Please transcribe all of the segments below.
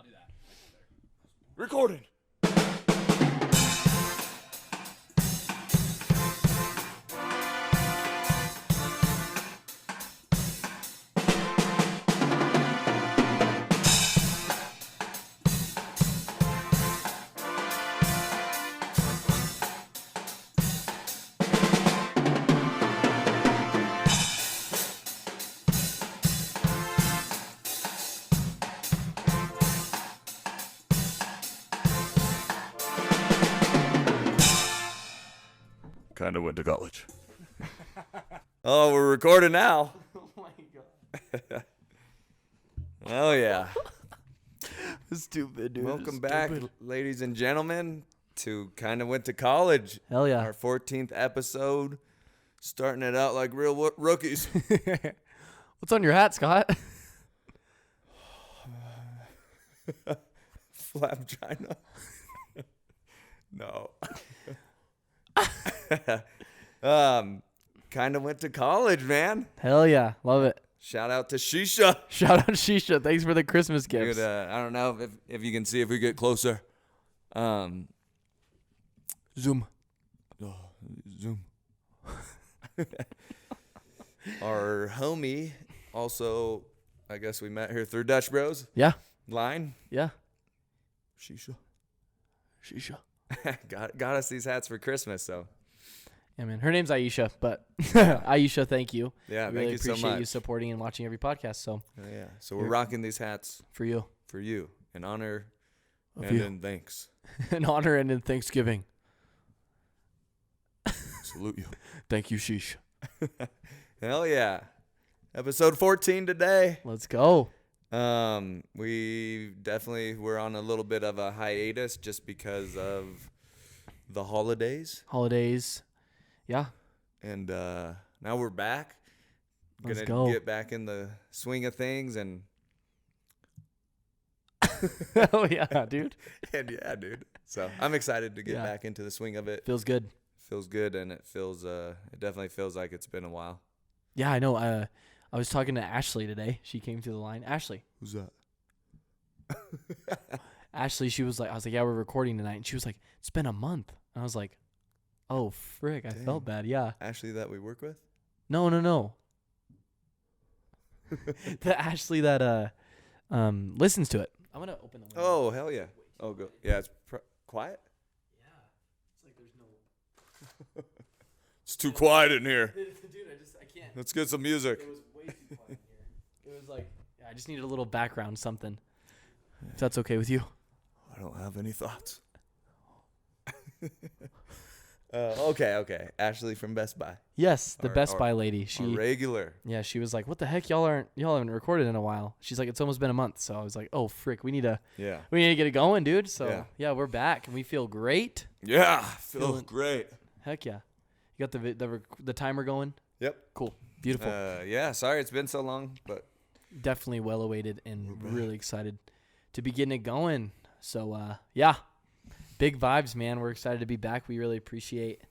do that. Recording. Kind of went to college. Oh, we're recording now. Oh my god. Oh, yeah. Stupid, dude. Welcome back, ladies and gentlemen, to Kind of Went to College. Hell yeah. Our 14th episode. Starting it out like real rookies. What's on your hat, Scott? Flapgina. No. Kind of went to college, man. Hell yeah. Love it. Shout out to Shisha. Shout out Shisha. Thanks for the Christmas gifts. Dude, I don't know if you can see if we get closer. Zoom. Zoom. Our homie, also, I guess we met her through Dutch Bros. Yeah. Line. Yeah. Shisha. Shisha. got us these hats for Christmas, so. Yeah, man. Her name's Aisha, but Aisha, thank you. Yeah, we really thank you so much. appreciate you supporting and watching every podcast. So Yeah, so we're rocking these hats for you, in honor of and you. in thanks. In honor and in Thanksgiving. Salute you. Thank you, Sheesh. Hell yeah. Episode 14 today. Let's go. We definitely were on a little bit of a hiatus just because of the holidays. Yeah. And now we're back. Let's Gonna go. get back in the swing of things and Oh yeah, dude. and yeah, dude. So I'm excited to get Yeah. back into the swing of it. Feels good. Feels good, and it definitely feels like it's been a while. Yeah, I know. I was talking to Ashley today. She came through the line. Ashley. Who's that? Ashley, I was like, yeah, we're recording tonight. And she was like, it's been a month. And I was like, oh, frick. I Dang. felt bad. Yeah. Ashley that we work with? No. The Ashley that listens to it. I'm going to open the window. Oh, hell yeah. Oh, go. Yeah, it's quiet? Yeah. It's like there's no. It's too quiet in here. Dude, I can't. Let's get some music. It was way too quiet here. It was like, yeah, I just needed a little background, something. If that's okay with you. I don't have any thoughts. Okay. Ashley from Best Buy. Yes, the Our- Best our- Buy lady. A She regular. Yeah, she was like, "What the heck, y'all haven't recorded in a while." She's like, "It's almost been a month." So I was like, "Oh, frick, we need to Yeah. get it going, dude." So Yeah. we're back and we feel great. Yeah. Feels Feeling- great. Heck yeah, you got the timer going. Yep. Cool, beautiful. Yeah. Sorry it's been so long, but Definitely well awaited and We're back. really excited to be getting it going. So yeah, big vibes, man. We're excited to be back. We really appreciate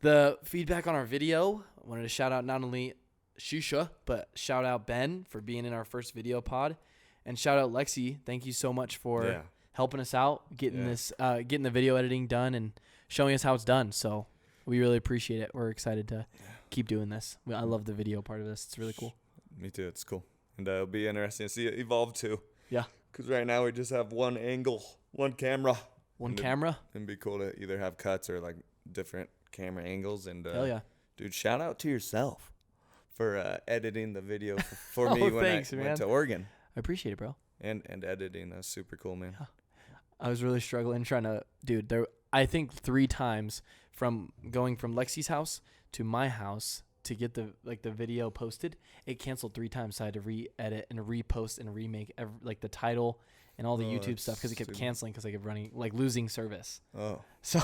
the feedback on our video. I wanted to shout out not only Shisha, but shout out Ben for being in our first video pod, and shout out Lexi. Thank you so much for yeah. helping us out, getting Yeah. getting the video editing done and showing us how it's done. So we really appreciate it. We're excited to keep doing this. I love the video part of this. It's really cool. Me too. It's cool. And it'll be interesting to see it evolve too. Yeah. Because right now we just have one angle, one camera. One And camera. It'd be cool to either have cuts or like different camera angles. And Hell yeah. dude, shout out to yourself for editing the video for Oh, me when thanks, I man. went to Oregon. I appreciate it, bro. And editing. That's super cool, man. I was really struggling trying to, dude, I think 3 times from going from Lexi's house to my house to get the video posted, it canceled 3 times. So I had to re-edit and repost and remake the title and all the YouTube stuff because it kept super. canceling because I kept running, like, losing service. Oh. So,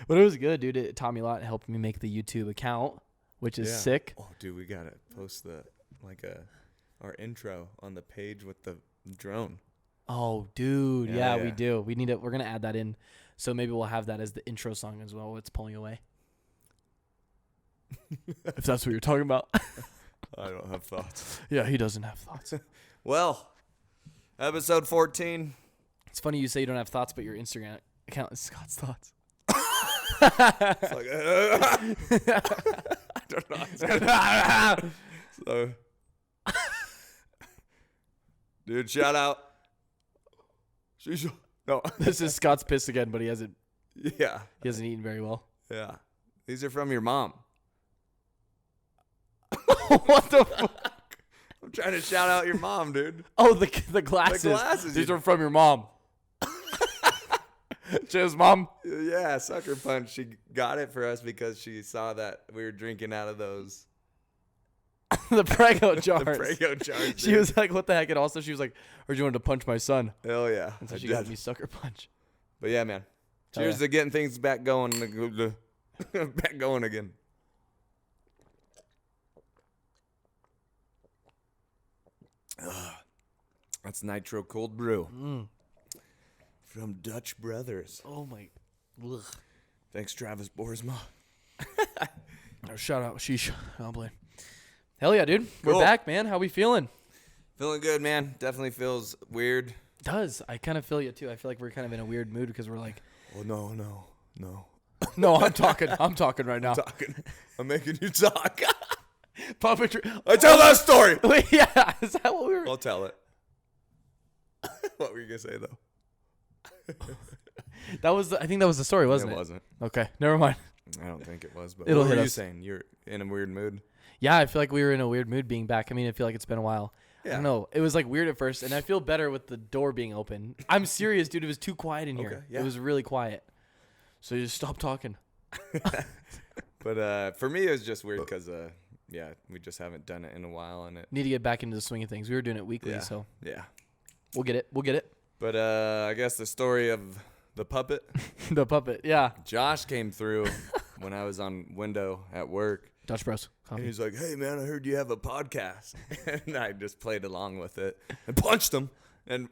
but it was good, dude. It taught me a lot. It helped me make the YouTube account, which is Yeah. sick. Oh, dude, we gotta post our intro on the page with the drone. Oh, dude. Yeah, we Yeah. do. We're going to add that in. So maybe we'll have that as the intro song as well. It's Pulling Away. If that's what you're talking about. I don't have thoughts. Yeah, he doesn't have thoughts. Well, episode 14. It's funny you say you don't have thoughts, but your Instagram account is Scott's Thoughts. It's like, I don't know. So, dude, shout out. No. This is Scott's pissed again, but he hasn't Yeah. eaten very well. Yeah. These are from your mom. What the fuck? I'm trying to shout out your mom, dude. Oh, the glasses. The glasses. These are from your mom. Cheers, Mom. Yeah, Sucker Punch. She got it for us because she saw that we were drinking out of those. The Prego jars. The Prego jars. She was like, what the heck? And also she was like, or you wanted to punch my son. Hell yeah. And so she got me Sucker Punch. But yeah, man. Cheers to getting things back going. Back going again. That's Nitro Cold Brew. From Dutch Brothers. Oh, my. Ugh. Thanks, Travis Boersma. Shout out. Sheesh. I'll blame. Hell yeah, dude. Cool. We're back, man. How we feeling? Feeling good, man. Definitely feels weird. Does. I kind of feel you, too. I feel like we're kind of in a weird mood because we're like. Oh, no. No, I'm talking. I'm talking right now. I'm making you talk. Puppetry. I tell that story. Wait, yeah. Is that what we were? I'll tell it. What were you going to say, though? I think that was the story, wasn't it? It wasn't. Okay. Never mind. I don't think it was. But It'll what hit were you us. saying? You're in a weird mood? Yeah, I feel like we were in a weird mood being back. I mean, I feel like it's been a while. Yeah. I don't know. It was like weird at first, and I feel better with the door being open. I'm serious, dude. It was too quiet in here. Okay, yeah. It was really quiet. So you just stop talking. But for me, it was just weird because, we just haven't done it in a while. And it. Need to get back into the swing of things. We were doing it weekly, so Yeah. we'll get it. But I guess the story of the puppet. The puppet, yeah. Josh came through when I was on window at work. Dutch Bros. And Coffee. he's like, hey, man, I heard you have a podcast. And I just played along with it and punched him. And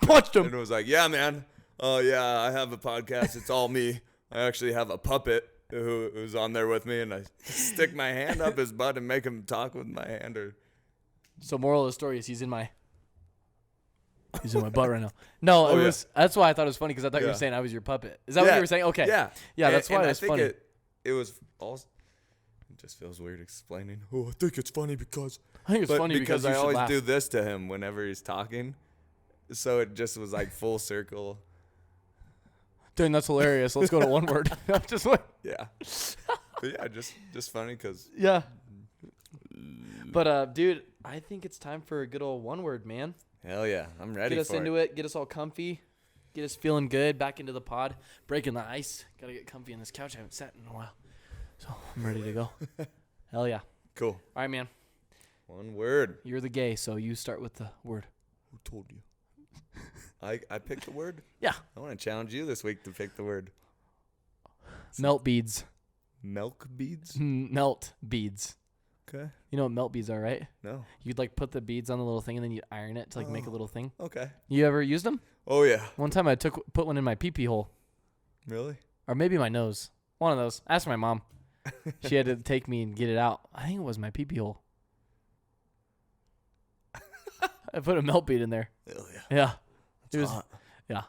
Punched him. And was like, yeah, man. Oh, yeah, I have a podcast. It's all me. I actually have a puppet who's on there with me. And I stick my hand up his butt and make him talk with my hand. So moral of the story is he's in my butt right now. No, that's why I thought it was funny because I thought you were saying I was your puppet. Is that what you were saying? Okay. Yeah. Yeah, that's why it's funny. It was also. It just feels weird explaining. Oh, I think it's funny because. I think it's funny because you I should always laugh. do this to him whenever he's talking, so it just was like full circle. Dude, that's hilarious. Let's go to one word. Just like. Yeah. But yeah, just funny because. Yeah. But dude, I think it's time for a good old one word, man. Hell yeah, I'm ready. Get us into it. Get us all comfy. Get us feeling good. Back into the pod. Breaking the ice. Gotta get comfy on this couch. I haven't sat in a while, so I'm ready to go. Hell yeah. Cool. All right, man. One word. You're the gay, so you start with the word. Who told you? I picked the word? Yeah. I want to challenge you this week to pick the word. Melt beads. Milk beads? Melt beads. Okay. You know what melt beads are, right? No. You'd like put the beads on the little thing and then you iron it to like make a little thing. Okay. You ever used them? Oh, yeah. One time I put one in my pee-pee hole. Really? Or maybe my nose. One of those. Ask my mom. She had to take me and get it out. I think it was my pee-pee hole. I put a melt bead in there. Hell yeah. Yeah. It was hot. Yeah.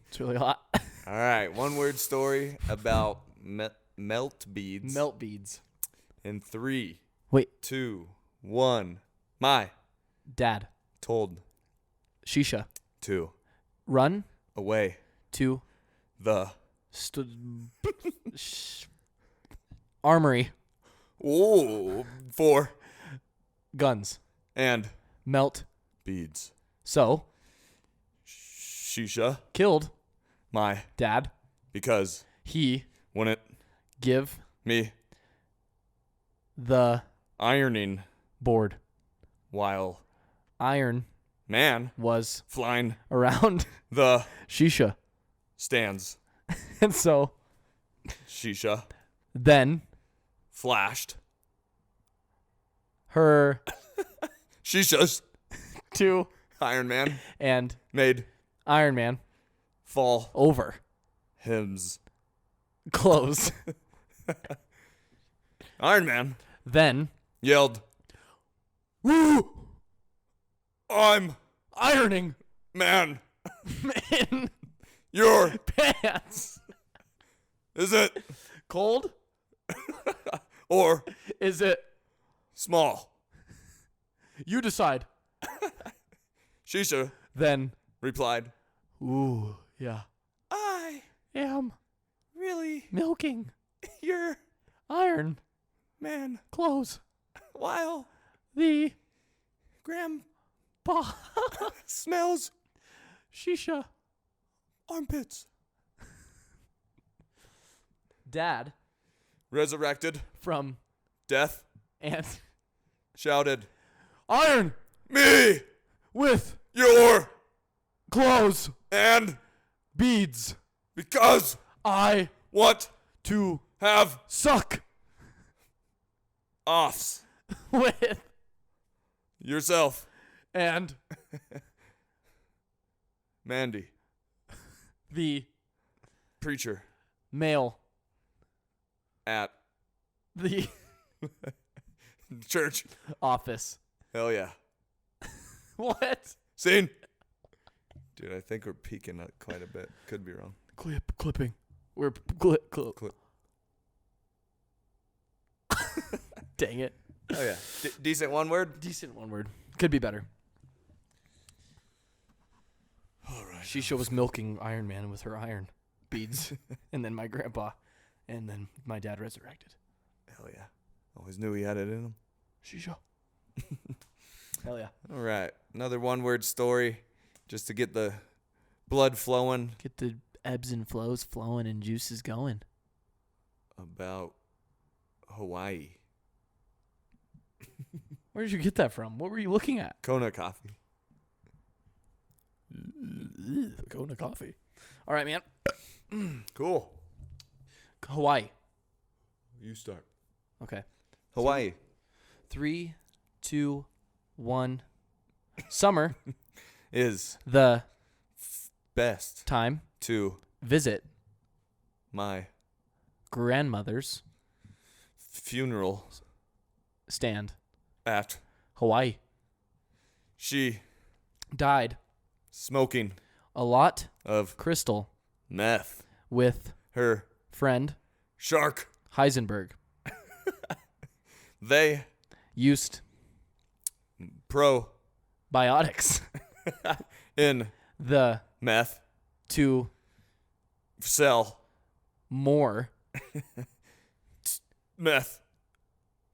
It's really hot. All right. One word story about melt beads. Melt beads. In 3, Wait. 2, 1. My Dad. told Shisha. to Run. away To. the Armory. ooh 4 Guns. and Melt. beads. So. Shisha Killed. my Dad. because He. wouldn't Give. me The. ironing Board. while Iron. man Was. flying Around. the Shisha. stands. And so. Shisha Then. flashed Her. Shisha's To. Iron Man And. made Iron Man. fall Over. hymns. Close. Iron Man Then. yelled, "Woo! I'm Ironing. man, in your pants. is it Cold? or Is it? small? You decide. Shisha Then. replied, Ooh, yeah. I Am really milking your iron man clothes. while The grandpa smells shisha. armpits. Dad Resurrected from death and shouted, iron me with your clothes and beads. because I want to have suck offs with yourself, and Mandy, the preacher male at the church. office. Hell yeah. What? Scene. Dude, I think we're peaking out quite a bit. Could be wrong. Clipping. We're Clip. Dang it. Oh yeah. Decent one word. Decent one word. Could be better. All right. Shisha was milking Iron Man with her iron beads, and then my grandpa, and then my dad resurrected. Hell yeah. Always knew he had it in him. Shisha. Hell yeah. All right. Another one word story just to get the blood flowing Get the ebbs and flows flowing and juices going. about Hawaii. Where did you get that from? What were you looking at? Kona coffee. Kona coffee. All right, man. Cool. Hawaii. You start. Okay. Hawaii 3, 2, 1. Summer. is The best time. to Visit. my Grandmother's. funeral Stand. at Hawaii. she Died. smoking A lot. of Crystal. meth. With. Her Friend. shark. Heisenberg. They Used. probiotics in The. meth To. sell More. meth.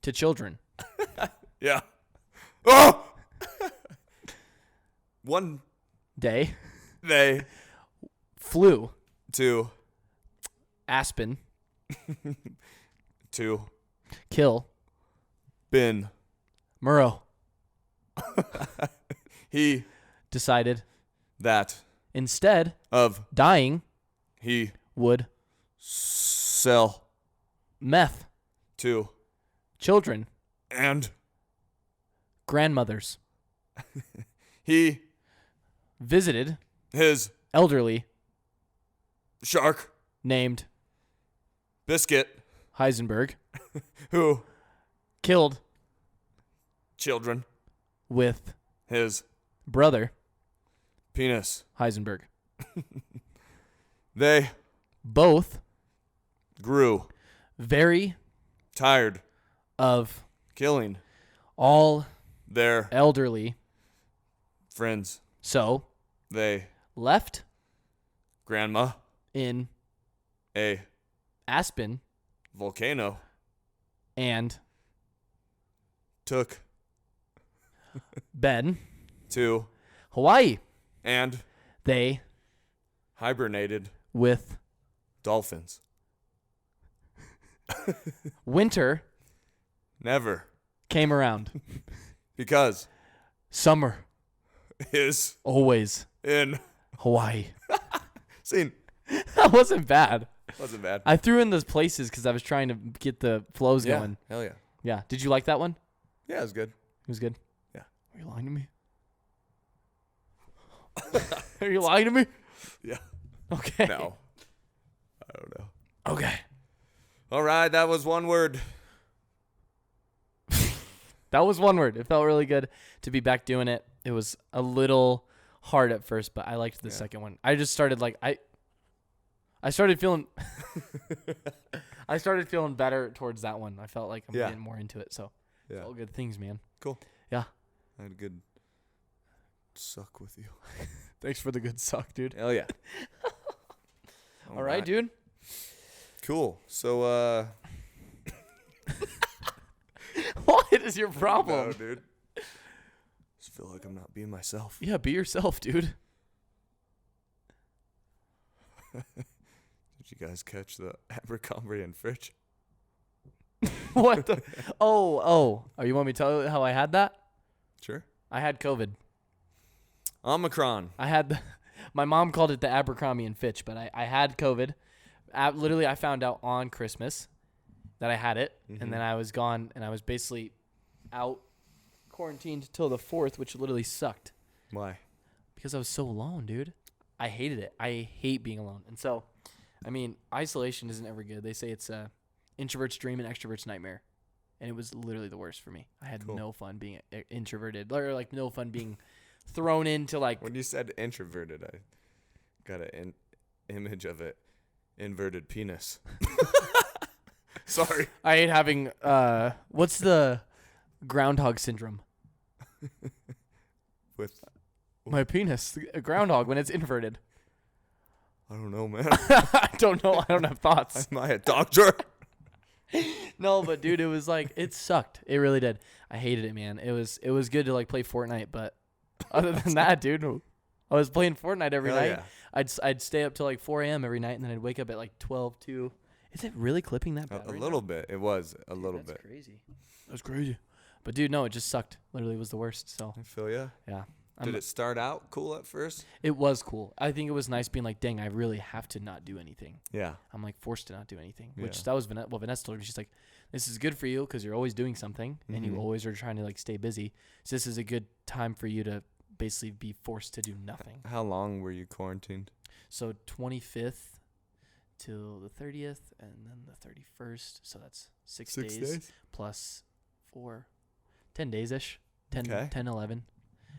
To children. Yeah. Oh! One Day. they Flew. to Aspen. to Kill. bin. Murrow. He Decided. that Instead. of Dying. he Would. sell Meth. to Children. and Grandmothers. he Visited. his Elderly. shark Named. biscuit Heisenberg. who Killed. children With. his Brother. penis. Heisenberg. They Both. grew Very. tired Of. killing All. their Elderly. friends. So. They Left. grandma In. a Aspen. volcano And. took Ben. to Hawaii. and They. hibernated With. dolphins. Winter. Never Came around. because Summer. is Always. in Hawaii. scene. That wasn't bad. Wasn't bad. I threw in those places because I was trying to get the flows Yeah. going. Hell yeah. Yeah. Did you like that one? Yeah, it was good. It was good. Yeah. Are you lying to me? Are you lying to me? Yeah. Okay. No. I don't know. Okay. All right, that was one word. That was one word. It felt really good to be back doing it. It was a little hard at first, but I liked the second one. I just started like I started feeling I started feeling better towards that one. I felt like I'm getting more into it. So it's all good things, man. Cool. Yeah. I had a good suck with you. Thanks for the good suck, dude. Hell yeah. All right, dude. Cool. So What is your problem? No, dude. Just feel like I'm not being myself. Yeah, be yourself, dude. Did you guys catch the Abercrombie and Fitch? What the? Oh, you want me to tell you how I had that? Sure. I had COVID. Omicron. I had my mom called it the Abercrombie and Fitch, but I had COVID. Literally, I found out on Christmas that I had it, and then I was gone, and I was basically out quarantined till the 4th, which literally sucked. Why? Because I was so alone, dude. I hated it. I hate being alone. And so, I mean, isolation isn't ever good. They say it's a introvert's dream and extrovert's nightmare. And it was literally the worst for me. I had no fun being introverted, or like no fun being thrown into like. When you said introverted, I got an image of it. Inverted penis. Sorry. I hate having, what's the groundhog syndrome? With my penis, a groundhog when it's inverted. I don't know, man. I don't know. I don't have thoughts. Am I a doctor? No, but dude, it was like, it sucked. It really did. I hated it, man. It was good to like play Fortnite, but other than that, dude, I was playing Fortnite every night. Yeah. I'd stay up till like 4 a.m. every night, and then I'd wake up at like 12 too. Is it really clipping that bad? A little bit. It was a little bit. That's crazy. That's crazy. But dude, no, it just sucked. Literally, it was the worst. So I feel ya. yeah. Did it start out cool at first? It was cool. I think it was nice being like, dang, I really have to not do anything. Yeah. I'm like forced to not do anything, which that was Vanessa told me. She's like, this is good for you because you're always doing something and you always are trying to like stay busy. So this is a good time for you to basically be forced to do nothing. How long were you quarantined? So 25th till the 30th and then the 31st. So that's 6 days plus 10 days-ish, 10, 11.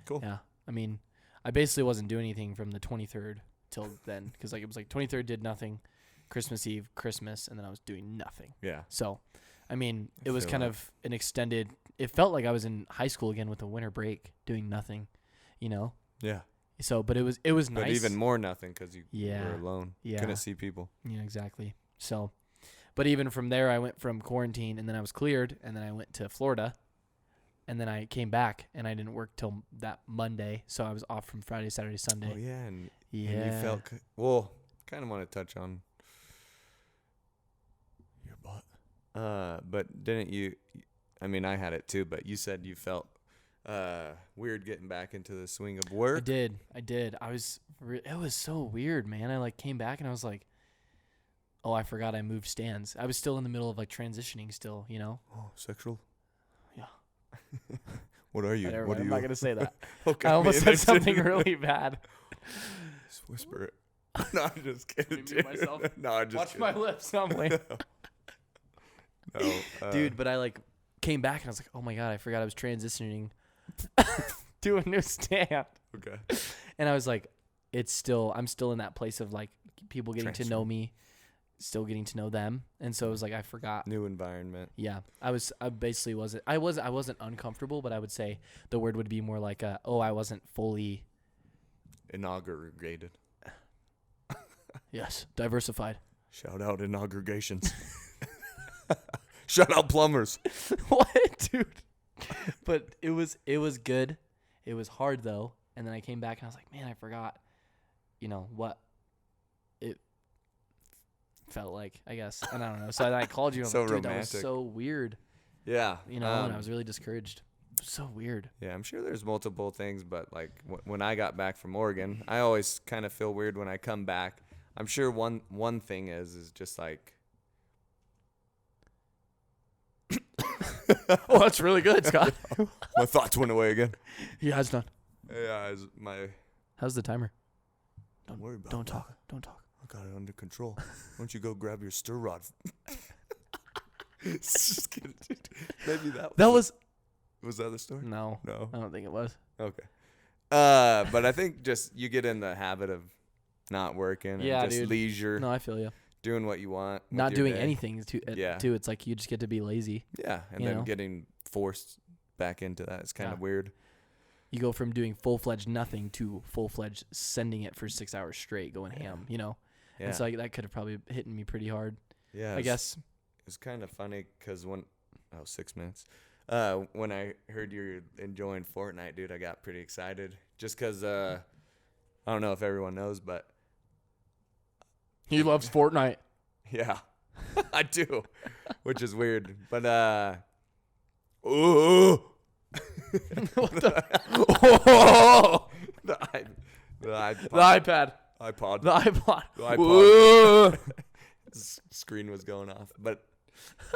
Cool. Yeah. I mean, I basically wasn't doing anything from the 23rd till then because like it was like 23rd did nothing, Christmas Eve, Christmas, and then I was doing nothing. Yeah. So, I mean, it was kind of an extended. It felt like I was in high school again with a winter break, doing nothing, you know. Yeah. So, but it was nice. But even more nothing because you Yeah. were alone. Yeah. Couldn't see people. Yeah, exactly. So, but even from there, I went from quarantine, and then I was cleared, and then I went to Florida. And then I came back, and I didn't work till that Monday, so I was off from Friday, Saturday, Sunday. Oh, yeah. And Yeah. you felt, kind of want to touch on your butt. But didn't you, I mean, I had it too, but you said you felt weird getting back into the swing of work. I did. It was so weird, man. I like came back, and I was like, oh, I forgot I moved stands. I was still in the middle of like transitioning still, you know? Oh, sexual? Yeah. What are you? What are I'm you? not going to say that. Okay, I almost said something really bad. Just whisper it. No, I'm just kidding. Mute myself? No, I'm just Watch kidding. my lips, Emily. No, Dude, but I like came back and I was like, oh my God, I forgot I was transitioning to a new stand. Okay. And I was like, I'm still in that place of like people getting to know me, still getting to know them. And so it was like, I forgot. New environment. Yeah. I wasn't uncomfortable, but I would say the word would be more like, I wasn't fully. Inaugurated. Yes. Diversified. Shout out inaugurations. Shout out plumbers. What, dude? But it was good. It was hard though. And then I came back and I was like, man, I forgot, what it felt like, I guess. And I don't know. So then I called you. And So I was like, dude, romantic. that was so weird. Yeah. And I was really discouraged. So weird. Yeah, I'm sure there's multiple things, but like when I got back from Oregon, I always kind of feel weird when I come back. I'm sure one thing is just like. Oh, that's really good, Scott. My thoughts went away again. Yeah, it's done. Yeah, How's the timer? Don't worry about it. Don't talk. Don't talk. I got it under control. Why don't you go grab your stir rod? Just kidding, dude. Maybe that was. That was. Was that the story? No. No. I don't think it was. Okay. But I think just you get in the habit of not working and just dude. leisure, No, I feel you. doing what you want. with Not your doing day. anything too. It's like you just get to be lazy. Yeah, and you then know? getting forced back into that is kind of Yeah. weird. You go from doing full-fledged nothing to full-fledged sending it for 6 hours straight, going Yeah. ham, you know? Yeah, And so that could have probably hit me pretty hard, yeah. I guess. It's kind of funny because 6 minutes. When I heard you're enjoying Fortnite, dude, I got pretty excited. Just because I don't know if everyone knows, but He loves Fortnite. yeah, I do, which is weird. But ooh, What the? the iPod, The iPad. iPod, The iPod. the iPod. Whoa. Screen was going off, but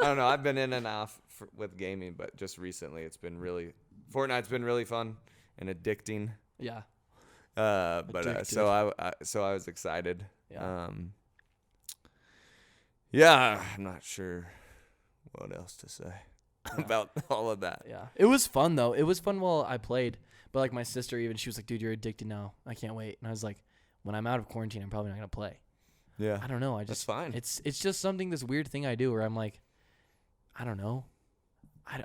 I don't know. I've been in and off with gaming, but just recently Fortnite's been really fun and addicting. Yeah. So I was excited. Yeah. Yeah, I'm not sure what else to say about all of that. Yeah. It was fun, though. It was fun while I played. But, like, my sister even, she was like, dude, you're addicted now. I can't wait. And I was like, when I'm out of quarantine, I'm probably not going to play. Yeah, I don't know. that's fine. It's just something, this weird thing I do where I'm like, I don't know.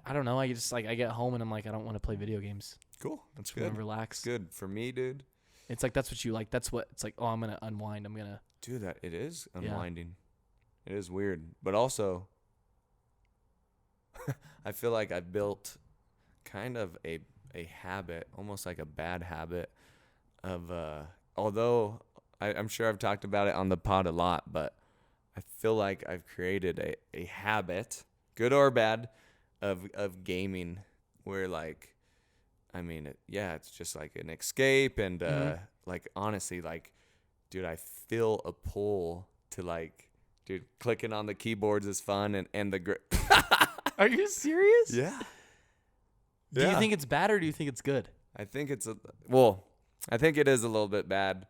I don't know. I just, like, I get home and I'm like, I don't want to play video games. Cool. That's I want good. to relax. Good for me, dude. It's like, that's what you like. That's what, it's like, oh, I'm going to unwind. I'm going to. Dude, that it is Yeah. unwinding. It is weird, but also I feel like I built kind of a habit, almost like a bad habit of although I'm sure I've talked about it on the pod a lot, but I feel like I've created a habit, good or bad, of gaming where, like, I mean, it's just like an escape and like, honestly, like, dude, I feel a pull to, like, dude, clicking on the keyboards is fun and the grip. Are you serious? Yeah. Do you think it's bad or do you think it's good? I think I think it is a little bit bad.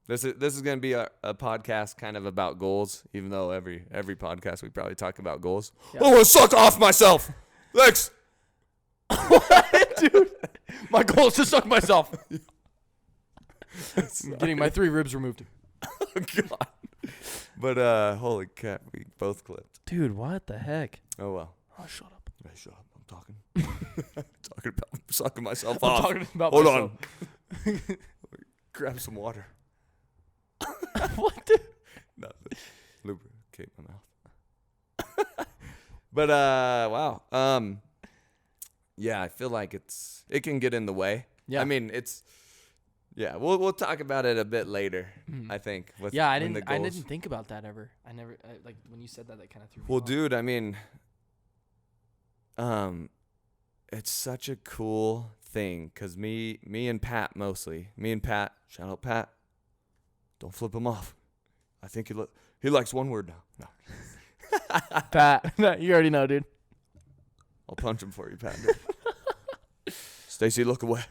This is going to be a podcast kind of about goals, even though every podcast we probably talk about goals. Yeah. Oh, I suck off myself. Thanks. Dude, my goal is to suck myself. I'm getting my 3 ribs removed. Oh, God. But holy crap, we both clipped. Dude, what the heck? Oh well. Oh, shut up. Hey, shut up. I'm talking. Talking about sucking myself I'm off. talking about Hold myself. on. Grab some water. What? The? Nothing. Lubricate my mouth. But wow. Yeah, I feel like it can get in the way. Yeah. I mean, we'll talk about it a bit later, I think. I didn't think about that ever. Like when you said that kind of threw me Well, off. dude, I mean, it's such a cool thing because me and Pat, shout out Pat, don't flip him off. I think he likes one word now. No. Pat, you already know, dude. I'll punch him for you, Pat. Stacy, look away.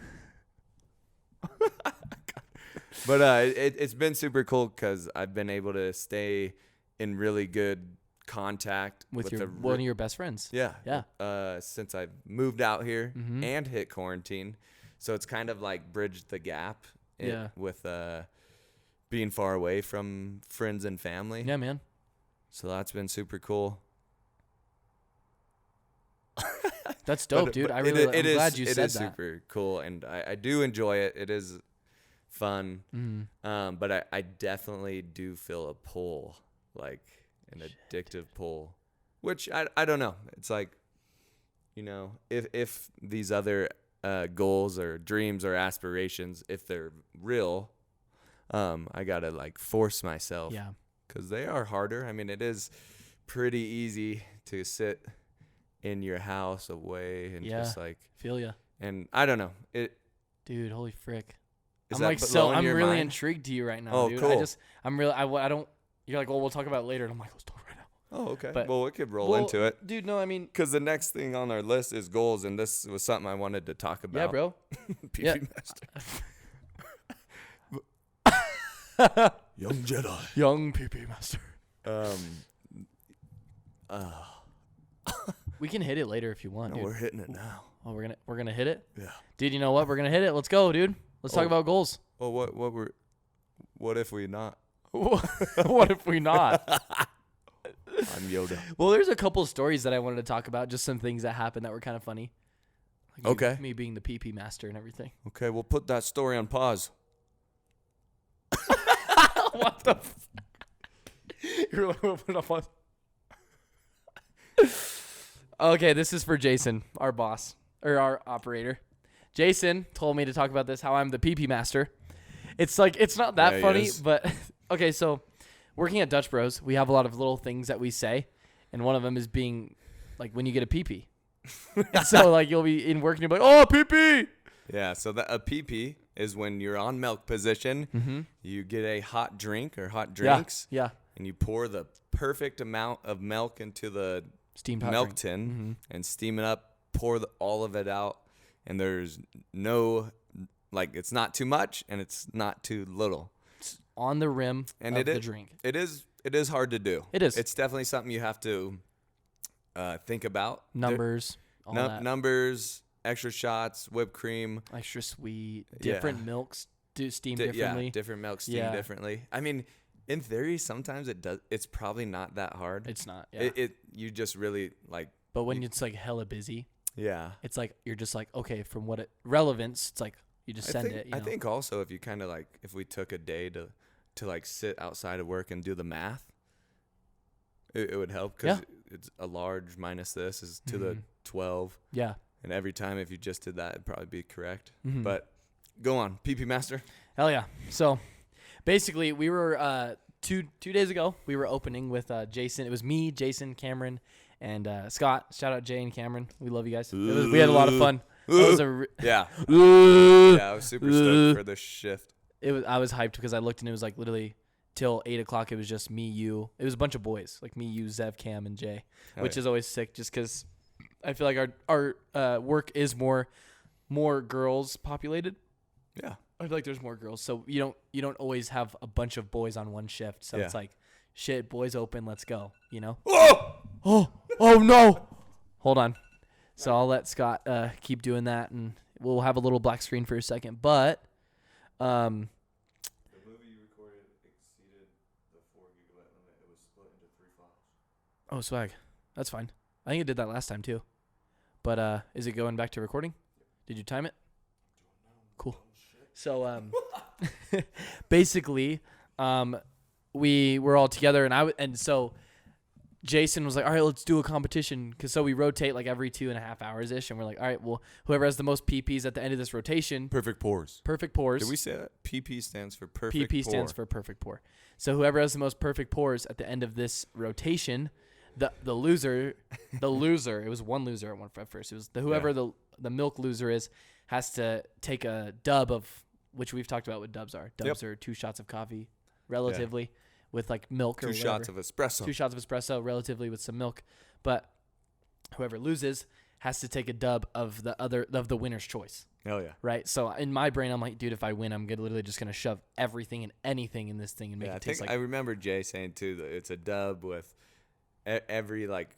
But it's been super cool because I've been able to stay in really good contact with one of your best friends. Yeah. Yeah. Since I've moved out here Mhm. and hit quarantine, so it's kind of like bridged the gap. With being far away from friends and family. Yeah, man. So that's been super cool. That's dope, dude. I'm glad you said that. It is super cool, and I do enjoy it. It is fun. Mm-hmm. But I definitely do feel a pull, like an addictive pull, which I don't know. It's like, you know, if these other goals or dreams or aspirations, if they're real, I gotta like force myself. Yeah. Because they are harder. I mean, it is pretty easy to sit in your house away and just like feel ya. And I don't know dude. Holy frick! Is I'm that like blowing I'm your really mind? intrigued to you right now, Oh, dude. cool. I don't. You're like, well, we'll talk about it later, and I'm like, let's talk right now. Oh, okay. But- Well, we could roll into it. dude. No, I mean, Because the next thing on our list is goals, and this was something I wanted to talk about. yeah, bro. PP Yeah. Master. Young Jedi. Young PP Master. We can hit it later if you want, No, dude. we're hitting it now. Oh, we're gonna hit it. Yeah. Dude, you know what? We're gonna hit it. Let's go, dude. Let's talk about goals. Well, what if we not? What if we not? I'm Yoda. Well, there's a couple of stories that I wanted to talk about. Just some things that happened that were kind of funny. Like Okay. Me being the PP master and everything. Okay, we'll put that story on pause. What the? You're like, we'll put it on pause. Okay, this is for Jason, our boss or our operator. Jason told me to talk about this. How I'm the PP master. It's like it's not that funny, but okay. So, working at Dutch Bros, we have a lot of little things that we say, and one of them is being like when you get a PP. So like you'll be in work and you'll be like, oh, PP. Yeah, so a PP is when you're on milk position. Mm-hmm. You get a hot drink or hot drinks. Yeah. And you pour the perfect amount of milk into the Steamed hot milk drink. tin Mm-hmm. and steam it up. Pour all of it out, and there's no it's not too much and it's not too little. It's on the rim and of the drink. It is hard to do. It is. It's definitely something you have to think about. Numbers, all that. Numbers, extra shots, whipped cream, Extra sweet, different milks do steam Yeah, differently. different milk steam differently. I mean, in theory, sometimes it does. It's probably not that hard. It's not. Yeah. You just really like. But when it's like hella busy, yeah, it's like you're just like, okay, from what relevance, it's like you just send it. I think also if you kind of like if we took a day to like sit outside of work and do the math, it would help because it's a large minus this is to the 12. Yeah. And every time if you just did that, it'd probably be correct. Mm-hmm. But go on, PP Master. Hell yeah. So basically we were two days ago, we were opening with Jason. It was me, Jason, Cameron, and Scott. Shout out Jay and Cameron. We love you guys. We had a lot of fun. Yeah. I was super stoked for this shift. I was hyped because I looked and it was like literally till 8 o'clock. It was just me, you. It was a bunch of boys, like me, you, Zev, Cam, and Jay, which is always sick just because I feel like our work is more girls populated. Yeah. I feel like there's more girls. So you don't always have a bunch of boys on one shift. So it's like, shit, boys open, let's go, you know? Oh no. Hold on. So I'll let Scott keep doing that, and we'll have a little black screen for a second. But the movie you recorded exceeded the 4 gigabyte limit. It was split into 3 files. Oh, swag. That's fine. I think it did that last time too. But is it going back to recording? Did you time it? Cool. So basically, we were all together, and so Jason was like, all right, let's do a competition. So we rotate like every 2.5 hours ish. And we're like, all right, well, whoever has the most PPs at the end of this rotation. Perfect pours. Perfect pours. Did we say that? PP stands for perfect PP stands for perfect pour. So whoever has the most perfect pours at the end of this rotation, the loser, it was one loser at first. It was whoever the milk loser is has to take a dub of, which we've talked about what dubs are. Dubs are 2 shots of coffee relatively. Yeah. With like milk or 2 shots of espresso. 2 shots of espresso relatively with some milk. But whoever loses has to take a dub of the winner's choice. Oh yeah. Right? So in my brain I'm like, dude, if I win, I'm literally just going to shove everything and anything in this thing and make it taste like. I remember Jay saying too that it's a dub with every like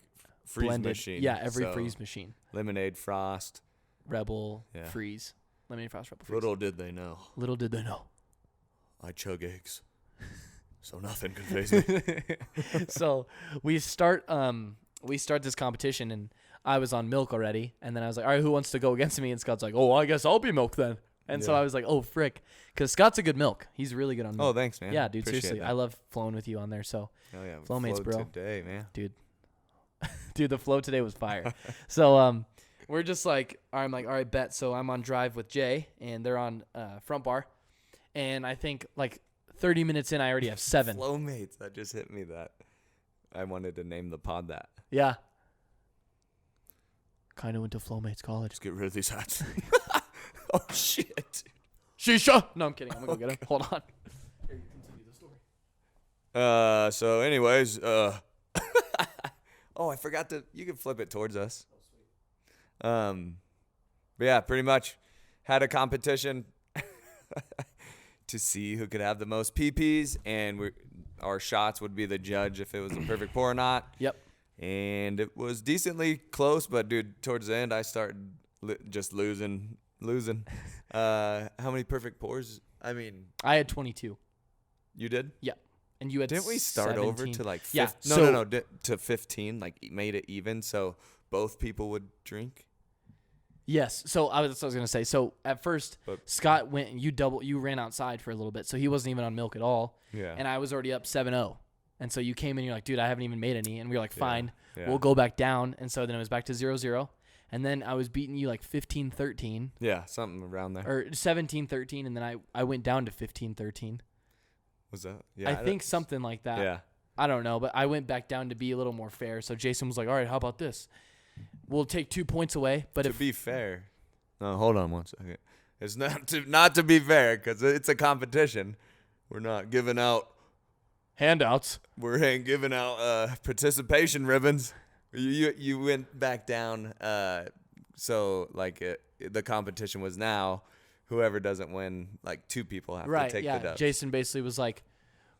freeze blended machine. Yeah, every freeze machine. Lemonade, Frost, Rebel, Freeze. Lemonade, Frost, Rebel, Freeze. Little did they know. I chug eggs. So nothing can faze me. So we start this competition, and I was on milk already, and then I was like, all right, who wants to go against me? And Scott's like, oh, I guess I'll be milk then. And so I was like, oh, frick. Because Scott's a good milk. He's really good on milk. Oh, thanks, man. Yeah, dude, Appreciate seriously. that. I love flowing with you on there. So, Flowmates, bro. Today, man. Dude, the flow today was fire. So we're just like, I'm like, all right, bet. So I'm on drive with Jay, and they're on front bar. And I think like 30 minutes in, I already have 7. Flowmates. That just hit me that I wanted to name the pod that. Yeah. Kind of went to Flowmates College. Just get rid of these hats. Oh, shit. Shisha. No, I'm kidding. I'm going to go get him. Hold on. Here, you continue the story. So anyways, oh, I forgot you can flip it towards us. But yeah, pretty much had a competition to see who could have the most PPs, and our shots would be the judge if it was a perfect pour or not. Yep. And it was decently close, but dude, towards the end, I started just losing. How many perfect pours? I mean, I had 22. You did? Yeah. And you had Didn't we start 17. over to like 15? Yeah. No, to 15, like made it even so both people would drink? Yes. So I was going to say. So at first, Scott went and you ran outside for a little bit. So he wasn't even on milk at all. Yeah. And I was already up 7-0. And so you came in and you're like, dude, I haven't even made any. And we were like, fine, Yeah. we'll go back down. And so then it was back to 0-0. And then I was beating you like 15-13. Yeah, something around there. Or 17-13. And then I went down to 15-13. Was that? Yeah. I think something like that. Yeah. I don't know, but I went back down to be a little more fair. So Jason was like, all right, how about this? We'll take 2 points away. But to be fair. No, hold on one second. It's not to be fair because it's a competition. We're not giving out handouts. We're giving out participation ribbons. You went back down. So like the competition was now. Whoever doesn't win, like 2 people have to take the dub. Jason basically was like,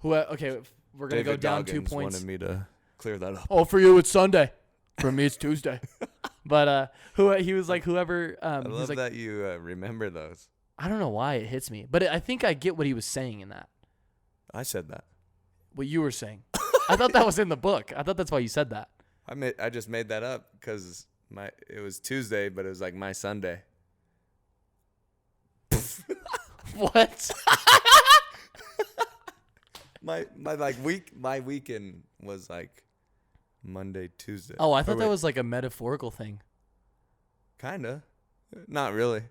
okay, we're going to go down David 2 points. Wanted me to clear that up. Oh, for you it's Sunday. For me it's Tuesday. But he was like, whoever. I love that you remember those. I don't know why it hits me, but I think I get what he was saying in that. I said that. What you were saying. I thought that was in the book. I thought that's why you said that. I just made that up because it was Tuesday, but it was like my Sunday. What? my weekend was like Monday, Tuesday. Oh, I thought that was like a metaphorical thing. Kinda. Not really.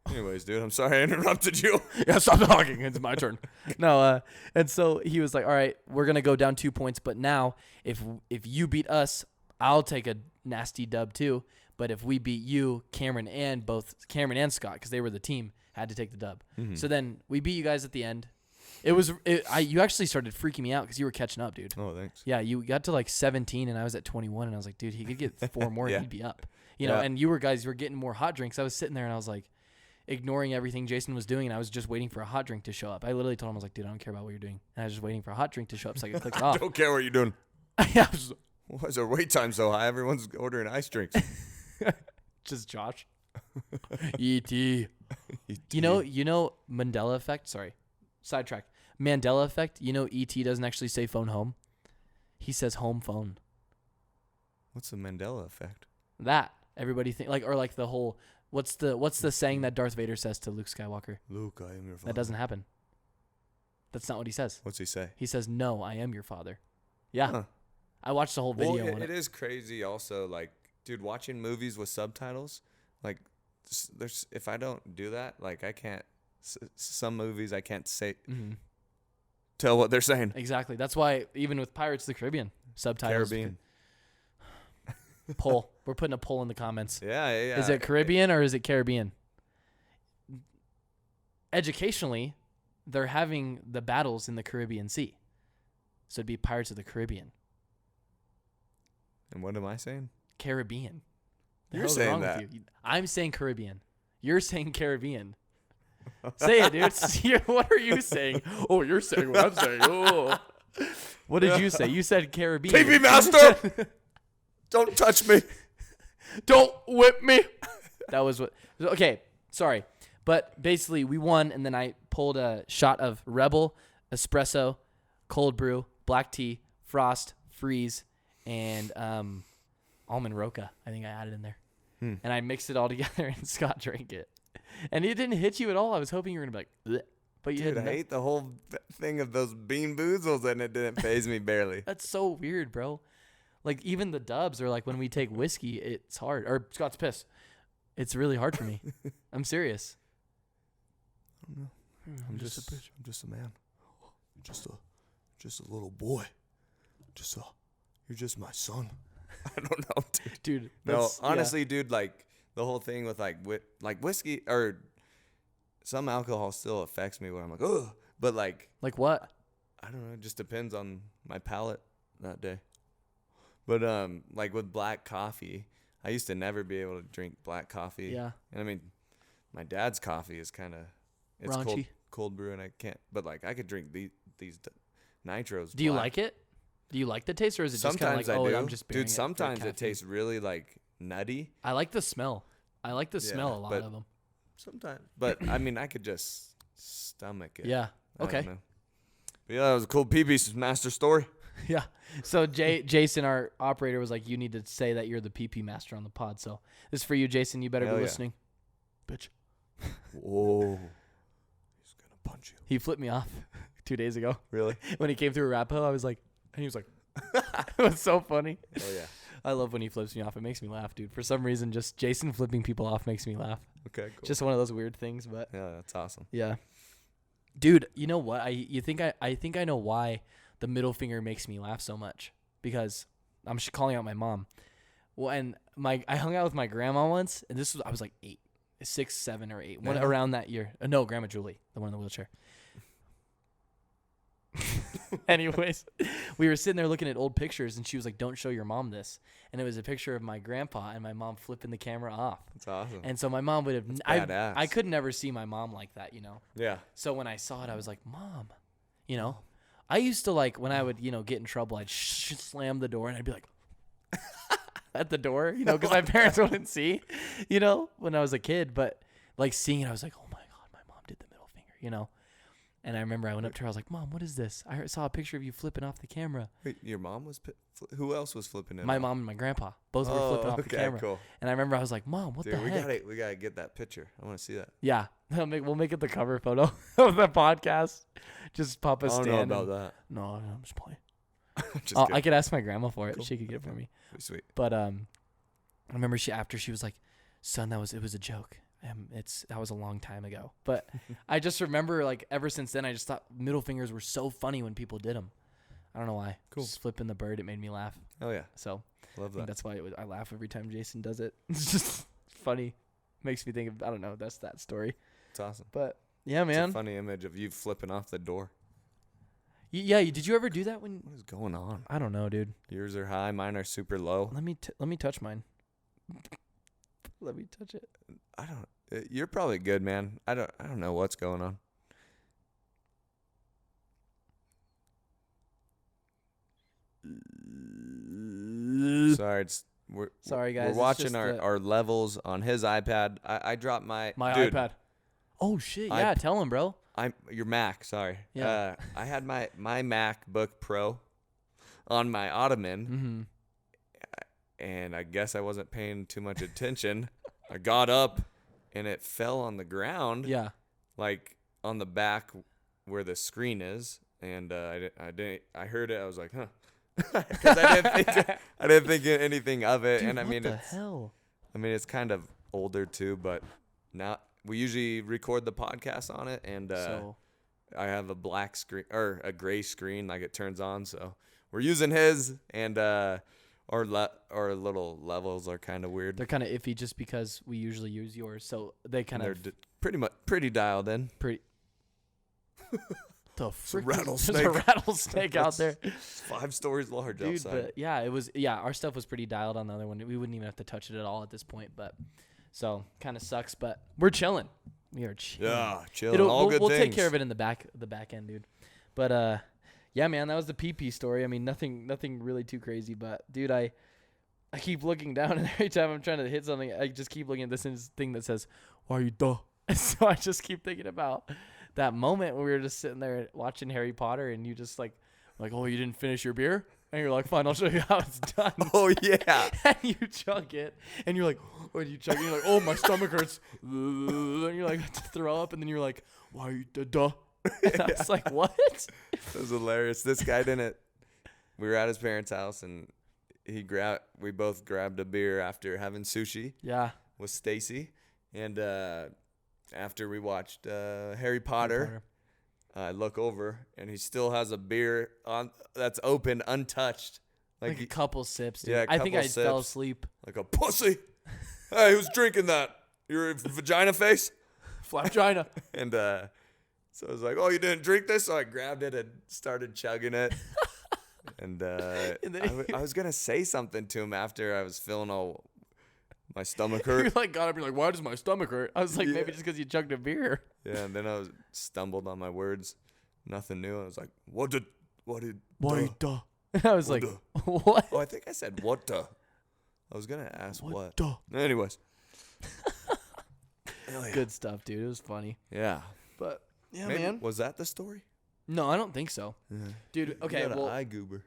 Anyways, dude, I'm sorry I interrupted you. Yeah, stop talking. It's my turn. No, and so he was like, all right, we're going to go down 2 points, but now if you beat us, I'll take a nasty dub too. But if we beat you, Cameron and Scott, because they were the team, had to take the dub. Mm-hmm. So then we beat you guys at the end. You actually started freaking me out because you were catching up, dude. Oh, thanks. Yeah, you got to like 17 and I was at 21 and I was like, dude, he could get 4 more and he'd be up. You know, and you were getting more hot drinks. I was sitting there and I was like ignoring everything Jason was doing and I was just waiting for a hot drink to show up. I literally told him, I was like, dude, I don't care about what you're doing. And I was just waiting for a hot drink to show up so I could click it off. I don't care what you're doing. Yeah. Why is our wait time so high? Everyone's ordering ice drinks. Just Josh. E.T. You know Mandela effect? Sorry. Sidetrack. Mandela effect. You know E.T. doesn't actually say phone home. He says home phone. What's the Mandela effect? That. Everybody think like the whole what's the saying that Darth Vader says to Luke Skywalker? Luke, I am your father. That doesn't happen. That's not what he says. What's he say? He says, "No, I am your father." Yeah. Huh. I watched the whole video on it. It is crazy also, like, dude, watching movies with subtitles, like, if I don't do that, like, I can't, some movies I can't say, tell what they're saying. Exactly. That's why even with Pirates of the Caribbean, subtitles. Caribbean. Poll. We're putting a poll in the comments. Yeah. Is it Caribbean or is it Caribbean? Educationally, they're having the battles in the Caribbean Sea. So it'd be Pirates of the Caribbean. And what am I saying? Caribbean. You're saying that. I'm saying Caribbean. You're saying Caribbean. Say it, dude. What are you saying? Oh, you're saying what I'm saying. Oh. What did you say? You said Caribbean. TV master! Don't touch me. Don't whip me. That was what. Okay, sorry. But basically, we won, and then I pulled a shot of Rebel, espresso, cold brew, black tea, frost, freeze, and almond roca. I think I added in there. And I mixed it all together, and Scott drank it. And it didn't hit you at all. I was hoping you were going to be like, bleh. But you didn't. I ate the whole thing of those bean boozles, and it didn't faze me barely. That's so weird, bro. Like, even the dubs are like, when we take whiskey, it's hard. Or Scott's piss. It's really hard for me. I'm serious. I don't know. I'm just a bitch. I'm just a man. Just a little boy. You're just my son. I don't know, dude. No, honestly, dude, like the whole thing with like whiskey or some alcohol still affects me where I'm like, oh, but like what? I don't know. It just depends on my palate that day. But like with black coffee, I used to never be able to drink black coffee. Yeah. And I mean, my dad's coffee is kind of it's raunchy. Cold brew, and I can't. But like I could drink these nitros. Do you like it? Do you like the taste, or is it just kind of like, I do. I'm just dude? Sometimes it tastes really like nutty. I like the smell. I like the smell a lot of them. Sometimes. But, I mean, I could just stomach it. Yeah. I Okay. don't know. But yeah, that was a cool pee-pee master story. Yeah. So Jason, our operator, was like, you need to say that you're the PP master on the pod. So this is for you, Jason. You better Hell be yeah. listening. Bitch. Whoa. He's going to punch you. He flipped me off 2 days ago. Really? When he came through Arapahoe, I was like, and he was like, it was so funny. Oh, yeah. I love when he flips me off. It makes me laugh, dude. For some reason, just Jason flipping people off makes me laugh. Okay, cool. Just one of those weird things, but Yeah, that's awesome. yeah. Dude, you know what? I think I know why the middle finger makes me laugh so much, because I'm calling out my mom. Well, and I hung out with my grandma once, and I was like 8, 6, 7, or 8, Yeah. around that year. No, Grandma Julie, the one in the wheelchair. Anyways, we were sitting there looking at old pictures, and she was like, "Don't show your mom this." And it was a picture of my grandpa and my mom flipping the camera off. That's awesome. And so my mom would have. Badass. I could never see my mom like that, you know. Yeah. So when I saw it, I was like, "Mom," you know. I used to like when I would, get in trouble, I'd slam the door and I'd be like at the door, because my parents wouldn't see, when I was a kid. But like seeing it, I was like, "Oh my God, my mom did the middle finger," And I remember I went up to her. I was like, "Mom, what is this? I saw a picture of you flipping off the camera." Wait, your mom was who else was flipping it? My mom and my grandpa both were flipping off the camera. Cool. And I remember I was like, "Mom, what Dude, the heck?" we gotta get that picture. I want to see that. Yeah, we'll make it the cover photo of the podcast. Just pop a I don't stand. know about that. No, I'm just playing. Just I kidding. could ask my grandma for it. Cool. She could get it for me. Sweet. But I remember after she was like, "Son, it was a joke. That was a long time ago." But I just remember like ever since then, I just thought middle fingers were so funny when people did them. I don't know why. Cool. Just flipping the bird, it made me laugh. Oh yeah. So Love I think that. that's why I laugh every time Jason does it. It's just funny. Makes me think of, I don't know, that's that story. It's awesome. But yeah, man. It's a funny image of you flipping off the door. Yeah, did you ever do that when? What is going on? I don't know, dude. Yours are high, mine are super low. Let me touch mine. Let me touch it. I don't. You're probably good, man. I don't know what's going on. Sorry, Sorry, guys. We're it's watching just our levels on his iPad. I dropped my dude, iPad. Oh shit! Yeah, tell him, bro. Your Mac. Sorry. Yeah. I had my MacBook Pro on my ottoman, and I guess I wasn't paying too much attention. I got up, and it fell on the ground. Yeah. Like on the back where the screen is, and I heard it. I was like, huh. Because I didn't think anything of it. Dude, and I mean, what the hell? I mean, it's kind of older too, but now we usually record the podcast on it, and So I have a black screen or a gray screen, like it turns on. So we're using his, and our little levels are kind of weird. they're kind of iffy just because we usually use yours, so they kind They're of pretty dialed in. pretty. The frick rattlesnake. There's a rattlesnake out there, It's 5 stories large dude. outside. But yeah, it was. Yeah, our stuff was pretty dialed on the other one. We wouldn't even have to touch it at all at this point. But so kind of sucks. But we're chilling. We are chilling. Yeah, chilling. All good we'll things. take care of it in the back end, dude. But yeah, man, that was the PP story. I mean, nothing really too crazy. But dude, I keep looking down, and every time I'm trying to hit something, I just keep looking at this thing that says, "Why are you duh?" And so I just keep thinking about that moment when we were just sitting there watching Harry Potter, and you just like, "Oh, you didn't finish your beer?" And you're like, "Fine, I'll show you how it's done." Oh yeah. And you chug it, and you're like, when you chug it, you're like, "Oh, my stomach hurts." And you're like, to throw up, and then you're like, "Why are you duh?" And I was like, "What?" It was hilarious. This guy didn't. We were at his parents' house, and we both grabbed a beer after having sushi Yeah. with Stacy, and after we watched Harry Potter, I look over, and he still has a beer on that's open, untouched, Like a couple sips, dude. Yeah, a I think couple I fell sips. asleep. like a pussy. Hey, who's drinking that? Your vagina face? Flapgina. And so I was like, "Oh, you didn't drink this?" So I grabbed it and started chugging it. And then I was gonna say something to him after I was feeling all my stomach You hurt. like got up, you're like, "Why does my stomach hurt?" I was like, Yeah. maybe just because you chugged a beer. Yeah, and then I stumbled on my words. Nothing new. I was like, what did? Duh. And I was What like, the? "What? Oh, I think I said what the. I was gonna ask what. Duh?" Anyways, Hell yeah. Good stuff, dude. It was funny. Yeah. But yeah, Maybe, man. was that the story? No, I don't think so, dude. Okay, You got well, an eye goober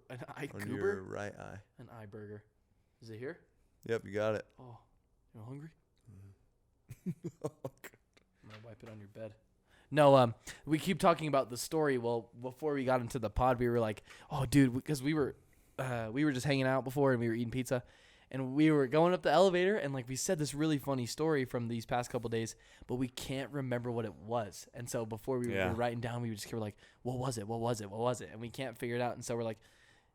an eye on goober, your right eye. an eye burger. Is it here? Yep, you got it. Oh, you're hungry? Oh, I'm gonna wipe it on your bed. No, we keep talking about the story. Well, before we got into the pod, we were like, "Oh, dude," because we were just hanging out before and we were eating pizza, and we were going up the elevator, and like we said this really funny story from these past couple days, but we can't remember what it was. And so before we were writing down, we just were like, "What was it? What was it? What was it?" And we can't figure it out. And so we're like,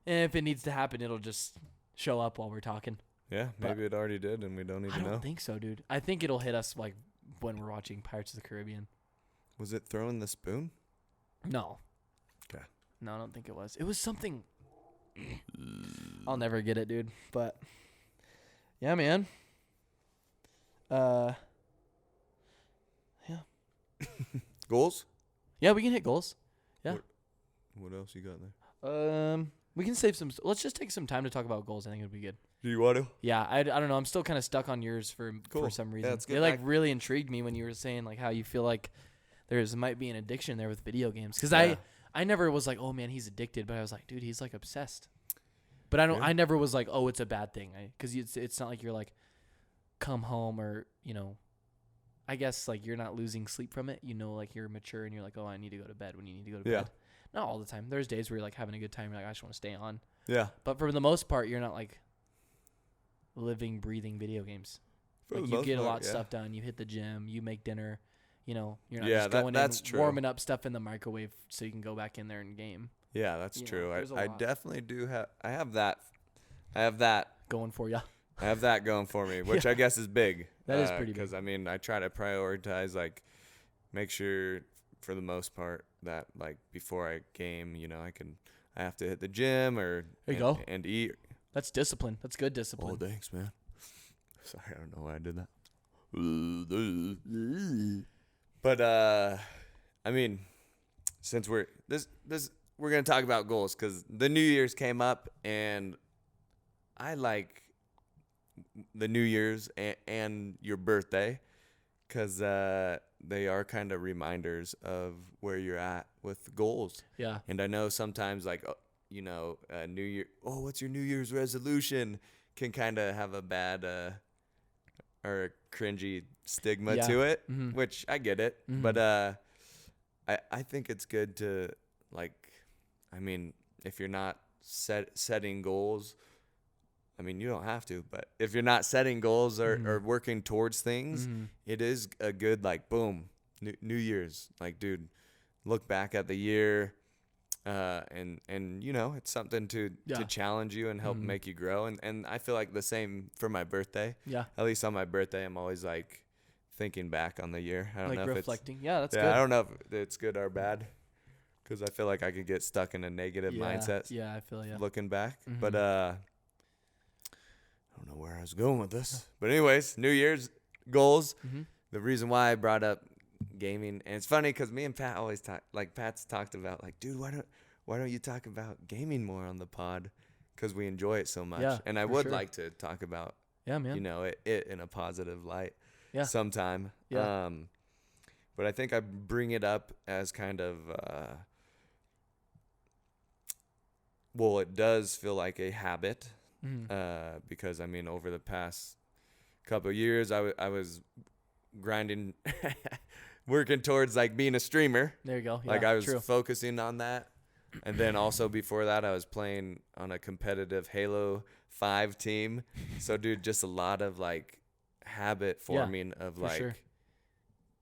if it needs to happen, it'll just show up while we're talking. Yeah, maybe it already did, and we don't even know. I don't think so, dude. I think it'll hit us like when we're watching Pirates of the Caribbean. Was it throwing the spoon? No. Okay. No, I don't think it was. It was something. I'll never get it, dude. But yeah, man. Yeah. Goals? Yeah, we can hit goals. Yeah. What else you got there? We can save some. Let's just take some time to talk about goals. I think it'd be good. Do you want to? Yeah, I don't know. I'm still kind of stuck on yours for some reason. Let's get It like back. really intrigued me when you were saying like how you feel like might be an addiction there with video games. Because Yeah. I never was like, oh man, he's addicted, but I was like, dude, he's like obsessed. But Yeah. I never was like, oh, it's a bad thing. Because it's not like you're like come home or I guess like you're not losing sleep from it. Like you're mature and you're like, oh, I need to go to bed when you need to go to Yeah. bed. Not all the time. There's days where you're like having a good time. You're like, I just want to stay on. Yeah. But for the most part, you're not like living, breathing video games. Like you get a lot of stuff done. You hit the gym. You make dinner. You're not just going that's in, true. warming up stuff in the microwave so you can go back in there and game. Yeah, that's true. there's a I lot. definitely do have. I have that Going for you. I have that going for me, which I guess is big. That is pretty big. Because I try to prioritize, like, make sure for the most part that like before I game, I have to hit the gym There you go. and eat. That's discipline. That's good discipline. Oh, thanks, man. Sorry, I don't know why I did that. But since we're gonna talk about goals because the New Year's came up and I like the New Year's and your birthday because they are kind of reminders of where you're at with goals. Yeah. And I know sometimes like New Year. Oh, what's your New Year's resolution? Can kind of have a bad or a cringy stigma to it, which I get it. Mhm. But I think it's good to if you're not setting goals, you don't have to, but if you're not setting goals or working towards things, it is a good boom, New Year's. Dude, look back at the year. And it's something to challenge you and help make you grow. And I feel like the same for my birthday. Yeah. At least on my birthday, I'm always thinking back on the year. I don't know reflecting. Yeah, that's if good. I don't know if it's good or bad because I feel like I could get stuck in a negative mindset. Yeah, I feel Looking back. But I don't know where I was going with this. But anyways, New Year's goals. The reason why I brought up gaming, and it's funny because me and Pat always talk. Pat's talked about dude, why don't you talk about gaming more on the pod? Because we enjoy it so much. Yeah, and I for would sure. like to talk about man. it in a positive light. Yeah. Sometime. Yeah. But I think I bring it up as kind of it does feel like a habit. Because over the past couple of years I was grinding working towards being a streamer. There you go. Yeah, I was true. focusing on that. And then also before that I was playing on a competitive Halo 5 team. So dude, just a lot of habit forming of sure.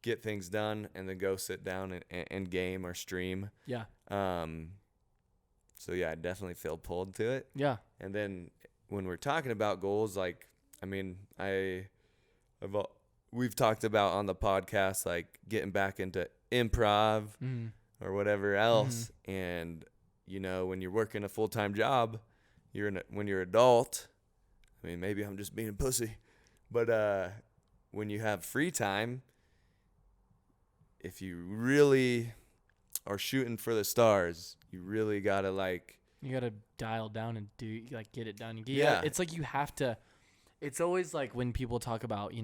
get things done and then go sit down and game or stream. Yeah. So yeah, I definitely feel pulled to it. Yeah. And then when we're talking about goals, we've talked about on the podcast, getting back into improv or whatever else. And, when you're working a full-time job, when you're adult, maybe I'm just being a pussy, but when you have free time, if you really are shooting for the stars, you really got to you got to dial down and get it done. Yeah. It's you have to. It's always when people talk about,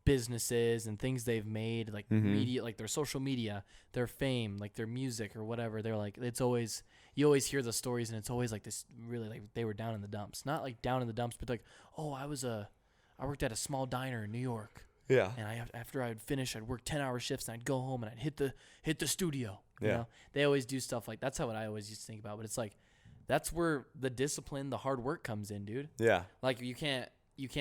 businesses and things they've made, like Mhm. media, like their social media, their fame, like their music or whatever. They're like, it's always, you always hear the stories and it's always like this really like they were down in the dumps. Not like down in the dumps, but like, oh, I worked at a small diner in New York. Yeah. And after I'd finish, I'd work 10-hour shifts and I'd go home and I'd hit the studio. You Yeah. know? They always do stuff like that's how what I always used to think about. But it's like that's where the discipline, the hard work comes in, dude. Yeah. Like you can't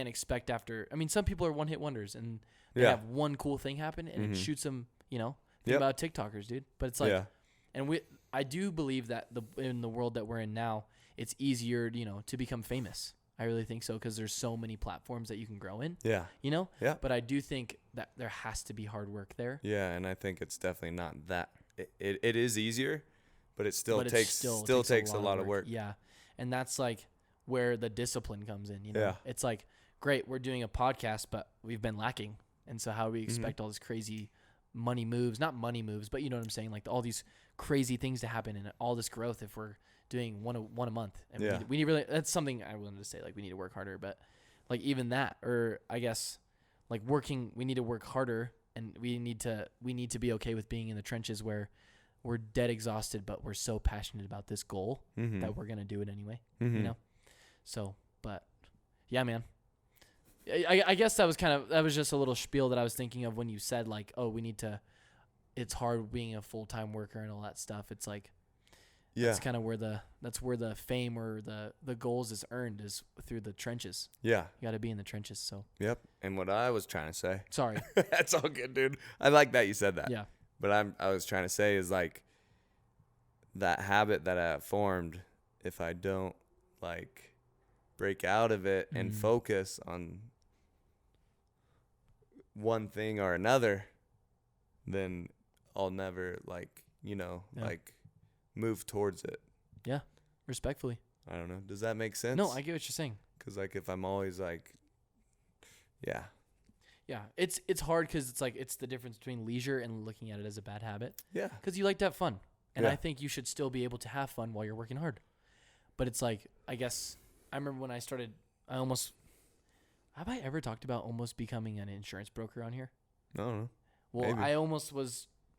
expect after. I mean, some people are one-hit wonders and they Yeah. have one cool thing happen and it Mhm. shoots them. You know, think Yep. about TikTokers, dude. But it's like, Yeah. and I do believe that in the world that we're in now, it's easier, to become famous. I really think so because there's so many platforms that you can grow in. Yeah. Yeah. But I do think that there has to be hard work there. Yeah, and I think it's definitely not that. It is easier, but it still But it takes still takes a lot of work. Yeah, and that's like where the discipline comes in. Yeah. It's like great, we're doing a podcast, but we've been lacking, and so how do we expect all this crazy money moves? Not money moves, but you know what I'm saying, like all these crazy things to happen and all this growth if we're doing one a month. And Yeah. we need really, that's something I wanted to say, like we need to work harder, but like even that, or I guess like working, we need to work harder and we need to be okay with being in the trenches where we're dead exhausted, but we're so passionate about this goal that we're going to do it anyway, So, but yeah, man, I guess that was just a little spiel that I was thinking of when you said like, oh, it's hard being a full-time worker and all that stuff. It's like, that's kind of where the fame or the goals is earned is through the trenches. Yeah. You got to be in the trenches. So Yep. And what I was trying to say. sorry. That's all good, dude. I like that you said that. Yeah. But I was trying to say is like that habit that I formed, if I don't like break out of it and focus on one thing or another, then I'll never like move towards it. Yeah. Respectfully. I don't know. Does that make sense? No, I get what you're saying. Because like if I'm always like, yeah. Yeah, it's hard because it's like it's the difference between leisure and looking at it as a bad habit. Yeah. Because you like to have fun, and Yeah. I think you should still be able to have fun while you're working hard. But it's like, I guess I remember when I started, have I ever talked about almost becoming an insurance broker on here? I don't know. Well, Maybe.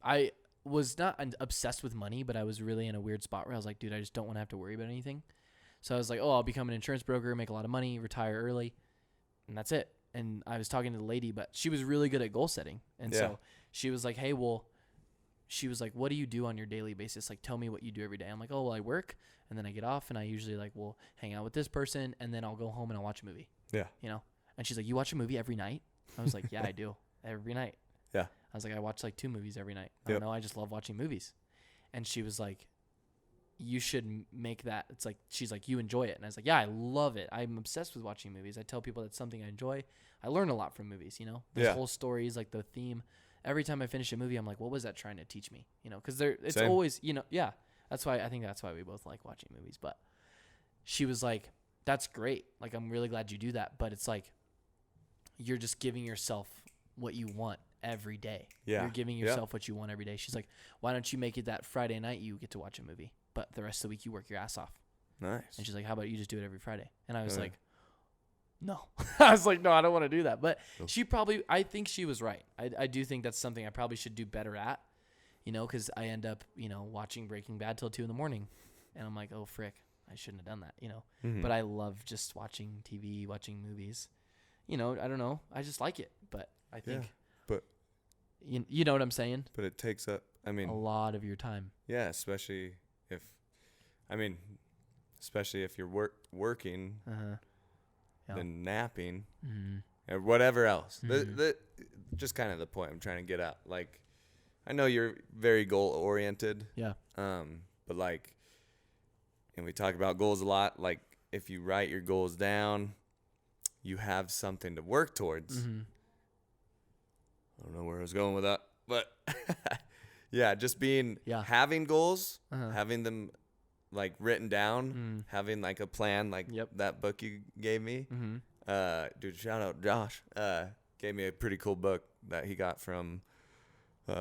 I was not obsessed with money, but I was really in a weird spot where I was like, dude, I just don't want to have to worry about anything. So I was like, oh, I'll become an insurance broker, make a lot of money, retire early, and that's it. And I was talking to the lady, but she was really good at goal setting. And so she was like, hey, she was like, what do you do on your daily basis? Like, tell me what you do every day. I'm like, oh, well, I work and then I get off and I usually like will hang out with this person and then I'll go home and I'll watch a movie. Yeah. And she's like, you watch a movie every night? I was like, yeah, I do every night. Yeah. I was like, I watch like 2 movies every night. I Yep. don't know. I just love watching movies. And she was like, you should make that. It's like, she's like, you enjoy it. And I was like, yeah, I love it. I'm obsessed with watching movies. I tell people that's something I enjoy. I learn a lot from movies, There's whole stories, like the theme. Every time I finish a movie, I'm like, what was that trying to teach me? Because it's Same. always, yeah. That's why we both like watching movies. But she was like, that's great. Like, I'm really glad you do that. But it's like, you're just giving yourself what you want every day. Yeah. You're giving yourself what you want every day. She's like, why don't you make it that Friday night you get to watch a movie, but the rest of the week you work your ass off? Nice. And she's like, how about you just do it every Friday? And I was like, no. I was like, no, I don't want to do that. But I think she was right. I do think that's something I probably should do better at, because I end up, watching Breaking Bad till 2 a.m. And I'm like, oh, frick, I shouldn't have done that, But I love just watching TV, watching movies. I don't know. I just like it. But I think, but you know what I'm saying? But it takes up, a lot of your time. Yeah, especially if you're working, then napping, or whatever else. Just kind of the point I'm trying to get at. Like, I know you're very goal oriented. Yeah. But like, and we talk about goals a lot. Like, if you write your goals down, you have something to work towards. I don't know where I was going with that, but yeah, just having goals, having them like written down, having like a plan, like that book you gave me. Dude, shout out Josh. Gave me a pretty cool book that he got from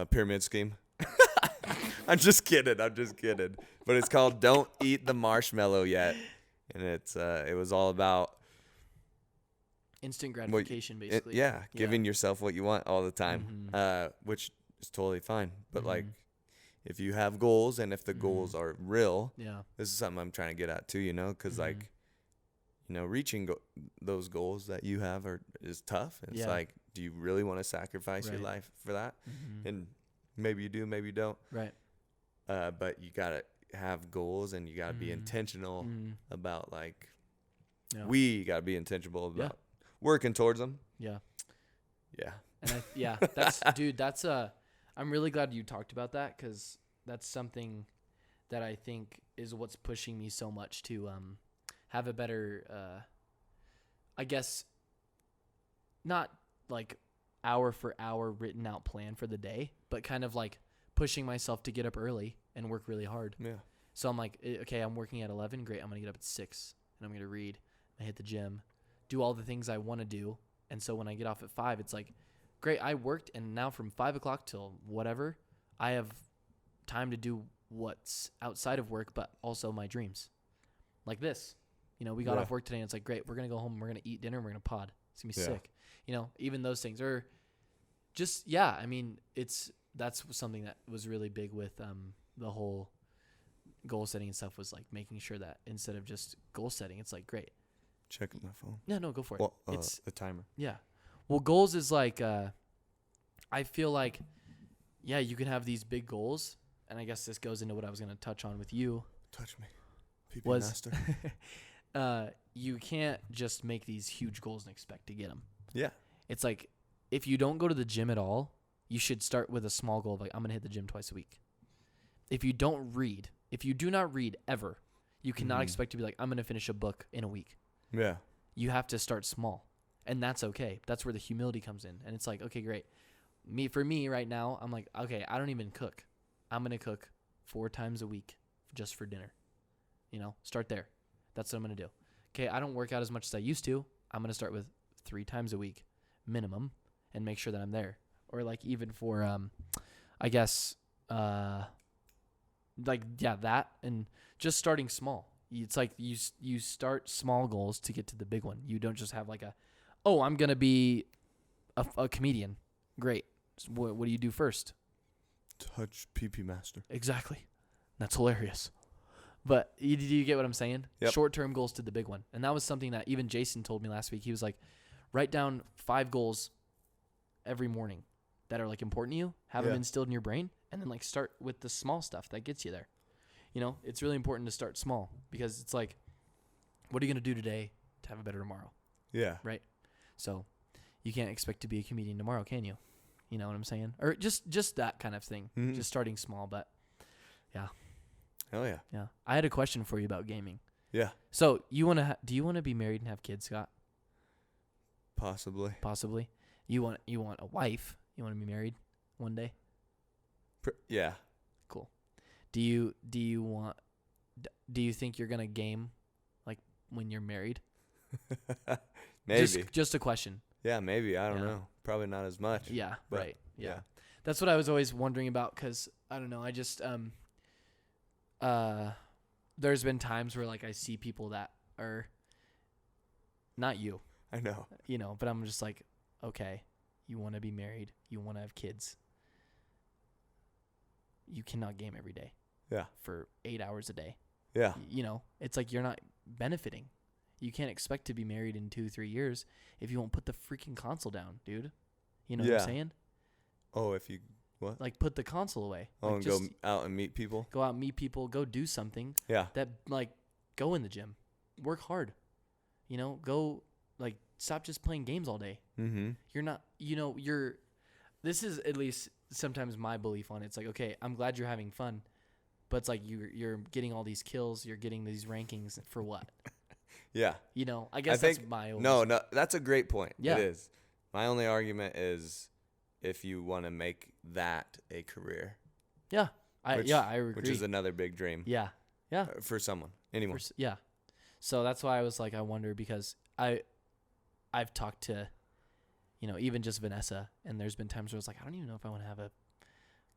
Pyramid Scheme. I'm just kidding. But it's called Don't Eat the Marshmallow Yet. And it was all about instant gratification, basically. Giving yourself what you want all the time, which is totally fine. But like, if you have goals and if the goals are real, this is something I'm trying to get at too, you know, because like, you know, reaching those goals that you have is tough. It's like, do you really want to sacrifice your life for that? And maybe you do, maybe you don't. Right. But you gotta have goals, and you gotta be intentional about like. We gotta be intentional about working towards them. Yeah. Yeah. And that's dude. That's I'm really glad you talked about that, because that's something that I think is what's pushing me so much to have a better, I guess, not like hour for hour written out plan for the day, but kind of like pushing myself to get up early and work really hard. Yeah. So I'm like, okay, I'm working at 11. Great. I'm going to get up at 6 and I'm going to read. I hit the gym, do all the things I want to do. And so when I get off at 5, it's like, great, I worked. And now from 5 o'clock till whatever, I have time to do what's outside of work, but also my dreams. Like this. You know, we got off work today and it's like, great, we're going to go home and we're going to eat dinner and we're going to pod. It's going to be sick. You know, even those things are just, I mean, that's something that was really big with the whole goal setting and stuff, was like making sure that instead of just goal setting, it's like, great. Checking my phone. Yeah, no, go for it. Well, it's a timer. Yeah. Well, goals is like, I feel like, you can have these big goals. And I guess this goes into what I was going to touch on with you. Touch me. PP master. You can't just make these huge goals and expect to get them. Yeah. It's like, if you don't go to the gym at all, you should start with a small goal of like, I'm going to hit the gym twice a week. If you don't read, if you do not read ever, you cannot expect to be like, I'm going to finish a book in a week. Yeah. You have to start small, and that's okay. That's where the humility comes in. And it's like, okay, great. For me right now, I'm like, okay, I don't even cook. I'm going to cook 4 times a week just for dinner. You know, start there. That's what I'm going to do. Okay, I don't work out as much as I used to. I'm going to start with 3 times a week minimum and make sure that I'm there. Or like even for, I guess, that, and just starting small. It's like you start small goals to get to the big one. You don't just have like I'm going to be a comedian. Great. So what do you do first? Touch PP master. Exactly. That's hilarious. But do you get what I'm saying? Yep. Short-term goals to the big one. And that was something that even Jason told me last week. He was like, write down 5 goals every morning that are like important to you, have them instilled in your brain, and then like start with the small stuff that gets you there. You know, it's really important to start small, because it's like, what are you going to do today to have a better tomorrow? Yeah. Right? So you can't expect to be a comedian tomorrow, can you? You know what I'm saying? Or just that kind of thing. Mm-hmm. Just starting small, but yeah. Hell yeah. Yeah. I had a question for you about gaming. Yeah. So do you want to be married and have kids, Scott? Possibly. You want a wife? You want to be married one day? Yeah. Cool. Do you think you're gonna game like when you're married? Maybe. Just a question. Yeah, maybe. I don't know. Probably not as much. Yeah. Right. Yeah. That's what I was always wondering about, because I don't know. I just there's been times where like I see people that are not you. I know. You know, but I'm just like, okay, you want to be married, you want to have kids. You cannot game every day. Yeah. For 8 hours a day. Yeah. You know, it's like you're not benefiting. You can't expect to be married in 2-3 years if you won't put the freaking console down, dude. You know what I'm saying? Oh, if you what? Like put the console away. Oh, like and go out and meet people. Go out and meet people. Go do something. Yeah. That like go in the gym, work hard. You know, go like stop just playing games all day. Mm-hmm. You're not. You know, you're. This is at least sometimes my belief on it. It's like, okay, I'm glad you're having fun, but it's like you're getting all these kills, you're getting these rankings for what? Yeah. You know, I guess that's my own. No, that's a great point. Yeah. It is. My only argument is if you want to make that a career. Yeah. I agree. Which is another big dream. Yeah. Yeah. For someone. Anyone. Yeah. So that's why I was like, I wonder, because I've talked to, you know, even just Vanessa, and there's been times where it's like, I don't even know if I want to have a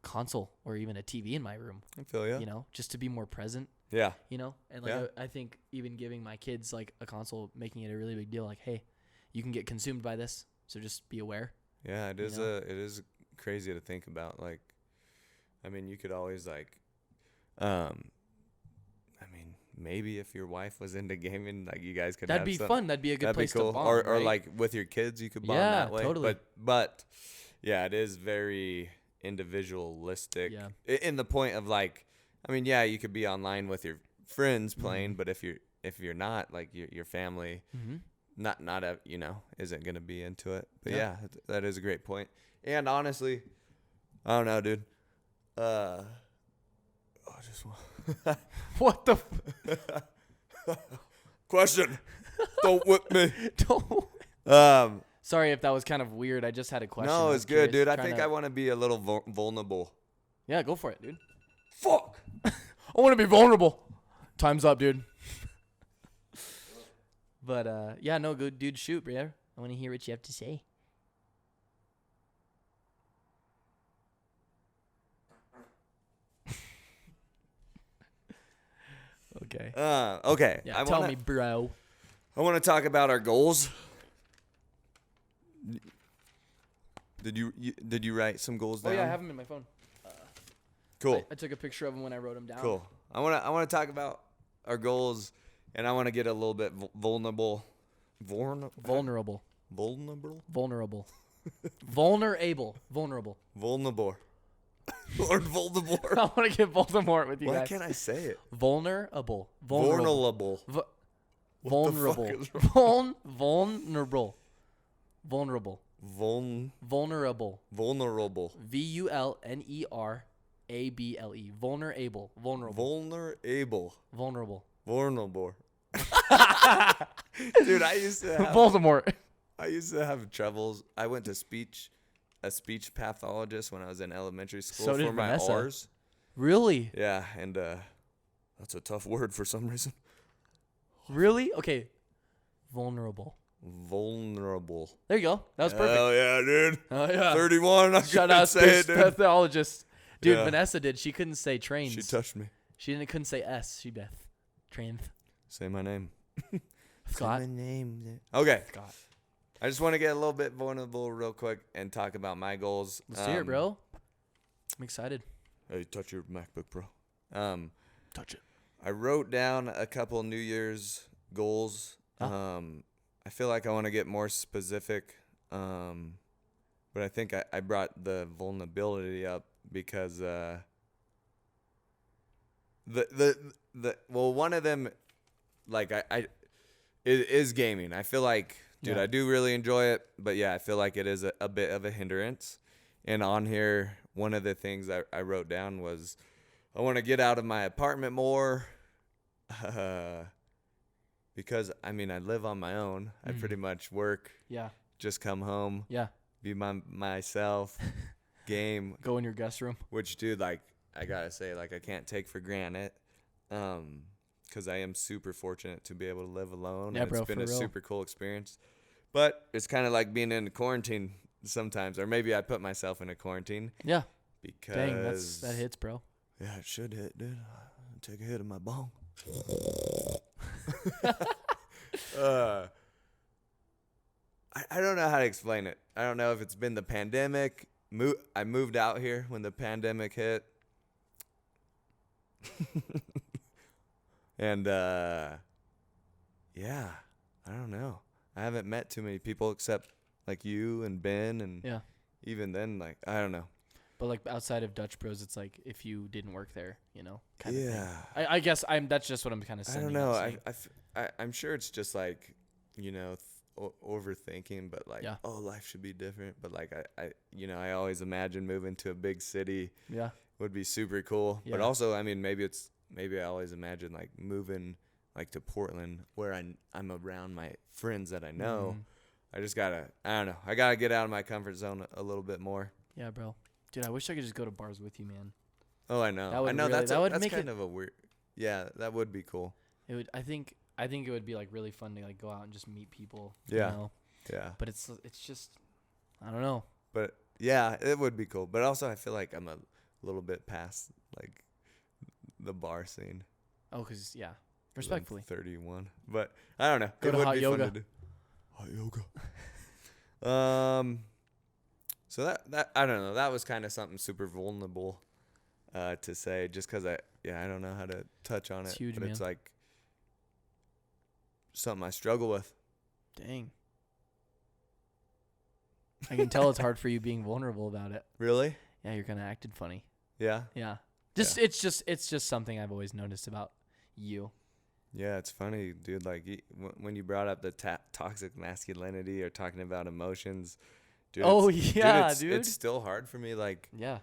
console or even a TV in my room. I feel you. You know, just to be more present. Yeah. You know, and like I think even giving my kids like a console, making it a really big deal. Like, hey, you can get consumed by this. So just be aware. Yeah, it is You know? it is crazy to think about. Like, I mean, you could always like, I mean, maybe if your wife was into gaming, like you guys could. That'd have be some, fun. That'd be a good that'd place be cool. to bond. Or right? like with your kids, you could bond Yeah, that way. totally. But yeah, it is very individualistic. Yeah. In the point of like, I mean, yeah, you could be online with your friends playing, but if you're not, like your family, isn't gonna be into it. But yeah, that is a great point. And honestly, I don't know, dude. What the? Question. Don't whip me. Don't. Sorry if that was kind of weird. I just had a question. No, I it's was good, curious, dude. I trying think to- I want to be a little vulnerable. Yeah, go for it, dude. Fuck. I want to be vulnerable. Time's up, dude. But yeah, no, good dude. Shoot, bro. I want to hear what you have to say. Okay. Okay. Yeah, tell me, bro. I want to talk about our goals. Did you write some goals down? Oh yeah, I have them in my phone. Cool. I took a picture of them when I wrote them down. Cool. I want to talk about our goals, and I want to get a little bit vulnerable. Vulnerable. Vulnerable. Vulnerable. Vulnerable. Vulnerable. Vulnerable. Lord Voldemort. I want to get Voldemort with you Why guys. can't I say it? Vulnerable. Vulnerable. Vulnerable. What the fuck is wrong? Vulnerable. Vulnerable. Vulnerable. Vulnerable. VULNERABLE. Vulnerable. Vulnerable. Vulnerable. Vulnerable. Vulnerable. Dude, I used to have Voldemort. troubles. I went to a speech pathologist when I was in elementary school So did for my Vanessa. R's. Really? Yeah, and that's a tough word for some reason. Really? Okay. Vulnerable. Vulnerable. There you go. That was perfect. Hell yeah, dude. Oh yeah. 31. I Shout couldn't out say it, speech dude. pathologist. Dude, Yeah. Vanessa did. She couldn't say trains. She touched me. Couldn't say S. She Beth. Trains. Say my name. Scott. Say my name. Okay. Scott. I just want to get a little bit vulnerable real quick and talk about my goals. Let's hear it, bro. I'm excited. Hey, touch your MacBook, bro. Touch it. I wrote down a couple New Year's goals. I feel like I want to get more specific, but I think I brought the vulnerability up because one of them, like it is gaming. I feel like, dude, I do really enjoy it, but yeah, I feel like it is a bit of a hindrance. And on here, one of the things I wrote down was I want to get out of my apartment more. Because I mean, I live on my own. I pretty much work. Yeah. Just come home. Yeah. Be myself. Game. Go in your guest room. Which, dude, like I gotta say, like I can't take for granted. Because I am super fortunate to be able to live alone. Yeah, and bro, it's been for a real. super cool experience. But it's kind of like being in quarantine sometimes, or maybe I put myself in a quarantine. Yeah. Because Dang, that hits, bro. Yeah, it should hit, dude. Take a hit of my bong. I don't know how to explain it. I don't know if it's been the pandemic. I moved out here when the pandemic hit. And yeah, I don't know. I haven't met too many people except like you and Ben, and Yeah. even then, like I don't know. But like outside of Dutch Bros, it's like if you didn't work there, kind of thing. Yeah. I guess that's just what I'm kind of I saying. don't know. I'm sure it's just like, overthinking, but like, Yeah. oh, life should be different. But like, I always imagine moving to a big city Yeah. would be super cool. But Yeah. also, I mean, maybe I always imagine like moving like to Portland where I'm around my friends that I know. I just I don't know. I gotta get out of my comfort zone a little bit more. Yeah, bro. Dude, I wish I could just go to bars with you, man. Oh, I know. That would I know really- that would make kind it- of a weird. Yeah, that would be cool. It would. I think it would be like really fun to like go out and just meet people. Yeah. You know? Yeah. But it's just, I don't know. But yeah, it would be cool. But also, I feel like I'm a little bit past like the bar scene. Oh, 'cause yeah. 'Cause I'm Respectfully. 31. But I don't know. Go it to would hot be yoga. fun to do. hot yoga. So that I don't know. That was kind of something super vulnerable to say, just because I don't know how to touch on It's it. huge, but man. it's like something I struggle with. Dang. I can tell it's hard for you being vulnerable about it. Really? Yeah, you're kind of acting funny. Yeah. Yeah. It's just something I've always noticed about you. Yeah, it's funny, dude. Like when you brought up the toxic masculinity or talking about emotions, dude. It's still hard for me. Like, yeah,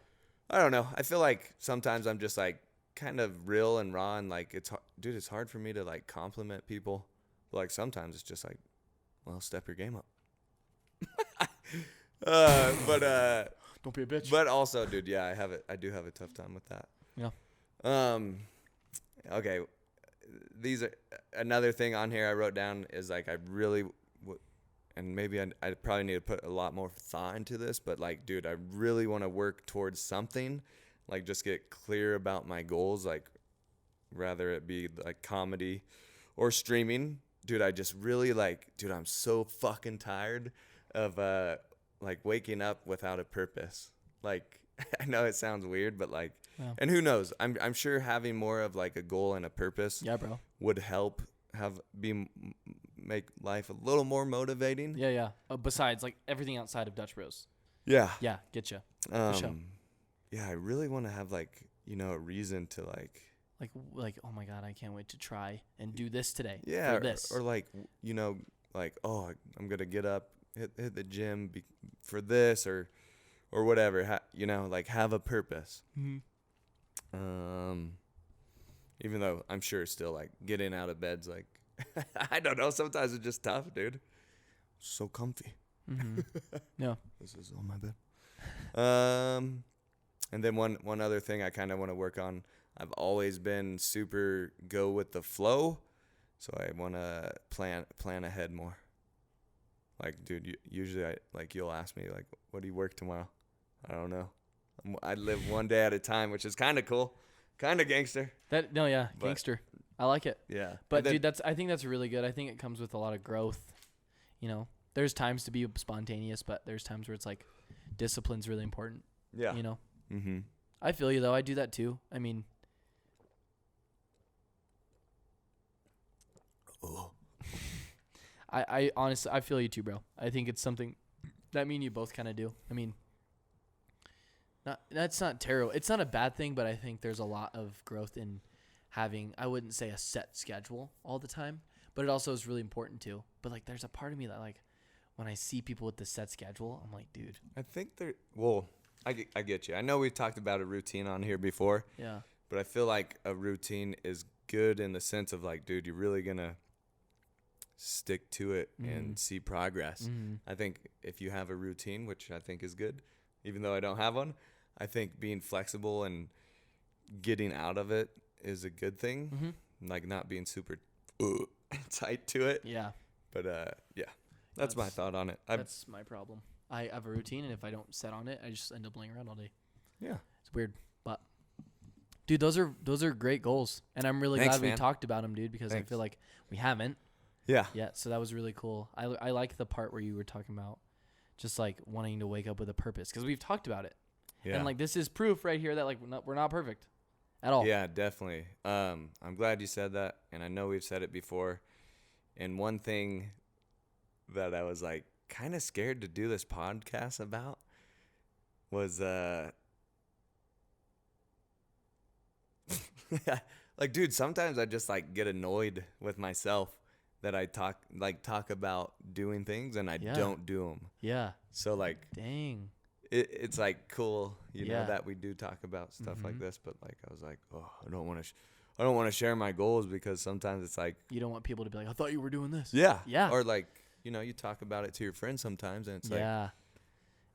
I don't know. I feel like sometimes I'm just like kind of real and raw, and like it's hard for me to like compliment people. But like sometimes it's just like, well, step your game up. But don't be a bitch. But also, dude, yeah, I do have a tough time with that. Yeah. Okay. These are another thing on here I wrote down is like I really and maybe I probably need to put a lot more thought into this, but like, dude, I really want to work towards something, like just get clear about my goals, like rather it be like comedy or streaming. Dude, I just really like, dude, I'm so fucking tired of like waking up without a purpose. Like, I know it sounds weird, but like, Yeah. and who knows? I'm sure having more of like a goal and a purpose, Yeah, bro, would help make life a little more motivating. Yeah. Besides, like everything outside of Dutch Bros. Yeah. Yeah, get you. Sure. Yeah, I really want to have like, a reason to like oh my God, I can't wait to try and do this today. Yeah, for this. or like, like, oh, I'm gonna get up, hit the gym for this or whatever. Like have a purpose. Mm-hmm. Even though I'm sure still like getting out of bed's like, I don't know. Sometimes it's just tough, dude. So comfy. Mm-hmm. Yeah. This is on my bed. And then one other thing I kind of want to work on. I've always been super go with the flow, so I want to plan ahead more. Like, dude, usually you'll ask me like, what do you work tomorrow? I don't know. I live one day at a time, which is kind of cool, kind of gangster. Gangster. I like it. Yeah. But dude, I think that's really good. I think it comes with a lot of growth. There's times to be spontaneous, but there's times where it's like discipline's really important. Yeah. Mm-hmm. I feel you though. I do that too. I mean, I honestly, I feel you too, bro. I think it's something that me and you both kind of do. I mean, that's not terrible. It's not a bad thing, but I think there's a lot of growth in having, I wouldn't say a set schedule all the time, but it also is really important too. But like, there's a part of me that like, when I see people with the set schedule, I'm like, dude. I think I get you. I know we've talked about a routine on here before. Yeah. But I feel like a routine is good in the sense of like, dude, you're really going to stick to it and see progress. Mm-hmm. I think if you have a routine, which I think is good, even though I don't have one, I think being flexible and getting out of it is a good thing. Mm-hmm. Like not being super tight to it. Yeah. But yeah, that's my thought on it. That's my problem. I have a routine, and if I don't set on it, I just end up laying around all day. Yeah. It's weird. But, dude, those are great goals. And I'm really glad we talked about them, dude, because I feel like we haven't. Yeah. Yeah, so that was really cool. I like the part where you were talking about just, like, wanting to wake up with a purpose, because we've talked about it. Yeah. And, like, this is proof right here that, like, we're not perfect at all. Yeah, definitely. I'm glad you said that, and I know we've said it before. And one thing that I was, like, kind of scared to do this podcast about was like, dude, sometimes I just like get annoyed with myself that I talk about doing things and I don't do them. Yeah. So like, dang, it's like cool, you know, that we do talk about stuff like this, but like I was like, oh, I don't want to share my goals because sometimes it's like you don't want people to be like, I thought you were doing this. Yeah. Yeah. Or like, you talk about it to your friends sometimes and it's like, yeah.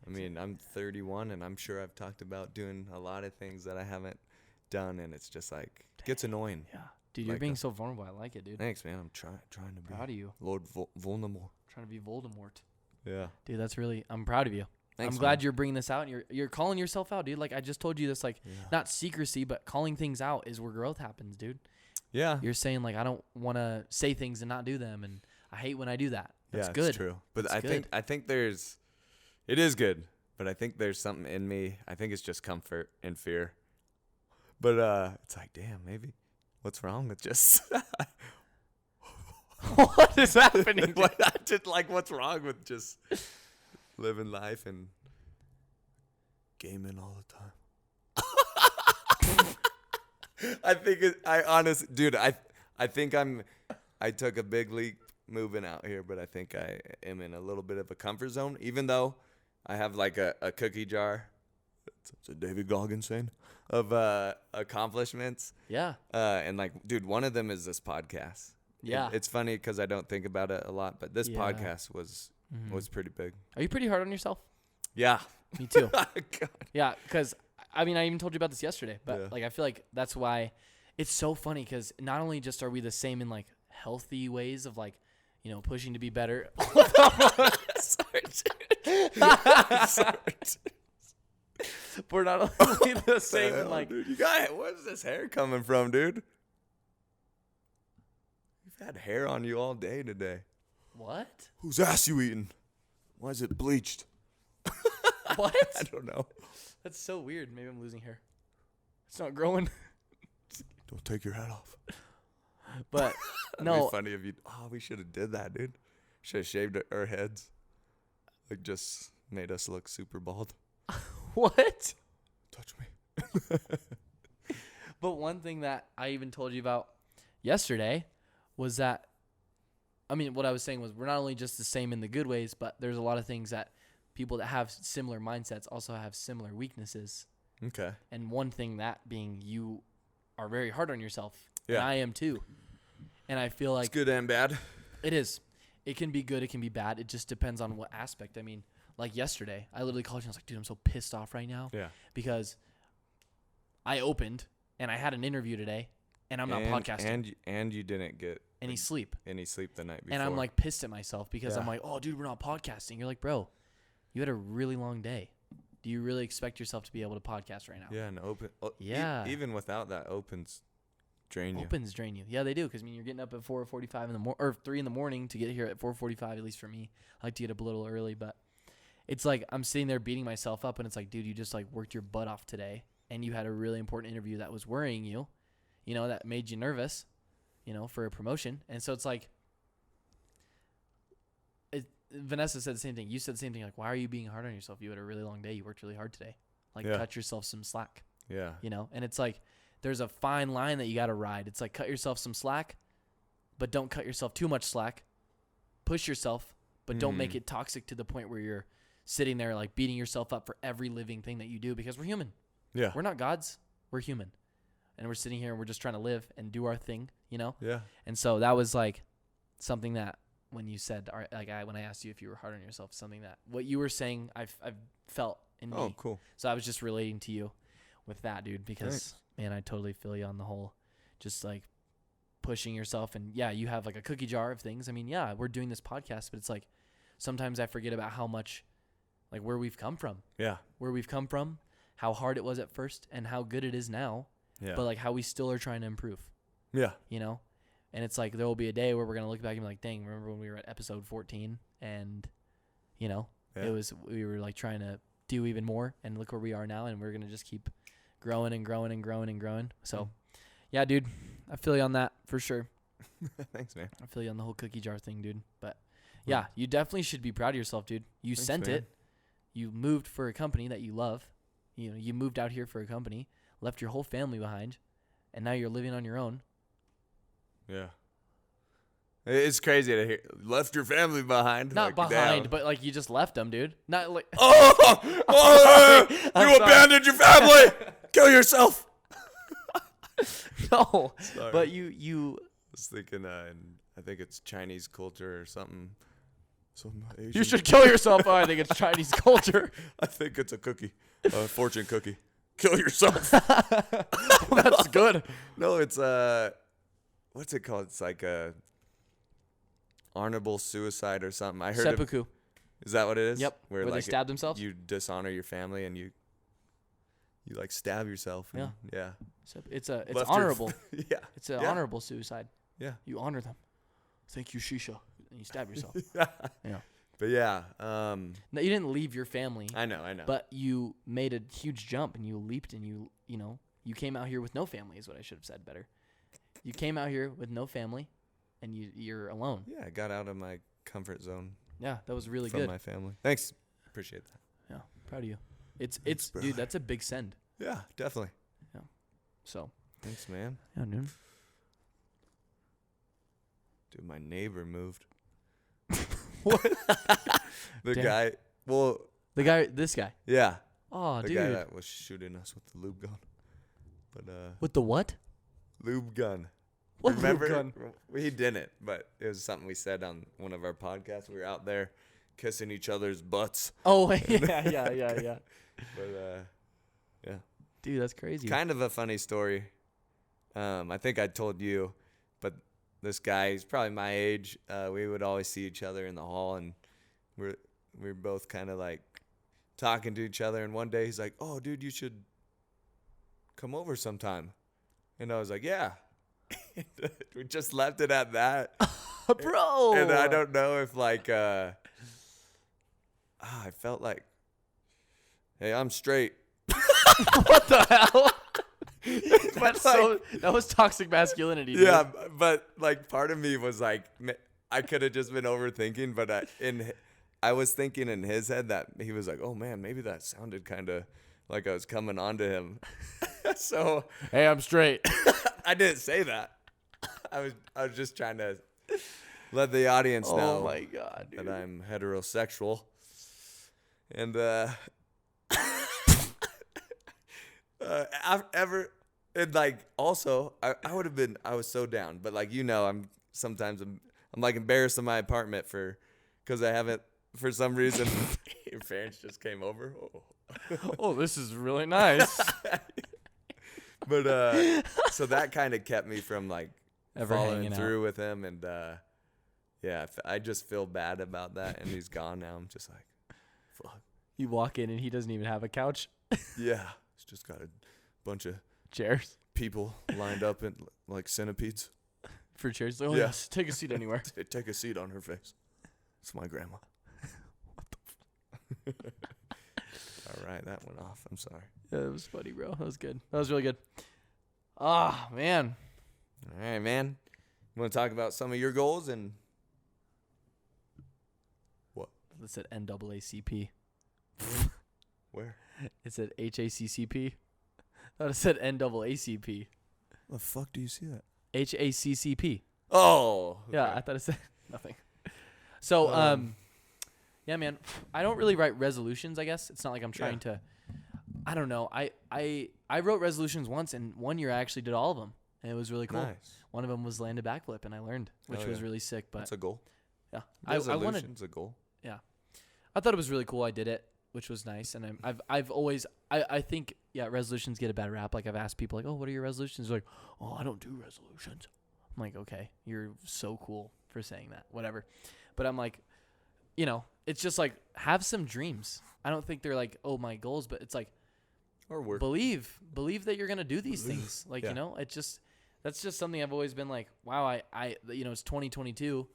I mean, I'm 31 and I'm sure I've talked about doing a lot of things that I haven't done and it's just like, gets annoying. Yeah. Dude, you're being so vulnerable. I like it, dude. Thanks, man. I'm trying to be. Proud of you. Lord Vulneramort. Trying to be Voldemort. Yeah. Dude, I'm proud of you. Thanks, I'm glad you're bringing this out and you're calling yourself out, dude. Like I just told you this, like not secrecy, but calling things out is where growth happens, dude. Yeah. You're saying like, I don't want to say things and not do them. And I hate when I do that. That's yeah, good. It's true. But That's I think it is good. But I think there's something in me. I think it's just comfort and fear. But it's like, damn, maybe what's wrong with just What is happening? What's wrong with just living life and gaming all the time? I took a big leap moving out here, but I think I am in a little bit of a comfort zone, even though I have like a cookie jar. It's a David Goggins saying of accomplishments. Yeah. And like, dude, one of them is this podcast. Yeah. It's funny because I don't think about it a lot, but this podcast was pretty big. Are you pretty hard on yourself? Yeah. Me too. God. Yeah, because, I mean, I even told you about this yesterday, but, Yeah. like, I feel like that's why it's so funny because not only just are we the same in, like, healthy ways of, like, you know, pushing to be better. Sorry. We're not only the same in, like, dude, where's this hair coming from, dude? You've had hair on you all day today. what? Whose ass you eating? Why is it bleached? What? I don't know. That's so weird. Maybe I'm losing hair. It's not growing. Don't take your hat off. But, That'd no. be funny if you. Oh, we should have did that, dude. Should have shaved our heads. Like, just made us look super bald. What? Touch me. But one thing that I even told you about yesterday was that, I mean, what I was saying was we're not only just the same in the good ways, but there's a lot of things that people that have similar mindsets also have similar weaknesses. Okay. And one thing that being you are very hard on yourself. Yeah. And I am too. And I feel like It's good and bad. it is. It can be good. It can be bad. It just depends on what aspect. I mean, like yesterday, I literally called you and I was like, dude, I'm so pissed off right now. Yeah. Because I opened and I had an interview today and I'm not podcasting. And you didn't get any sleep. the night before. And I'm like pissed at myself because Yeah. I'm like, oh, dude, we're not podcasting. You're like, bro, you had a really long day. Do you really expect yourself to be able to podcast right now? Yeah, and open. Yeah. Even without that, opens drain you. Opens drain you. Yeah, they do. Because, I mean, you're getting up at 4:45 in the morning, or 3 in the morning to get here at 4:45, at least for me. I like to get up a little early, but it's like I'm sitting there beating myself up, and it's like, dude, you just, like, worked your butt off today, and you had a really important interview that was worrying you, you know, that made you nervous, you know, for a promotion. And so it's like, Vanessa said the same thing. You said the same thing. Like, why are you being hard on yourself? You had a really long day. You worked really hard today. Like, Yeah. cut yourself some slack, Yeah. you know? And it's like, there's a fine line that you got to ride. It's like, cut yourself some slack, but don't cut yourself too much slack. Push yourself, but don't make it toxic to the point where you're sitting there, like, beating yourself up for every living thing that you do, because we're human. Yeah. We're not gods. We're human. And we're sitting here and we're just trying to live and do our thing, you know? Yeah. And so that was like something that when you said, when I asked you if you were hard on yourself, something that what you were saying, I've felt in me. Oh, cool. So I was just relating to you with that, dude, because Thanks. man, I totally feel you on the whole, just like pushing yourself. And yeah, you have like a cookie jar of things. I mean, yeah, we're doing this podcast, but it's like sometimes I forget about how much, like, where we've come from. Yeah. Where we've come from, how hard it was at first, and how good it is now. Yeah. But like how we still are trying to improve. Yeah. You know? And it's like there will be a day where we're going to look back and be like, dang, remember when we were at episode 14 and, you know, we were like trying to do even more, and look where we are now, and we're going to just keep growing and growing and growing and growing. So, yeah, dude, I feel you on that for sure. Thanks, man. I feel you on the whole cookie jar thing, dude. But yeah, you definitely should be proud of yourself, dude. You Thanks, sent man. it. You moved for a company that you love. You know, you moved out here for a company, left your whole family behind, and now you're living on your own. Yeah. It's crazy to hear. Left your family behind. Not like, behind, damn. but like you just left them, dude. Not like Oh, I'm you sorry. abandoned your family. Kill yourself. no, Sorry. but you. I was thinking, I think it's Chinese culture or something. Some Asian. You should kill yourself. Oh, I think it's Chinese culture. I think it's a cookie, a fortune cookie. Kill yourself. That's good. No, it's what's it called? It's like a honorable suicide or something. I heard. Seppuku. Is that what it is? Yep. Where they like stab themselves. You dishonor your family and you like stab yourself. And, yeah. It's Left your- honorable. Yeah. It's an Yeah. honorable suicide. Yeah. You honor them. Thank you, Shisha. and you stab yourself. Yeah. Yeah. But yeah, No, you didn't leave your family. I know. But you made a huge jump and you leaped and you came out here with no family is what I should have said better. You came out here with no family and you're alone. Yeah, I got out of my comfort zone. Yeah, that was really from good. my family. Thanks. Appreciate that. Yeah, proud of you. It's brother. dude, that's a big send. Yeah, definitely. Yeah. So, Thanks, man. yeah, dude. Dude, my neighbor moved. What? The Damn. guy, well, This guy. yeah. Oh, The dude. guy that was shooting us with the lube gun. But With the what? lube gun. What Remember? lube gun? We didn't, but it was something we said on one of our podcasts. We were out there kissing each other's butts. Oh, yeah. But yeah. Dude, that's crazy. Kind of a funny story. I think I told you, but this guy, he's probably my age. We would always see each other in the hall, and we're both kind of like talking to each other. And one day he's like, "Oh, dude, you should come over sometime." And I was like, "Yeah." We just left it at that. Bro. And I don't know if like I felt like, "Hey, I'm straight." What the hell? But That was toxic masculinity, dude. yeah, but like part of me was like, I could have just been overthinking, but I was thinking in his head that he was like, "Oh man, maybe that sounded kind of like I was coming on to him." So Hey, I'm straight. I didn't say that. I was just trying to let the audience know Oh my god, dude. that I'm heterosexual. And and like also I would have been, I was so down, but like I'm like embarrassed in my apartment because I haven't, for some reason. Your parents just came over. Oh, this is really nice. But so that kind of kept me from like Ever following hanging through with him, and yeah, I just feel bad about that, and he's gone now. I'm just like, fuck. You walk in and he doesn't even have a couch. Yeah, he's just got a bunch of Chairs people lined up in like centipedes. for chairs. Oh, Yeah. yes. Take a seat anywhere. Take a seat on her face. It's my grandma. All right, that went off. I'm sorry. Yeah, that was funny, bro. That was good. That was really good. Ah, man. All right, man. You want to talk about some of your goals and what? It said NAACP. Where? It said HACCP. I thought it said NAACP. The fuck do you see that? HACCP. Oh. Yeah, okay. I thought it said nothing. So, yeah, man. I don't really write resolutions, I guess. It's not like I'm trying to. I don't know. I wrote resolutions once, and one year I actually did all of them, and it was really cool. Nice. One of them was land a backflip, and I learned, which Hell was yeah. really sick. But That's a goal. yeah, I wanted. Resolution's a goal. Yeah, I thought it was really cool. I did it, which was nice. And I've always I think resolutions get a bad rap. Like I've asked people like, oh, what are your resolutions? They're like, oh, I don't do resolutions. I'm like, okay, you're so cool for saying that. Whatever. But I'm like, it's just like have some dreams. I don't think they're like, oh, my goals, but it's like, Or work. believe that you're gonna do these things. Like Yeah. That's just something I've always been like, wow, I it's 2022,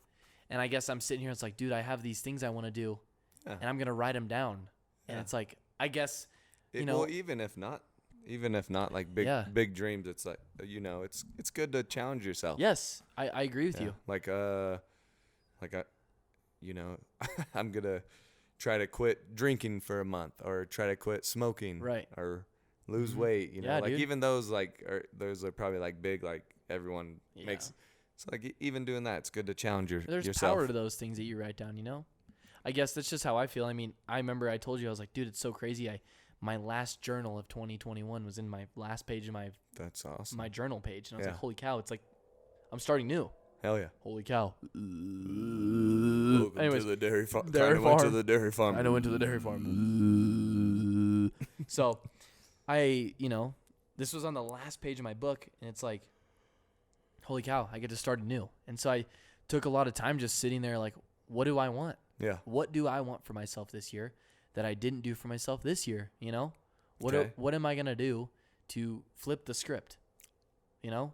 and I guess I'm sitting here. It's like, dude, I have these things I want to do, and I'm gonna write them down. And Yeah. it's like, I guess, Well, even if not like big dreams, it's like it's good to challenge yourself. yes, I agree with you. Like I'm gonna try to quit drinking for a month, or try to quit smoking, Right. or lose weight. Yeah, like dude. even those those are probably like big, like everyone makes. It's like even doing that, it's good to challenge There's yourself. power to those things that you write down. I guess that's just how I feel. I mean, I remember I told you, I was like, dude, it's so crazy. My last journal of 2021 was in my last page of That's awesome. my journal page, and I was Yeah. like, holy cow, it's like I'm starting new. Hell yeah. Holy cow. Welcome Anyways, to the dairy farm. dairy Went to farm. the dairy farm. I went to the dairy farm. So, this was on the last page of my book, and it's like, holy cow, I get to start anew. And so I took a lot of time just sitting there like, what do I want? Yeah. What do I want for myself this year that I didn't do for myself this year? Okay. What am I going to do to flip the script?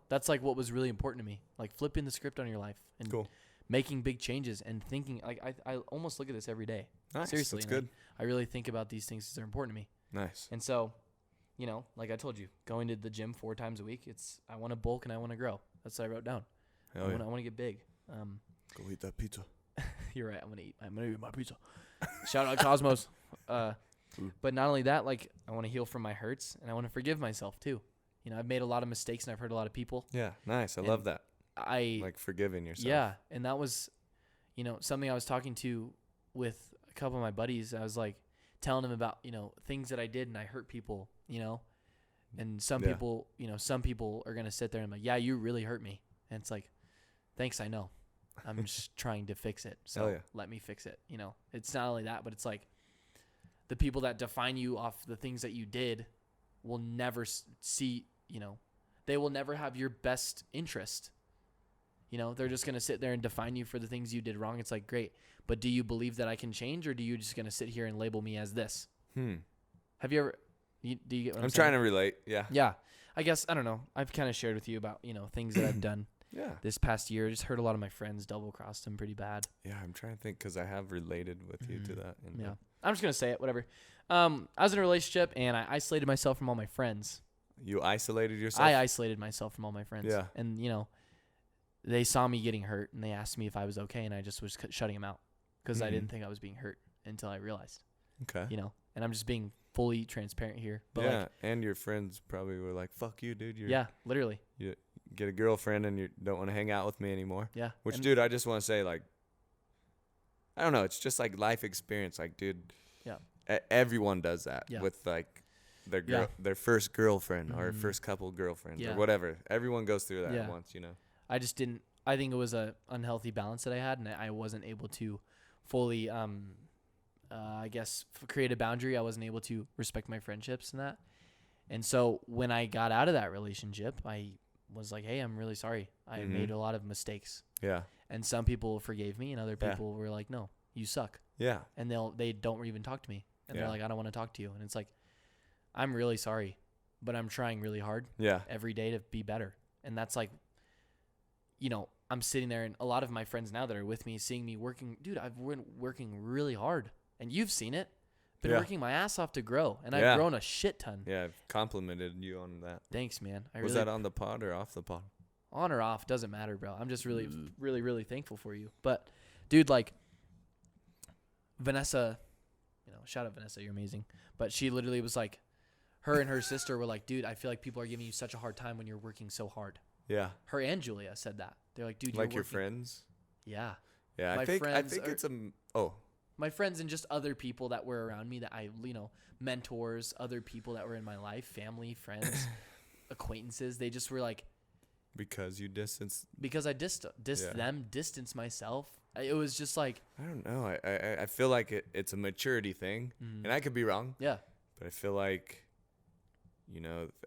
That's like what was really important to me, like flipping the script on your life and Cool. making big changes and thinking. Like I almost look at this every day. Nice. Seriously, That's and good. I really think about these things because they're important to me. Nice. And so, like I told you, going to the gym 4 times a week. I want to bulk and I want to grow. That's what I wrote down. I want to get big. Go eat that pizza. You're right. I'm gonna eat my pizza. Shout out Cosmos. But not only that, like I want to heal from my hurts and I want to forgive myself too. I've made a lot of mistakes and I've hurt a lot of people. Yeah, nice. I love that. I like forgiving yourself. Yeah, and that was, something I was talking to with a couple of my buddies. I was like telling them about things that I did and I hurt people. And some people are gonna sit there and be like, yeah, you really hurt me, and it's like, thanks, I know. I'm just trying to fix it. So let me fix it. It's not only that, but it's like the people that define you off the things that you did will never see, they will never have your best interest. They're just going to sit there and define you for the things you did wrong. It's like, great. But do you believe that I can change, or do you just going to sit here and label me as this? Have you ever, do you get what I'm saying? Trying to relate. Yeah. Yeah. I guess, I don't know. I've kind of shared with you about, things that I've done. Yeah. This past year, just hurt a lot of my friends, double-crossed them pretty bad. Yeah, I'm trying to think because I have related with you to that. And yeah. I'm just going to say it, whatever. I was in a relationship, and I isolated myself from all my friends. You isolated yourself? I isolated myself from all my friends. Yeah. And, they saw me getting hurt, and they asked me if I was okay, and I just was shutting them out because I didn't think I was being hurt until I realized. Okay. And I'm just being fully transparent here. But yeah, and your friends probably were like, fuck you, dude. Yeah, literally. You get a girlfriend and you don't want to hang out with me anymore. Yeah. Which, dude, I just want to say, like, I don't know. It's just like life experience. Like, dude, everyone does that with, like, their first girlfriend or first couple girlfriends or whatever. Everyone goes through that once, I just didn't. I think it was a unhealthy balance that I had, and I wasn't able to fully, I guess, create a boundary. I wasn't able to respect my friendships and that. And so when I got out of that relationship, I was like, hey, I'm really sorry. I made a lot of mistakes. Yeah. And some people forgave me, and other people were like, no, you suck. Yeah. And they don't even talk to me. And they're like, I don't want to talk to you. And it's like, I'm really sorry, but I'm trying really hard every day to be better. And that's like, I'm sitting there, and a lot of my friends now that are with me, seeing me working, dude, I've been working really hard, and you've seen it. Been working my ass off to grow, and I've grown a shit ton. Yeah, I've complimented you on that. Thanks, man. Was that on the pod or off the pod? On or off, doesn't matter, bro. I'm just really, really, really thankful for you. But, dude, like, Vanessa, shout out Vanessa, you're amazing. But she literally was like, her and her sister were like, dude, I feel like people are giving you such a hard time when you're working so hard. Yeah. Her and Julia said that. They're like, dude, you're like your friends? Yeah. Yeah, I think it's my friends and just other people that were around me that I, mentors, other people that were in my life, family, friends, acquaintances. They just were like, because you distanced. Because I distanced myself. It was just like, I don't know. I feel like it's a maturity thing, and I could be wrong. Yeah. But I feel like,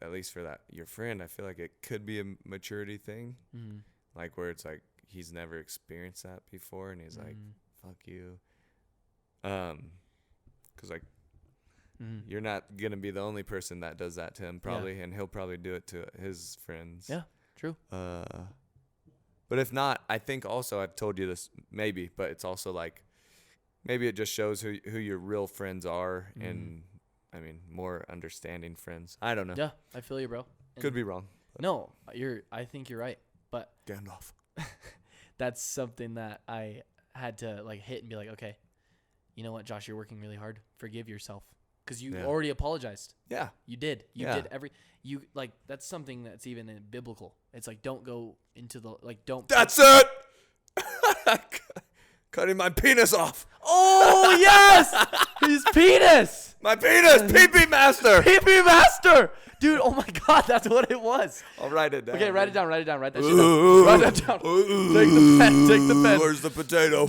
at least for that your friend, I feel like it could be a maturity thing, like where it's like he's never experienced that before, and he's like, "Fuck you," because like you're not gonna be the only person that does that to him, probably, and he'll probably do it to his friends. Yeah, true. But if not, I think also I've told you this maybe, but it's also like maybe it just shows who your real friends are, and I mean more understanding friends. I don't know. Yeah, I feel you, bro. And could be wrong. No, I think you're right, but Gandalf. That's something that I had to like hit and be like, okay, you know what, Josh, you're working really hard. Forgive yourself. Because you already apologized. Yeah. You did. You did that's something that's even in biblical. It's like, don't go into the, like, don't. That's it! Cutting my penis off. Oh, yes! His penis! My penis! Pee-pee master! Pee-pee master! Dude, oh my God, that's what it was. I'll write it down. Okay, write it down. Write that shit down. Write that down. Take the pen. Where's the potato?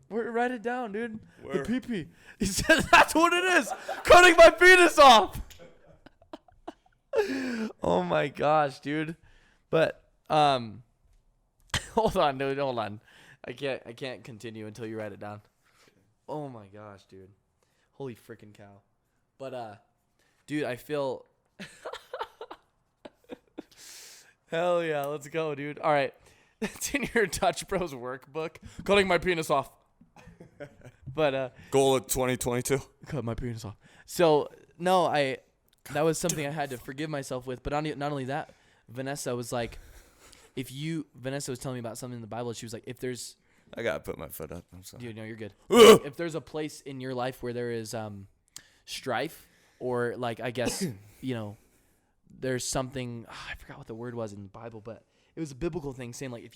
Write it down, dude. Where? The pee-pee. He said that's what it is. Cutting my penis off. Oh my gosh, dude. But hold on, dude. Hold on. I can't continue until you write it down. Oh my gosh, dude. Holy freaking cow. But dude, I feel hell yeah, let's go, dude. All right. It's in your Dutch Bros workbook. Cutting my penis off. But Goal of 2022. cut my penis off. So no, that was something I had to forgive myself with. But not only that, Vanessa was like, Vanessa was telling me about something in the Bible. She was like, if there's, I gotta put my foot up. I'm sorry. dude, no, you're good. If there's a place in your life where there is strife, or like, I guess, there's something, I forgot what the word was in the Bible, but it was a biblical thing saying like,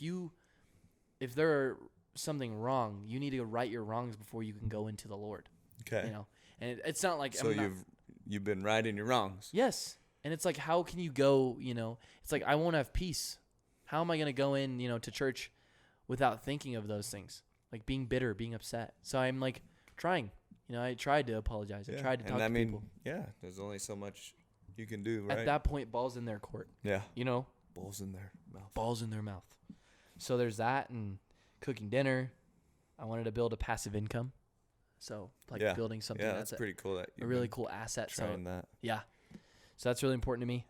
if there are something wrong, you need to right your wrongs before you can go into the Lord. Okay. And it's not like, So you've been righting your wrongs. yes. And it's like, how can you go, it's like, I won't have peace. How am I going to go in, to church without thinking of those things? Like being bitter, being upset. So I'm like trying, I tried to apologize. I tried to talk to people. Yeah, there's only so much you can do, right? At that point, ball's in their court. Yeah. Balls in their mouth. Balls in their mouth. So there's that, and cooking dinner. I wanted to build a passive income. So building something that's pretty cool. That a really cool asset. Trying that. Yeah. So that's really important to me.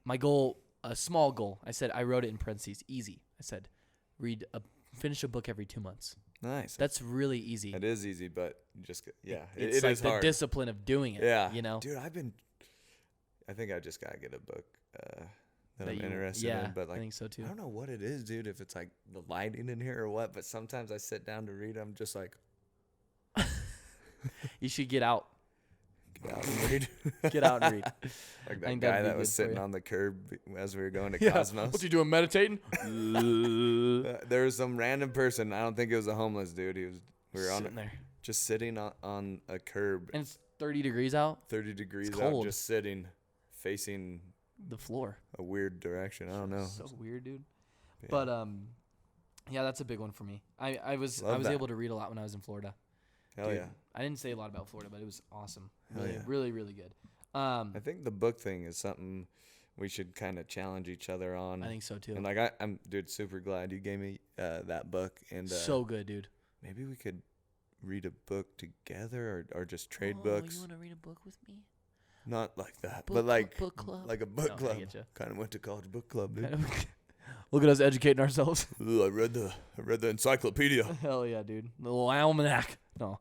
My goal, a small goal. I wrote it in parentheses. Easy. I said, finish a book every 2 months. Nice. That's really easy. It is easy, but it's it like is the hard. discipline of doing it. Yeah. Dude, I think I just gotta get a book that I'm you- interested yeah, in. But I think so too. I don't know what it is, dude. If it's like the lighting in here or what. But sometimes I sit down to read. I'm just like, You should get out. get out and read. Get out and read. Like I that think guy that'd be that was good for sitting you. on the curb as we were going to Yeah. Cosmos. What's he doing, meditating? There was some random person. I don't think it was a homeless dude. We were Sitting there. just sitting on a curb, And it's 30 degrees out. 30 degrees out, cold. just sitting, facing The floor. a weird direction. I don't know. So weird, dude. Yeah. But yeah, that's a big one for me. I was Love that. able to read a lot when I was in Florida. Hell Dude, yeah. I didn't say a lot about Florida, but it was awesome. Hell Really, yeah. really, really good. I think the book thing is something we should kind of challenge each other on. I think so too. And like I'm dude, super glad you gave me that book. And So good, dude. maybe we could read a book together or just trade Oh, books. You want to read a book with me? Not like that, Book but like book club. like a book No, I club. getcha. Kind of went to college book club, dude. Look at us educating ourselves. Ooh, I read the encyclopedia. Hell yeah, dude. The little almanac. No.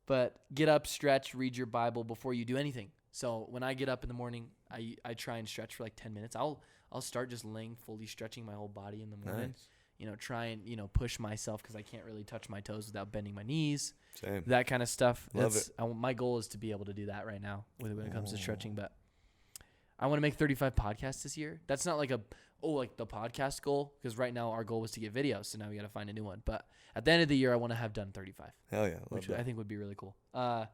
But get up, stretch, read your Bible before you do anything. So when I get up in the morning, I try and stretch for like 10 minutes. I'll start just laying fully stretching my whole body in the morning. Nice. Try and, push myself because I can't really touch my toes without bending my knees. Same. That kind of stuff. Love it. My goal is to be able to do that right now when it comes to stretching. But I want to make 35 podcasts this year. That's not like like the podcast goal, because right now our goal was to get videos. So now we got to find a new one. But at the end of the year, I want to have done 35. Hell yeah. Love Which that. I think would be really cool. I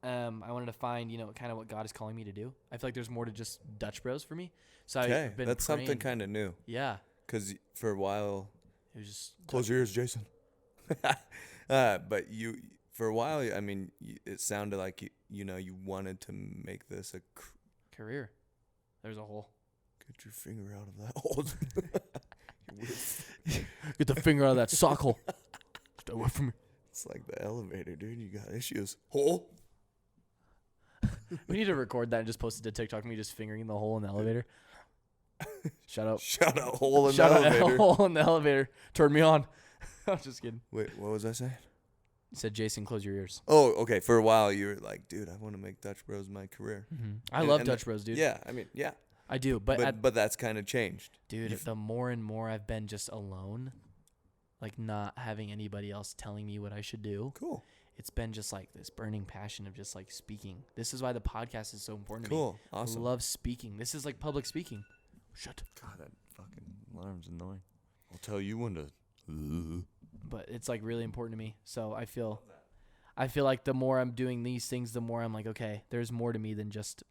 wanted to find, kind of what God is calling me to do. I feel like there's more to just Dutch Bros for me. So Okay, I've been that's praying. something kind of new. Yeah. Because for a while, It was just close your ears, Jason. But for a while, I mean, it sounded like you wanted to make this a career. There's a hole. Get your finger out of that hole. Get the finger out of that sock hole. Stay away from me. It's like the elevator, dude. You got issues. Hole. We need to record that and just post it to TikTok. Me just fingering the hole in the elevator. Shout out. Shout out hole in the Shout out elevator. hole in the elevator. Turn me on. I'm just kidding. Wait, what was I saying? You said, Jason, close your ears. Oh, okay. For a while, you were like, dude, I want to make Dutch Bros my career. I And- love and Dutch Bros, dude. Yeah, I mean, yeah. I do. But that's kind of changed. Dude, the more and more I've been just alone, like not having anybody else telling me what I should do, Cool. it's been just like this burning passion of just like speaking. This is why the podcast is so important Cool. to me. Awesome. I love speaking. This is like public speaking. Shut. God, that fucking alarm's annoying. I'll tell you when to. But it's like really important to me. So I feel like the more I'm doing these things, the more I'm like, okay, there's more to me than just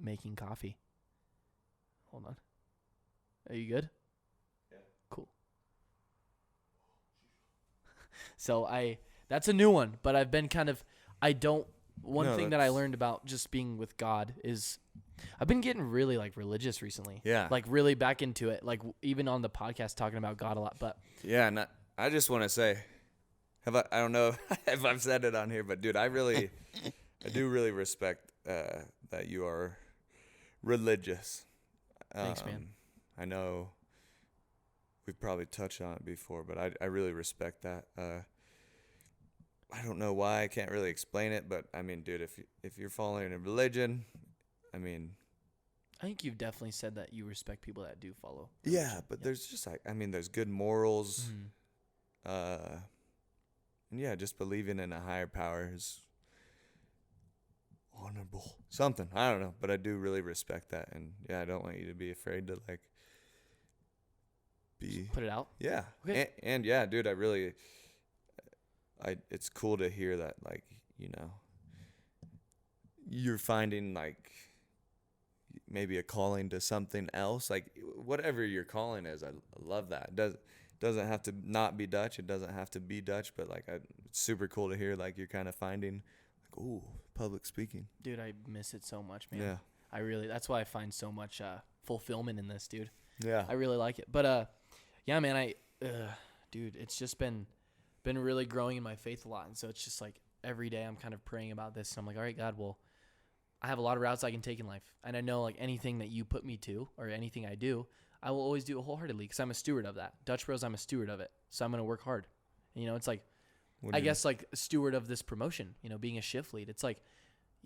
making coffee. Hold on. Are you good? Yeah. Cool. So that's a new one, but I've been one thing that I learned about just being with God is I've been getting really like religious recently. Yeah. Like really back into it. Like even on the podcast talking about God a lot, but Yeah, and I just want to say, I don't know if I've said it on here, but dude, I do really respect that you are religious. Thanks, man. I know we've probably touched on it before, but I really respect that. I don't know why. I can't really explain it, but I mean, dude, if you're following a religion, I mean, I think you've definitely said that you respect people that do follow yeah, religion. but there's just like, I mean, there's good morals. And yeah, just believing in a higher power is honorable. Something. I don't know, but I do really respect that. And yeah, I don't want you to be afraid to like be. Just put it out. Yeah. Okay. And yeah, dude, it's cool to hear that, like, you know, you're finding like maybe a calling to something else, like whatever your calling is. I love that. It doesn't have to not be Dutch. It doesn't have to be Dutch, but like it's super cool to hear like you're kind of finding like, ooh, public speaking. Dude, I miss it so much, man. Yeah. That's why I find so much fulfillment in this, dude. Yeah. I really like it. But yeah, man, dude, it's just been really growing in my faith a lot. And so it's just like every day I'm kind of praying about this. And I'm like, all right, God, well, I have a lot of routes I can take in life. And I know like anything that you put me to or anything I do, I will always do it wholeheartedly because I'm a steward of that. Dutch Bros, I'm a steward of it. So I'm going to work hard. And, you know, it's like, I guess like a steward of this promotion, you know, being a shift lead. It's like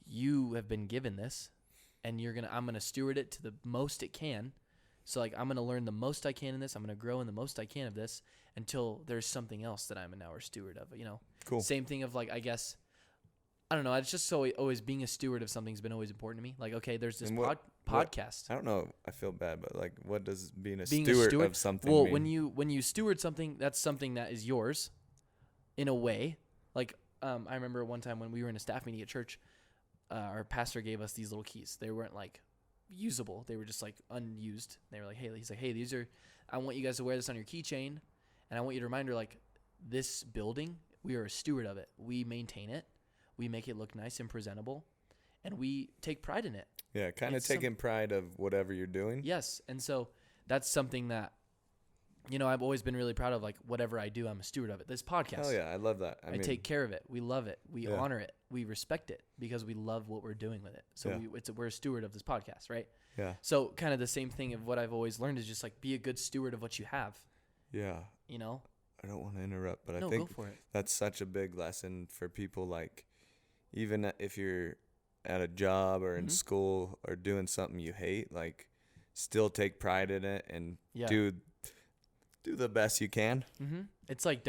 you have been given this and I'm going to steward it to the most it can. So like I'm going to learn the most I can in this. I'm going to grow in the most I can of this until there's something else that I'm now a steward of, you know. Cool. Same thing of like, I guess, I don't know. It's just so always being a steward of something's been always important to me. Like, okay, there's this podcast. I don't know. I feel bad, but like, what does being a steward of something well, mean? when you steward something, that's something that is yours in a way. Like, I remember one time when we were in a staff meeting at church, our pastor gave us these little keys. They weren't like usable. They were just like unused. They were like, he's like, hey, I want you guys to wear this on your keychain. And I want you to remind her, like, this building, we are a steward of it. We maintain it. We make it look nice and presentable. And we take pride in it. Yeah, kind of taking pride of whatever you're doing. Yes. And so that's something that, you know, I've always been really proud of. Like, whatever I do, I'm a steward of it. This podcast. Oh, yeah. I love that. I mean, take care of it. We love it. We honor it. We respect it because we love what we're doing with it. So we're a steward of this podcast, right? Yeah. So kind of the same thing of what I've always learned is just like be a good steward of what you have. Yeah. You know? I don't want to interrupt, but no, I think go for it. That's such a big lesson for people. Like, even if you're at a job or in school or doing something you hate, like, still take pride in it and do the best you can. Mm-hmm. It's like,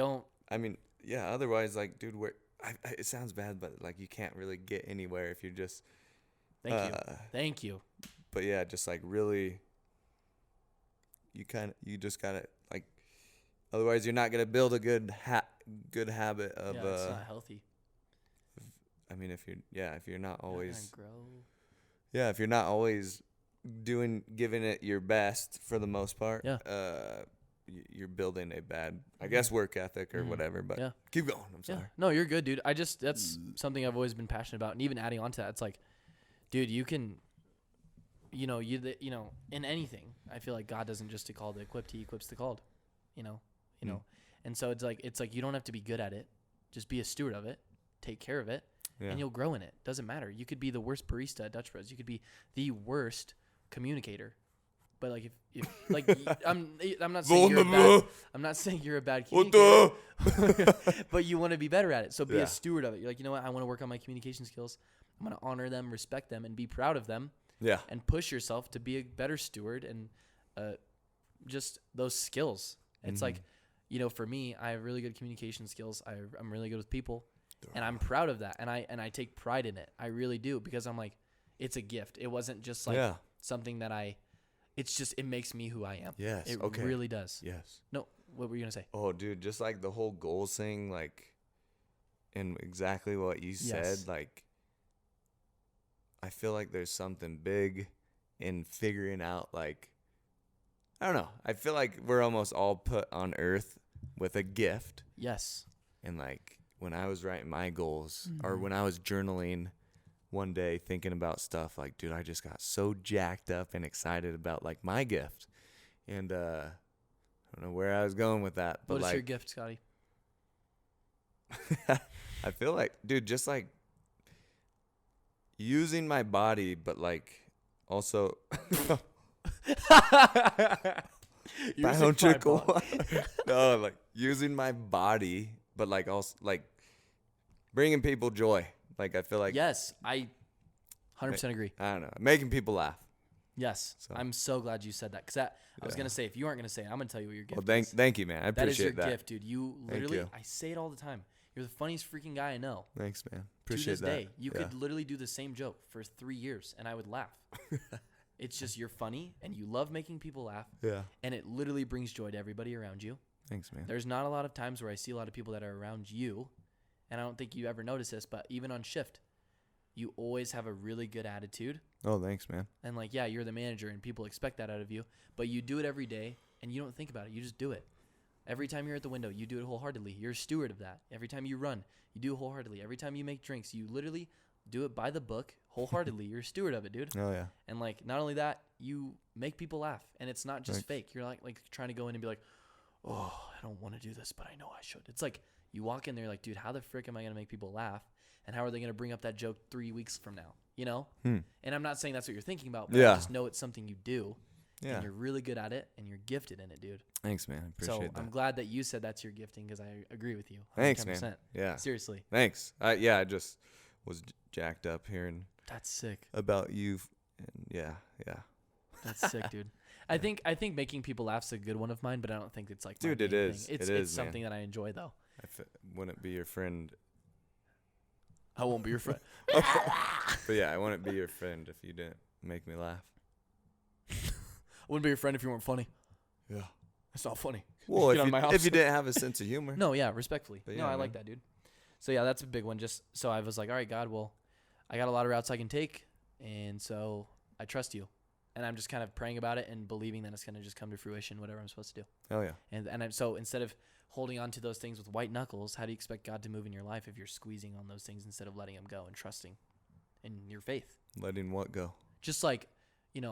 I mean, yeah. Otherwise, like, dude, it sounds bad, but like, you can't really get anywhere if you're just. Thank you. But yeah, just like really. You just gotta like. Otherwise, you're not gonna build a good habit of. Yeah, it's not healthy. I mean, if you're not always. Grow. Yeah, if you're not always giving it your best for the most part. Yeah. You're building a bad, I guess, work ethic or whatever. But keep going. I'm sorry. No, you're good, dude. That's something I've always been passionate about, and even adding on to that, it's like, dude, you can. You know, in anything, I feel like God doesn't just call the equipped; He equips the called. You know, and so it's like you don't have to be good at it; just be a steward of it, take care of it, and you'll grow in it. Doesn't matter. You could be the worst barista at Dutch Bros. You could be the worst communicator, but like if like I'm not saying you're a bad communicator, but you want to be better at it. So be a steward of it. You're like, you know what? I want to work on my communication skills. I'm going to honor them, respect them, and be proud of them. Yeah. And push yourself to be a better steward and just those skills. It's like, you know, for me, I have really good communication skills. I'm really good with people, and I'm proud of that. And I take pride in it. I really do, because I'm like, it's a gift. It wasn't just like something that it's just, it makes me who I am. Yes. It really does. Yes. No, what were you going to say? Oh, dude, just like the whole goals thing, like, and exactly what you said, like, I feel like there's something big in figuring out, like, I don't know. I feel like we're almost all put on earth with a gift. Yes. And like when I was writing my goals or when I was journaling one day thinking about stuff, like, dude, I just got so jacked up and excited about like my gift. And I don't know where I was going with that. But what is like, your gift, Scotty? I feel like, dude, just like using my body, but like also Biological. No, like using my body, but like also like bringing people joy. Like I feel like Yes, I 100% agree. I don't know, making people laugh. Yes, So. I'm so glad you said that because I was gonna say if you aren't gonna say it, I'm gonna tell you what your gift Well, is. thank you, man. I That is your appreciate that. gift, dude. You literally, you. I say it all the time. You're the funniest freaking guy I know. Thanks, man. To Appreciate this that. day, you could literally do the same joke for 3 years, and I would laugh. It's just you're funny, and you love making people laugh. Yeah. And it literally brings joy to everybody around you. Thanks, man. There's not a lot of times where I see a lot of people that are around you, and I don't think you ever notice this, but even on shift, you always have a really good attitude. Oh, thanks, man. And like, yeah, you're the manager, and people expect that out of you, but you do it every day, and you don't think about it. You just do it. Every time you're at the window, you do it wholeheartedly. You're a steward of that. Every time you run, you do it wholeheartedly. Every time you make drinks, you literally do it by the book wholeheartedly. You're a steward of it, dude. Oh, yeah. And like, not only that, you make people laugh, and it's not just Thanks. fake. You're like trying to go in and be like, oh, I don't want to do this, but I know I should. It's like you walk in there like, dude, how the frick am I going to make people laugh? And how are they going to bring up that joke 3 weeks from now? You know? And I'm not saying that's what you're thinking about, but I just know it's something you do. Yeah. And you're really good at it, and you're gifted in it, dude. Thanks, man. I appreciate that. I'm glad that you said that's your gifting because I agree with you. 110%. Thanks, man. Yeah. Seriously. Thanks. I just was jacked up hearing That's sick. about you. And yeah. That's sick, dude. I think making people laugh's a good one of mine, but I don't think it's like Dude, my it main is. thing. It is, It's something that I enjoy though. Wouldn't be your friend. I won't be your friend. But yeah, I wouldn't be your friend if you didn't make me laugh. I wouldn't be your friend if you weren't funny. Yeah. It's not funny. Well, Get out of my house. if you didn't have a sense of humor. No, yeah, respectfully. But No, yeah, I like man. that, dude. So yeah, that's a big one. Just so I was like, all right, God, well, I got a lot of routes I can take, and so I trust you. And I'm just kind of praying about it and believing that it's going to just come to fruition, whatever I'm supposed to do. Oh, yeah. So instead of holding on to those things with white knuckles, how do you expect God to move in your life if you're squeezing on those things instead of letting him go and trusting in your faith? Letting what go? Just like,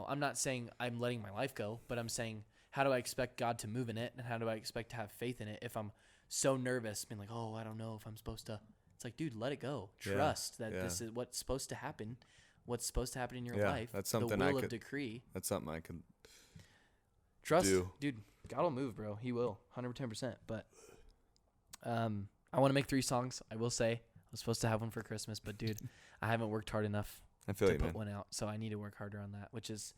I'm not saying I'm letting my life go, but I'm saying, how do I expect God to move in it? And how do I expect to have faith in it if I'm so nervous, being like, oh, I don't know if I'm supposed to. It's like, dude, let it go. Trust that this is what's supposed to happen. What's supposed to happen in your life. That's something the I will could of decree. That's something I could Trust, do. dude. God will move, bro. He will, 110%. But I want to make 3 songs. I will say I was supposed to have one for Christmas, but dude, I haven't worked hard enough I feel to you, put man. one out. So I need to work harder on that. Which is,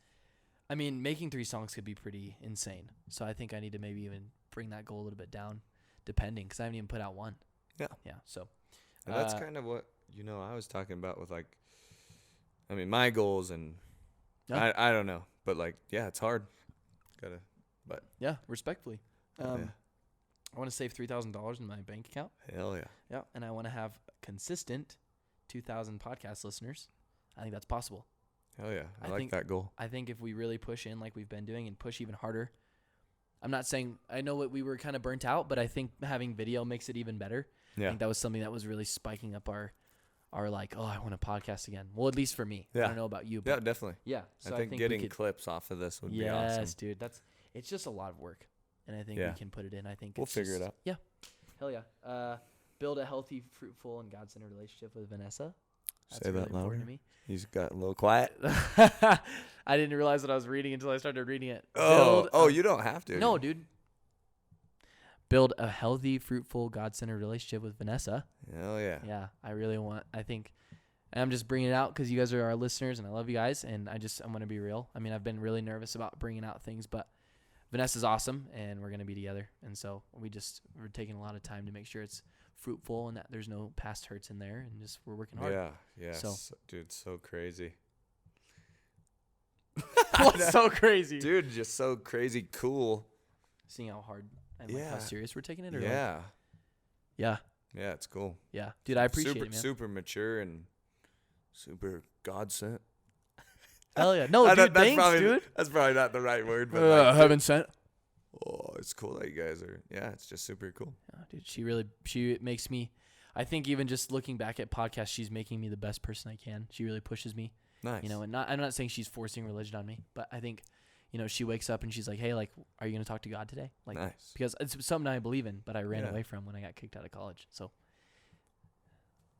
I mean, making 3 songs could be pretty insane. So I think I need to maybe even bring that goal a little bit down, depending, because I haven't even put out one. Yeah. Yeah. So. And that's kind of what I was talking about with like, I mean, my goals and I don't know, but like, yeah, it's hard. Yeah, respectfully. Yeah. I want to save $3,000 in my bank account. Hell yeah. Yeah, and I want to have consistent 2,000 podcast listeners. I think that's possible. Hell yeah. I I like think- that goal. I think if we really push in like we've been doing and push even harder, I'm not saying I know what we were kind of burnt out, but I think having video makes it even better. I Yeah. think that was something that was really spiking up our like, oh, I want to podcast again. Well, at least for me. I Yeah. don't know about you, Yeah, but definitely. yeah. So I think we getting could, clips off of this would be yes, awesome. dude. It's just a lot of work, and I think Yeah. we can put it in. I think We'll it's figure it just- out. Yeah, hell yeah. Build a healthy, fruitful, and God-centered relationship with Vanessa. That's Say really that important louder. to me. He's got a little quiet. I didn't realize that I was reading until I started reading it. You don't have to. No, dude. Build a healthy, fruitful, God-centered relationship with Vanessa. Hell yeah. Yeah, I really want. I think, and I'm just bringing it out because you guys are our listeners, and I love you guys. And I'm going to be real. I mean, I've been really nervous about bringing out things, but Vanessa's awesome, and we're going to be together. And so we're taking a lot of time to make sure it's fruitful and that there's no past hurts in there, and just we're working hard. Yeah. So- Dude, so crazy. What's so crazy? Dude, just so crazy cool. Seeing how hard and like how Yeah. serious we're taking it. Or Yeah. yeah. Yeah, it's cool. Yeah. Dude, I appreciate super, it, man. Super mature and super God sent. Hell yeah. No, dude, thanks, dude. That's probably not the right word, but like, Heaven sent. oh, it's cool that you guys are. Yeah, it's just super cool. Yeah, dude, she makes me, I think even just looking back at podcasts, she's making me the best person I can. She really pushes me, Nice. and I'm not saying she's forcing religion on me, but I think, she wakes up and she's like, hey, like, are you going to talk to God today? Like, nice. because it's something I believe in, but I ran Yeah. away from when I got kicked out of college. So,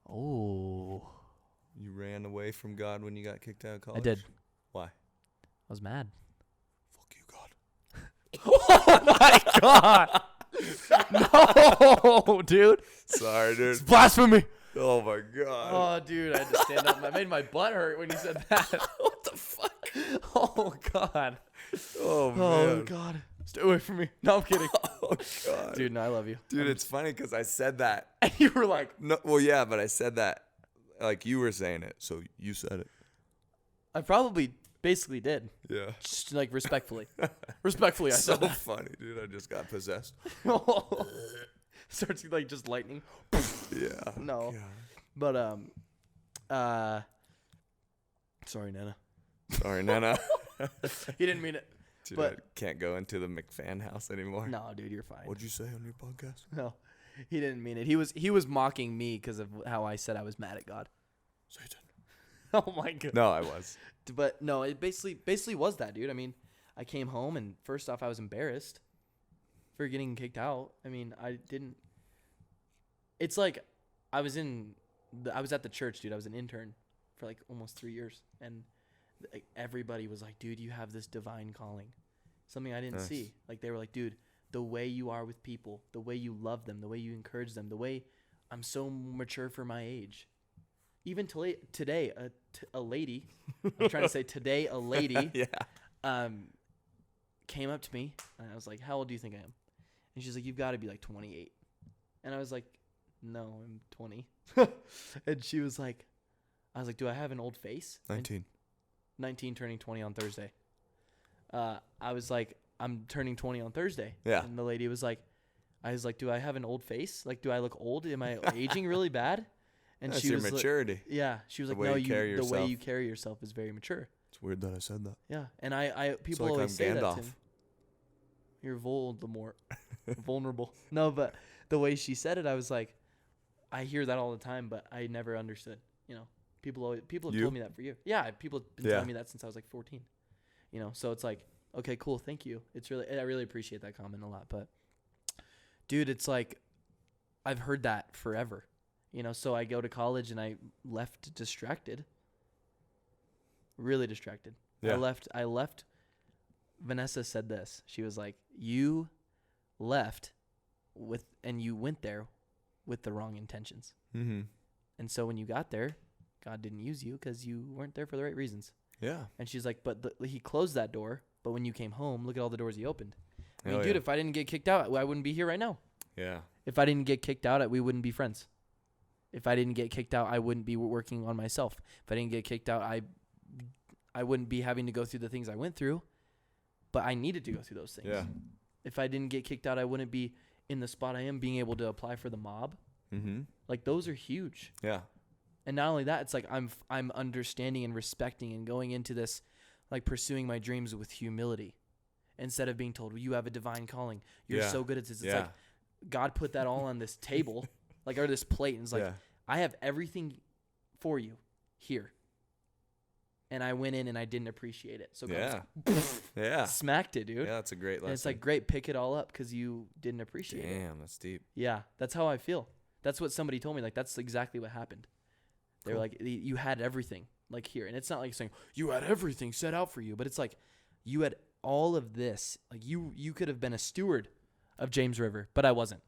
oh, You ran away from God when you got kicked out of college? I did. Why? I was mad. Oh my God. No, dude. Sorry, dude. It's blasphemy. Oh my God. Oh, dude, I had to stand up. I made my butt hurt when you said that. What the fuck? Oh, God. Oh man. Oh, God. Stay away from me. No, I'm kidding. Oh God. Dude, no, I love you. Dude, it's funny because I said that. And you were like, No, well, yeah, but I said that like you were saying it, so you said it. I probably basically did. Yeah. Just like respectfully. Respectfully, I So said that. funny, dude. I just got possessed. Starts like just lightning. Yeah. No. God. But sorry, Nana. Sorry, Nana. He didn't mean it. Dude, But- I can't go into the McFann house anymore. No, dude, you're fine. What'd you say on your podcast? No, he didn't mean it. He was mocking me because of how I said I was mad at God. Satan. Oh my God. No, I was. But no, it basically was that, dude. I mean, I came home and first off, I was embarrassed for getting kicked out. I mean, I didn't. It's like I was at the church, dude. I was an intern for like almost 3 years, and like, everybody was like, dude, you have this divine calling, something I didn't Nice. see. Like they were like, dude, the way you are with people, the way you love them, the way you encourage them, the way I'm so mature for my age. Even today, a lady, I'm trying to say today, a lady, Yeah. came up to me, and I was like, how old do you think I am? And she's like, you've got to be like 28. And I was like, no, I'm 20. And she was like, I was like, do I have an old face? 19. 19 turning 20 on Thursday. I was like, I'm turning 20 on Thursday. Yeah. And the lady was like, I was like, do I have an old face? Like, do I look old? Am I aging really bad? And That's she your was maturity. like, yeah, she was The like, way no, you carry the way yourself. you carry yourself is very mature. It's weird that I said that. Yeah. And I people like always I'm say that Gandalf. to me. You're Voldemort. Vulnerable. No, but the way she said it, I was like, I hear that all the time, but I never understood. You know, people have You? told me that for years. Yeah, people have been Yeah. telling me that since I was like 14. You know, so it's like, okay, cool, thank you. I really appreciate that comment a lot. But dude, it's like I've heard that forever. You know, so I go to college and I left distracted. Really distracted. Yeah. I left. Vanessa said this. She was like, you left and you went there with the wrong intentions. Mm-hmm. And so when you got there, God didn't use you because you weren't there for the right reasons. Yeah. And she's like, but he closed that door. But when you came home, look at all the doors he opened. I mean, Hell dude, yeah. if I didn't get kicked out, I wouldn't be here right now. Yeah. If I didn't get kicked out, we wouldn't be friends. If I didn't get kicked out, I wouldn't be working on myself. If I didn't get kicked out, I wouldn't be having to go through the things I went through. But I needed to go through those things. Yeah. If I didn't get kicked out, I wouldn't be in the spot I am, being able to apply for the mob. Mm-hmm. Like, those are huge. Yeah. And not only that, it's like I'm understanding and respecting and going into this, like, pursuing my dreams with humility, instead of being told, well, you have a divine calling. You're Yeah. so good at this. It's Yeah. like God put that all on this table, like, or this plate, and it's like, Yeah. I have everything for you here. And I went in and I didn't appreciate it. So God Yeah. just Yeah. smacked it, dude. Yeah, that's a great lesson. And it's like, great, pick it all up because you didn't appreciate it. Damn, that's deep. Yeah, that's how I feel. That's what somebody told me. Like, that's exactly what happened. They were Cool. like, you had everything, like, here. And it's not like saying, you had everything set out for you. But it's like, you had all of this. Like, you could have been a steward of James River, but I wasn't.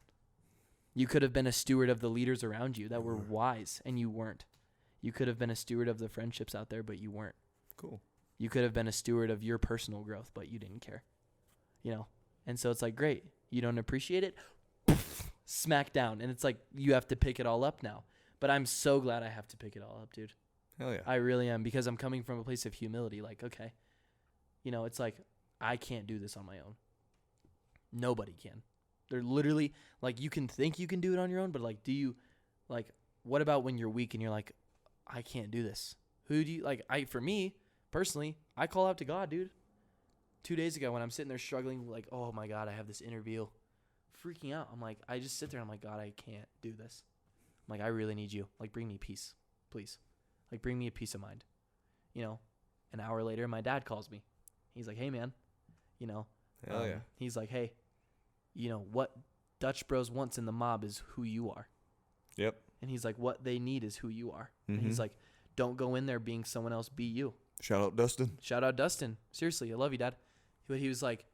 You could have been a steward of the leaders around you that were wise, and you weren't. You could have been a steward of the friendships out there, but you weren't. Cool. You could have been a steward of your personal growth, but you didn't care. You know? And so it's like, great. You don't appreciate it? Smack down. And it's like, you have to pick it all up now. But I'm so glad I have to pick it all up, dude. Hell yeah. I really am, because I'm coming from a place of humility. Like, okay. You know, it's like, I can't do this on my own. Nobody can. They're literally, like, you can think you can do it on your own, but, like, what about when you're weak and you're like, I can't do this? Who do you, like, for me, personally, I call out to God, dude. 2 days ago when I'm sitting there struggling, like, oh my God, I have this interview, freaking out. I'm like, I just sit there and I'm like, God, I can't do this. I'm like, I really need you. Like, bring me peace, please. Like, bring me a peace of mind. You know, an hour later, my dad calls me. He's like, hey, man, you know. Hell yeah. He's like, hey, you know, what Dutch Bros wants in the mob is who you are. Yep. And he's like, what they need is who you are. And he's Mhm. like, don't go in there being someone else, be you. Shout out Dustin. Shout out Dustin. Seriously, I love you, Dad. But he was like,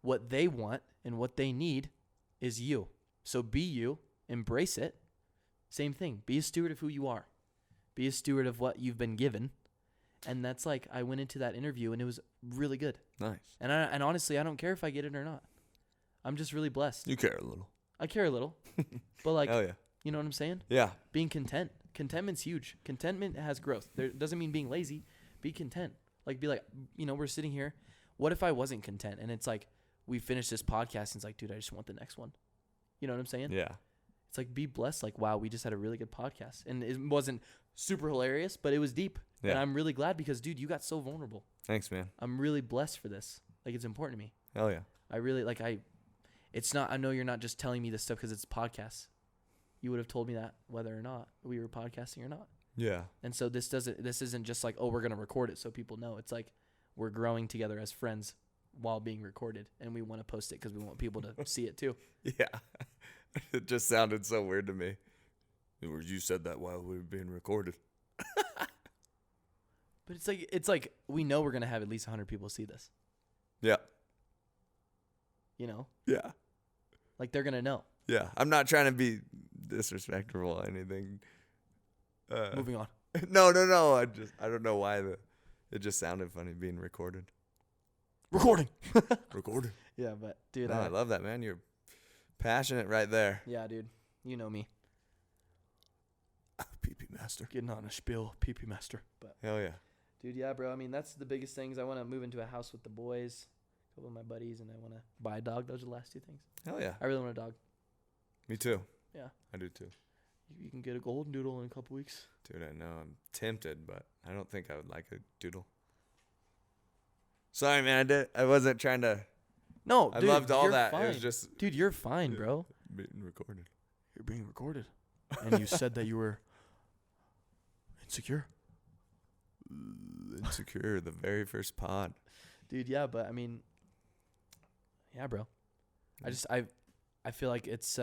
what they want and what they need is you. So be you, embrace it. Same thing. Be a steward of who you are. Be a steward of what you've been given. And that's like, I went into that interview and it was really good. Nice. And honestly, I don't care if I get it or not. I'm just really blessed. You care a little. I care a little. But like, Hell yeah. you know what I'm saying? Yeah. Being content. Contentment's huge. Contentment has growth. There doesn't mean being lazy. Be content. Like, be like, we're sitting here. What if I wasn't content? And it's like, we finished this podcast and it's like, dude, I just want the next one. You know what I'm saying? Yeah. It's like, be blessed. Like, wow, we just had a really good podcast. And it wasn't super hilarious, but it was deep. Yeah. And I'm really glad because, dude, you got so vulnerable. Thanks, man. I'm really blessed for this. Like, it's important to me. Hell yeah. I really, it's not, I know you're not just telling me this stuff because it's podcasts. You would have told me that whether or not we were podcasting or not. Yeah. And so this isn't just like, oh, we're going to record it so people know. It's like we're growing together as friends while being recorded. And we want to post it because we want people to see it too. Yeah. It just sounded so weird to me. You said that while we were being recorded. But it's like we know we're going to have at least 100 people see this. Yeah. You know? Yeah. Like they're going to know. Yeah. I'm not trying to be disrespectful or anything. Moving on. No. I don't know why it just sounded funny being recorded. Recording. Recorded. Yeah, but dude, No, I love that, man. You're passionate right there. Yeah, dude. You know me. PP master. Getting on a spiel, PP master. But Hell yeah. dude, yeah, bro. I mean, that's the biggest things. I want to move into a house with the boys, a couple of my buddies, and I want to buy a dog. Those are the last two things. Hell yeah. I really want a dog. Me too. Yeah. I do too. You can get a golden doodle in a couple weeks. Dude, I know. I'm tempted, but I don't think I would like a doodle. Sorry, man. I wasn't trying to. No, I dude, loved all you're that. Fine. It was just. Dude, you're fine, bro. Being recorded. You're being recorded. And you said that you were insecure. Insecure, the very first pod. Dude, yeah, but I mean, yeah, bro. I feel like it's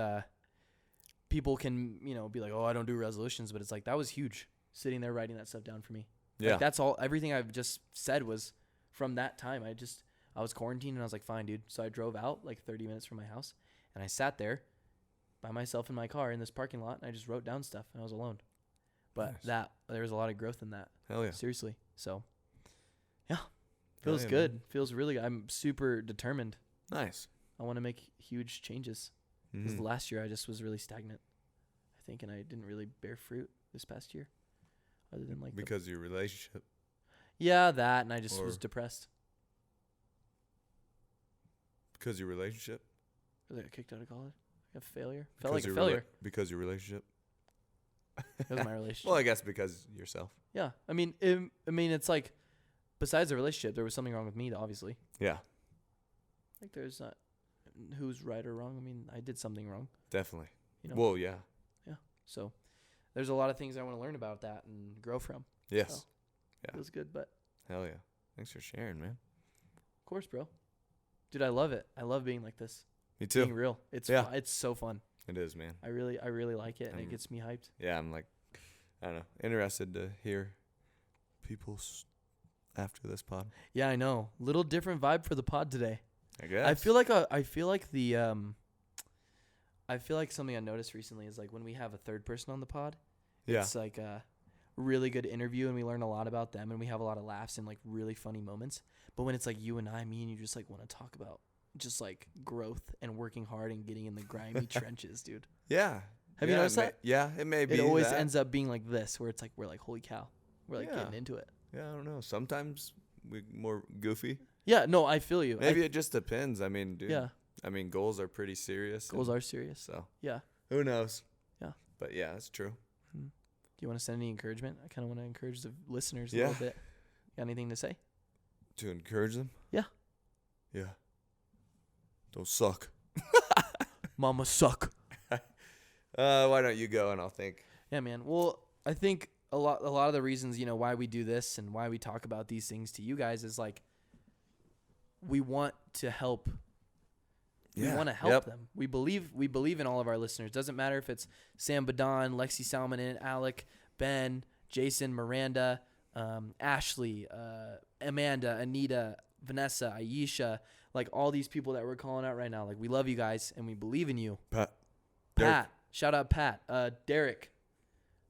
people can, be like, "Oh, I don't do resolutions," but it's like that was huge sitting there writing that stuff down for me. Yeah. Like, that's all everything I've just said was from that time. I was quarantined and I was like, "Fine, dude." So I drove out like 30 minutes from my house and I sat there by myself in my car in this parking lot and I just wrote down stuff and I was alone. But Nice. there was a lot of growth in that. Hell yeah. Seriously. So, yeah. Feels yeah, good. man. Feels really good. I'm super determined. Nice. I want to make huge changes. Because Mhm. last year I just was really stagnant, I think, and I didn't really bear fruit this past year. Other than like Because of your relationship. yeah, that, and I just was Or- depressed. Because your relationship. I got kicked out of college. A failure. Because Felt like a your failure. because your relationship. It was my relationship. Well, I guess because yourself. Yeah. I mean, it's like, besides the relationship, there was something wrong with me, obviously. Yeah. Like, there's not who's right or wrong. I mean, I did something wrong. Definitely. You know. Well, yeah. So, there's a lot of things I want to learn about that and grow from. Yes. So, Yeah. Feels good, but Hell yeah. Thanks for sharing, man. of course, bro. Dude, I love it. I love being like this. Me too. Being real. It's Yeah. it's so fun. It is, man. I really like it, and it I'm- gets me hyped. Yeah, I'm like, I don't know, interested to hear people's after this pod. Yeah, I know. Little different vibe for the pod today. I guess. I feel like something I noticed recently is like when we have a third person on the pod, Yeah. it's like a really good interview and we learn a lot about them and we have a lot of laughs and like really funny moments. But when it's like you and I, me and you just like want to talk about just like growth and working hard and getting in the grimy trenches, dude. Yeah. Have you noticed that? Yeah, it may be. It always that. ends up being like this, where it's like we're like, holy cow, we're like Yeah. getting into it. Yeah, I don't know. Sometimes we more goofy. Yeah, no, I feel you. Maybe it just depends. I mean, dude. Yeah, I mean, goals are pretty serious. goals are serious. So Yeah. who knows? Yeah. But yeah, that's true. Do you want to send any encouragement? I kind of want to encourage the listeners a Yeah. little bit. Got anything to say? To encourage them. Yeah. Yeah. Don't suck. Mama suck. Why don't you go and I'll think. Yeah, man. Well, I think a lot of the reasons, why we do this and why we talk about these things to you guys is like we want to help. We want to help them. We believe in all of our listeners. Doesn't matter if it's Sam Badon, Lexi Salmonen, Alec, Ben, Jason, Miranda, Ashley, Amanda, Anita, Vanessa, Aisha, like all these people that we're calling out right now. Like, we love you guys and we believe in you. Pat. Pat. Shout out Pat. Derek.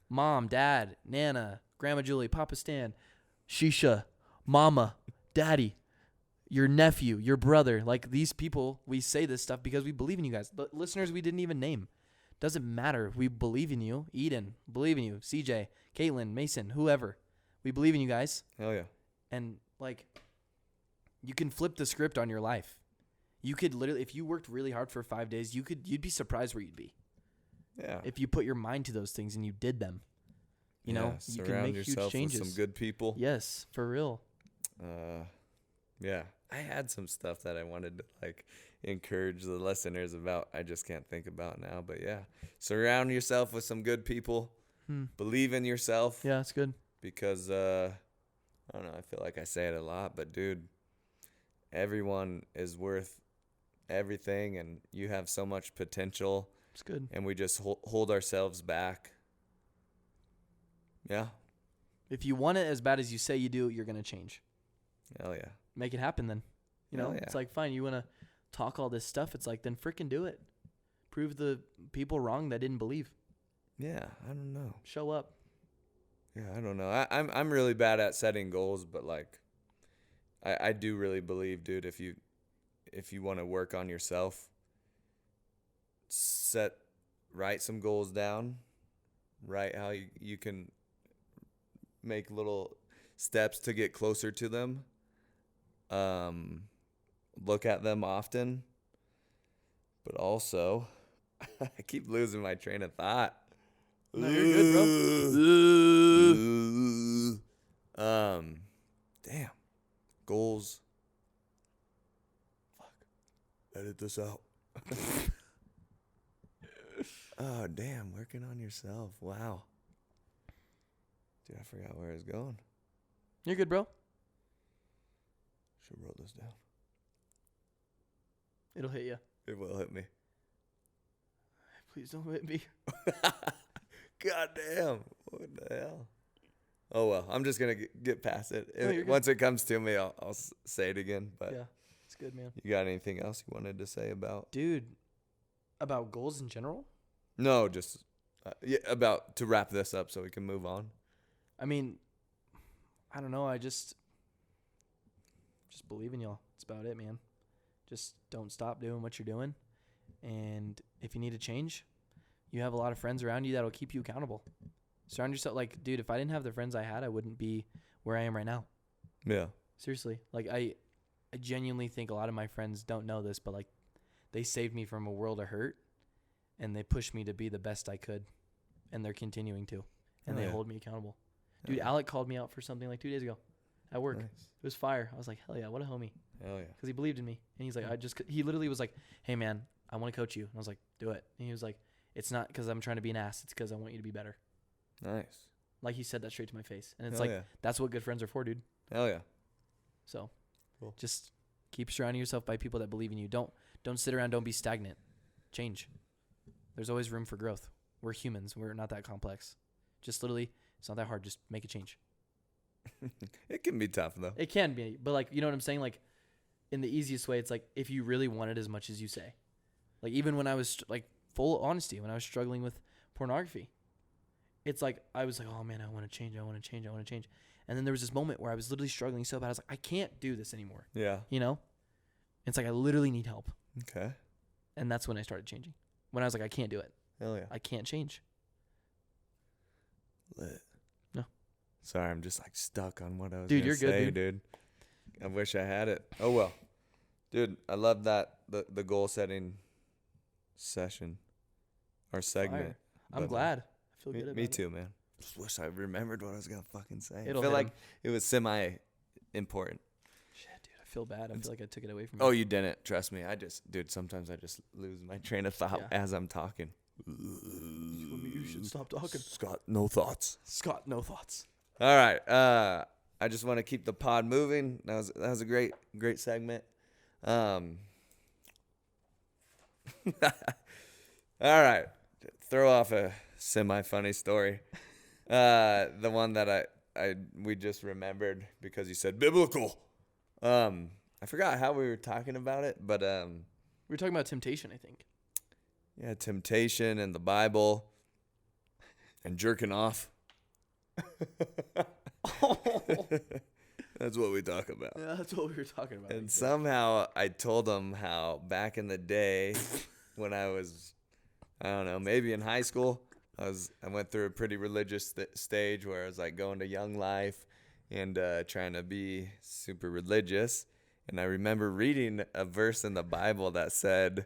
Mom, Dad, Nana, Grandma Julie, Papa Stan, Shisha, Mama, Daddy, your nephew, your brother. Like, these people, we say this stuff because we believe in you guys. The listeners we didn't even name. Doesn't matter. We believe in you. Eden, believe in you. CJ, Caitlin, Mason, whoever. We believe in you guys. Hell yeah. And, like, you can flip the script on your life. You could literally, if you worked really hard for 5 days, you'd be surprised where you'd be. Yeah. If you put your mind to those things and you did them. You know, you can make huge changes. With some good people. Yes, for real. Yeah. I had some stuff that I wanted to, like, encourage the listeners about. I just can't think about now. But, yeah. Surround yourself with some good people. Believe in yourself. Yeah, that's good. Because, I don't know, I feel like I say it a lot. But, dude, everyone is worth everything. And you have so much potential. It's good. And we just hold ourselves back. Yeah. If you want it as bad as you say you do, you're going to change. Hell yeah. Make it happen then. You know, Hell yeah. It's like, fine, you want to talk all this stuff. It's like, then freaking do it. Prove the people wrong that didn't believe. Yeah, I don't know. Show up. Yeah, I don't know. I'm really bad at setting goals, but, like, I do really believe, dude, if you want to work on yourself, write some goals down, write how you can make little steps to get closer to them. Look at them often, but also I keep losing my train of thought. No, you're good, bro. Damn. Goals. Fuck. Edit this out. Oh, damn. Working on yourself. Wow. Dude, I forgot where I was going. You're good, bro. Should wrote this down. It'll hit you. It will hit me. Please don't hit me. God damn. What the hell? Oh, well. I'm just going to get past it. No, Once it comes to me, I'll say it again. But yeah, it's good, man. You got anything else you wanted to say about? Dude, about goals in general? No, just about to wrap this up so we can move on. I mean, I don't know. I just believe in y'all. That's about it, man. Just don't stop doing what you're doing. And if you need to change, you have a lot of friends around you that'll keep you accountable. Surround yourself. Like, dude, if I didn't have the friends I had, I wouldn't be where I am right now. Yeah. Seriously. Like, I genuinely think a lot of my friends don't know this, but, like, they saved me from a world of hurt, and they pushed me to be the best I could, and they're continuing to, and they hold me accountable. Dude, Alec called me out for something like 2 days ago at work. Nice. It was fire. I was like, hell yeah, what a homie. Hell yeah. Because he believed in me. And he's like, he literally was like, hey, man, I want to coach you. And I was like, do it. And he was like, it's not because I'm trying to be an ass. It's because I want you to be better. Nice. Like, he said that straight to my face. And it's that's what good friends are for, dude. Hell yeah. So just keep surrounding yourself by people that believe in you. Don't sit around. Don't be stagnant. Change. There's always room for growth. We're humans. We're not that complex. Just literally, it's not that hard. Just make a change. It can be tough, though. It can be. But, like, you know what I'm saying? Like, in the easiest way, it's like if you really want it as much as you say. Like, even when I was, like, full honesty, when I was struggling with pornography, it's like I was like, oh, man, I want to change. And then there was this moment where I was literally struggling so bad. I was like, I can't do this anymore. Yeah. You know? It's like I literally need help. Okay. And that's when I started changing. When I was like, I can't do it. Hell yeah. I can't change. Lit. No. Sorry, I'm just, like, stuck on what I was going to say, good, dude. I wish I had it. Oh, well. Dude, I love that, the goal-setting session or segment. Fire. I'm glad. I feel good about it. Me too, man. Just wish I remembered what I was going to fucking say. It'll I feel like it was semi-important. Shit, dude. I feel bad. I feel like I took it away from you. Oh, you didn't. Trust me. Sometimes I just lose my train of thought as I'm talking. You should stop talking. Scott, no thoughts. All right. I just want to keep the pod moving. That was a great segment. All right. Throw off a semi-funny story. The one that we just remembered because you said biblical. I forgot how we were talking about it, but We were talking about temptation, I think. yeah, temptation and the Bible and jerking off. That's what we talk about. Yeah, that's what we were talking about. And somehow I told him how back in the day when I was, I don't know, maybe in high school, I went through a pretty religious stage where I was like going to Young Life and trying to be super religious. And I remember reading a verse in the Bible that said,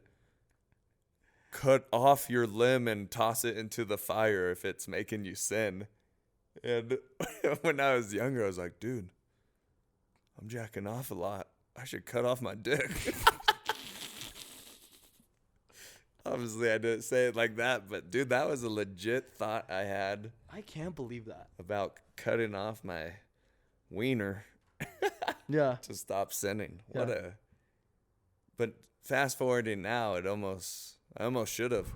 cut off your limb and toss it into the fire if it's making you sin. And when I was younger, I was like, dude, I'm jacking off a lot. I should cut off my dick. Obviously, I didn't say it like that, but dude, that was a legit thought I had. I can't believe that. About cutting off my wiener. Yeah. To stop sinning. But fast forwarding now, I almost should have.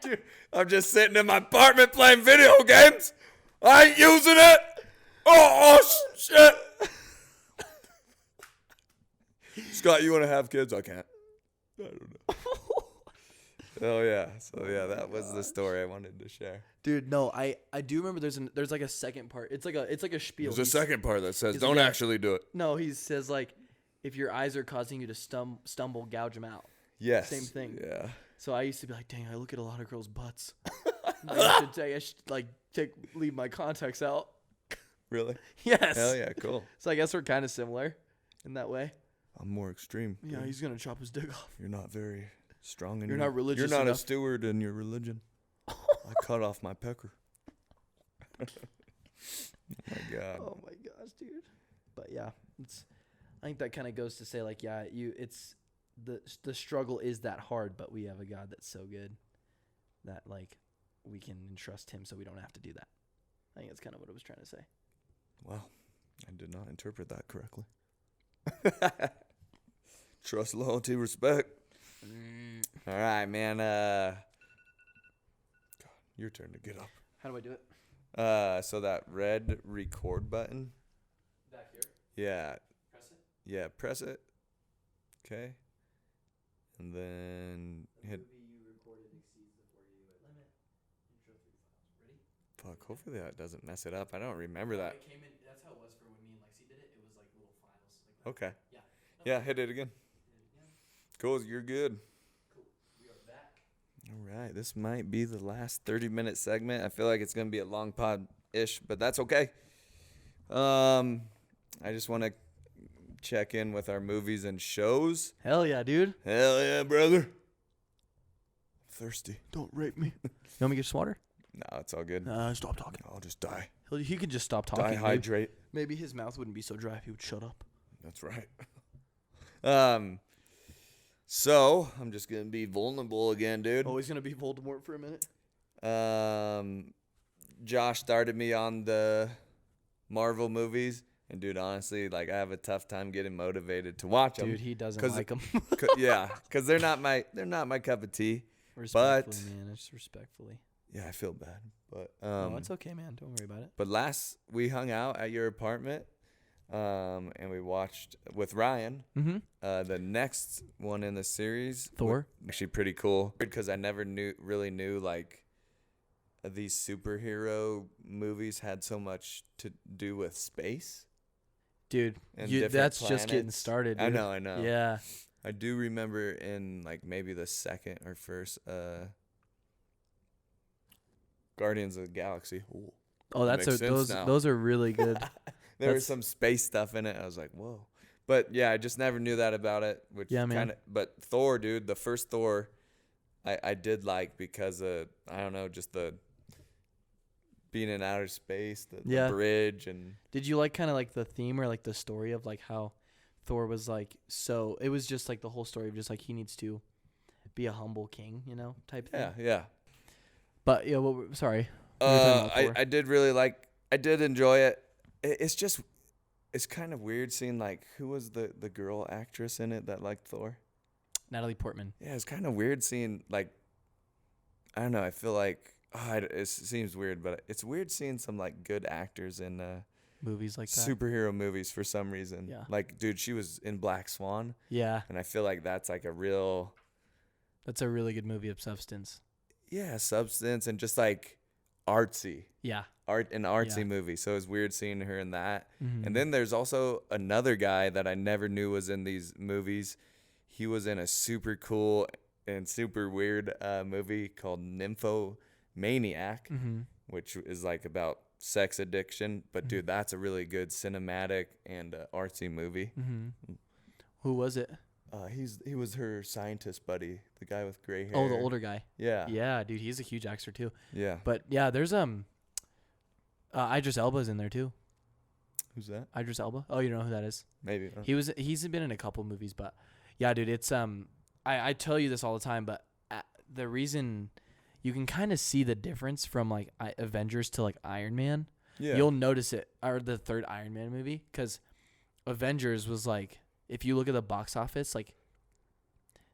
Dude, I'm just sitting in my apartment playing video games. I ain't using it. Oh shit. Scott, you want to have kids? I can't. I don't know. Oh yeah. So yeah, that was the story I wanted to share. Dude, no, I do remember there's like a second part. It's like a spiel. There's a second part that says don't like, actually do it. No, he says like if your eyes are causing you to stumble, gouge them out. Yes. Same thing. Yeah. So I used to be like, dang, I look at a lot of girls' butts. I should leave my contacts out. Really? Yes. Hell yeah, cool. So I guess we're kind of similar in that way. I'm more extreme. Yeah, he's gonna chop his dick off. You're not very strong in You're not religious You're not enough. a steward in your religion. I cut off my pecker. Oh my god. Oh my gosh, dude. But yeah, I think that kind of goes to say like, yeah, it's the struggle is that hard, but we have a God that's so good that like we can entrust him so we don't have to do that. I think that's kind of what I was trying to say. Wow. I did not interpret that correctly. Trust, loyalty, respect. All right, man. God, your turn to get up. How do I do it? So that red record button. Back here. Yeah. Press it. Yeah, press it. Okay. And then hit. You recorded exceeds the 48 limit. Intro 3 files. Ready? Fuck. Hopefully that doesn't mess it up. I don't remember that. It came in. That's how it was for when me and Lexi did it. It was like little files. Like Okay. Yeah. Yeah. Hit it again. Cool. You're good. Cool. We are back. All right. This might be the last 30-minute segment. I feel like it's gonna be a long pod-ish, but that's okay. I just want to check in with our movies and shows. Hell yeah, dude. Hell yeah, brother. Thirsty. Don't rape me. You want me to get some water? No, it's all good. Stop talking. I'll just die. He could just stop talking. Dehydrate. Maybe his mouth wouldn't be so dry if he would shut up. That's right. So I'm just gonna be vulnerable again, dude. Always gonna be Voldemort for a minute. Josh started me on the Marvel movies, and dude, honestly, like I have a tough time getting motivated to watch them. Dude, he doesn't like them. Yeah, because they're not my cup of tea. Respectfully, man. Just respectfully. Yeah, I feel bad, but no, it's okay, man. Don't worry about it. But we hung out at your apartment, and we watched with Ryan. Mm-hmm. The next one in the series, Thor. Actually, pretty cool because I never really knew like these superhero movies had so much to do with space. Dude, And that's different just getting planets. started. Dude. I know. Yeah. I do remember in like maybe the second or first Guardians of the Galaxy. Ooh, Oh, those are really good. there was some space stuff in it. I was like, whoa. But yeah, I just never knew that about it. Which Yeah, man. But Thor, dude, the first Thor, I did like because of I don't know, just the being in outer space, the bridge, and Did you like kind of like the theme or like the story of like how Thor was like so? It was just like the whole story of just like he needs to be a humble king, you know, type thing. Yeah. But yeah, sorry. We were talking about Thor. I did really like. I did enjoy it. It's just, it's kind of weird seeing like who was the girl actress in it that liked Thor. Natalie Portman. Yeah, it's kind of weird seeing like. I don't know. I feel like it seems weird, but it's weird seeing some like good actors in movies like that. superhero movies for some reason. Yeah. Like, dude, she was in Black Swan, Yeah, and I feel like that's like a real, that's a really good movie of substance. substance and just like artsy. Yeah. An artsy Yeah. movie. So it was weird seeing her in that. Mhm. And then there's also another guy that I never knew was in these movies. He was in a super cool and super weird movie called Nymphomaniac, which is like about sex addiction. But dude, that's a really good cinematic and artsy movie. Who was it? He was her scientist buddy, the guy with gray hair. Oh, the older guy. Yeah. Yeah, dude, he's a huge actor too. Yeah. But yeah, there's Idris Elba's in there too. Who's that? Idris Elba. Oh, you don't know who that is? Maybe. He's been in a couple movies, but yeah, dude, it's I tell you this all the time, but the reason you can kind of see the difference from like Avengers to like Iron Man. Yeah. You'll notice it, or the third Iron Man movie, because Avengers was like, if you look at the box office, like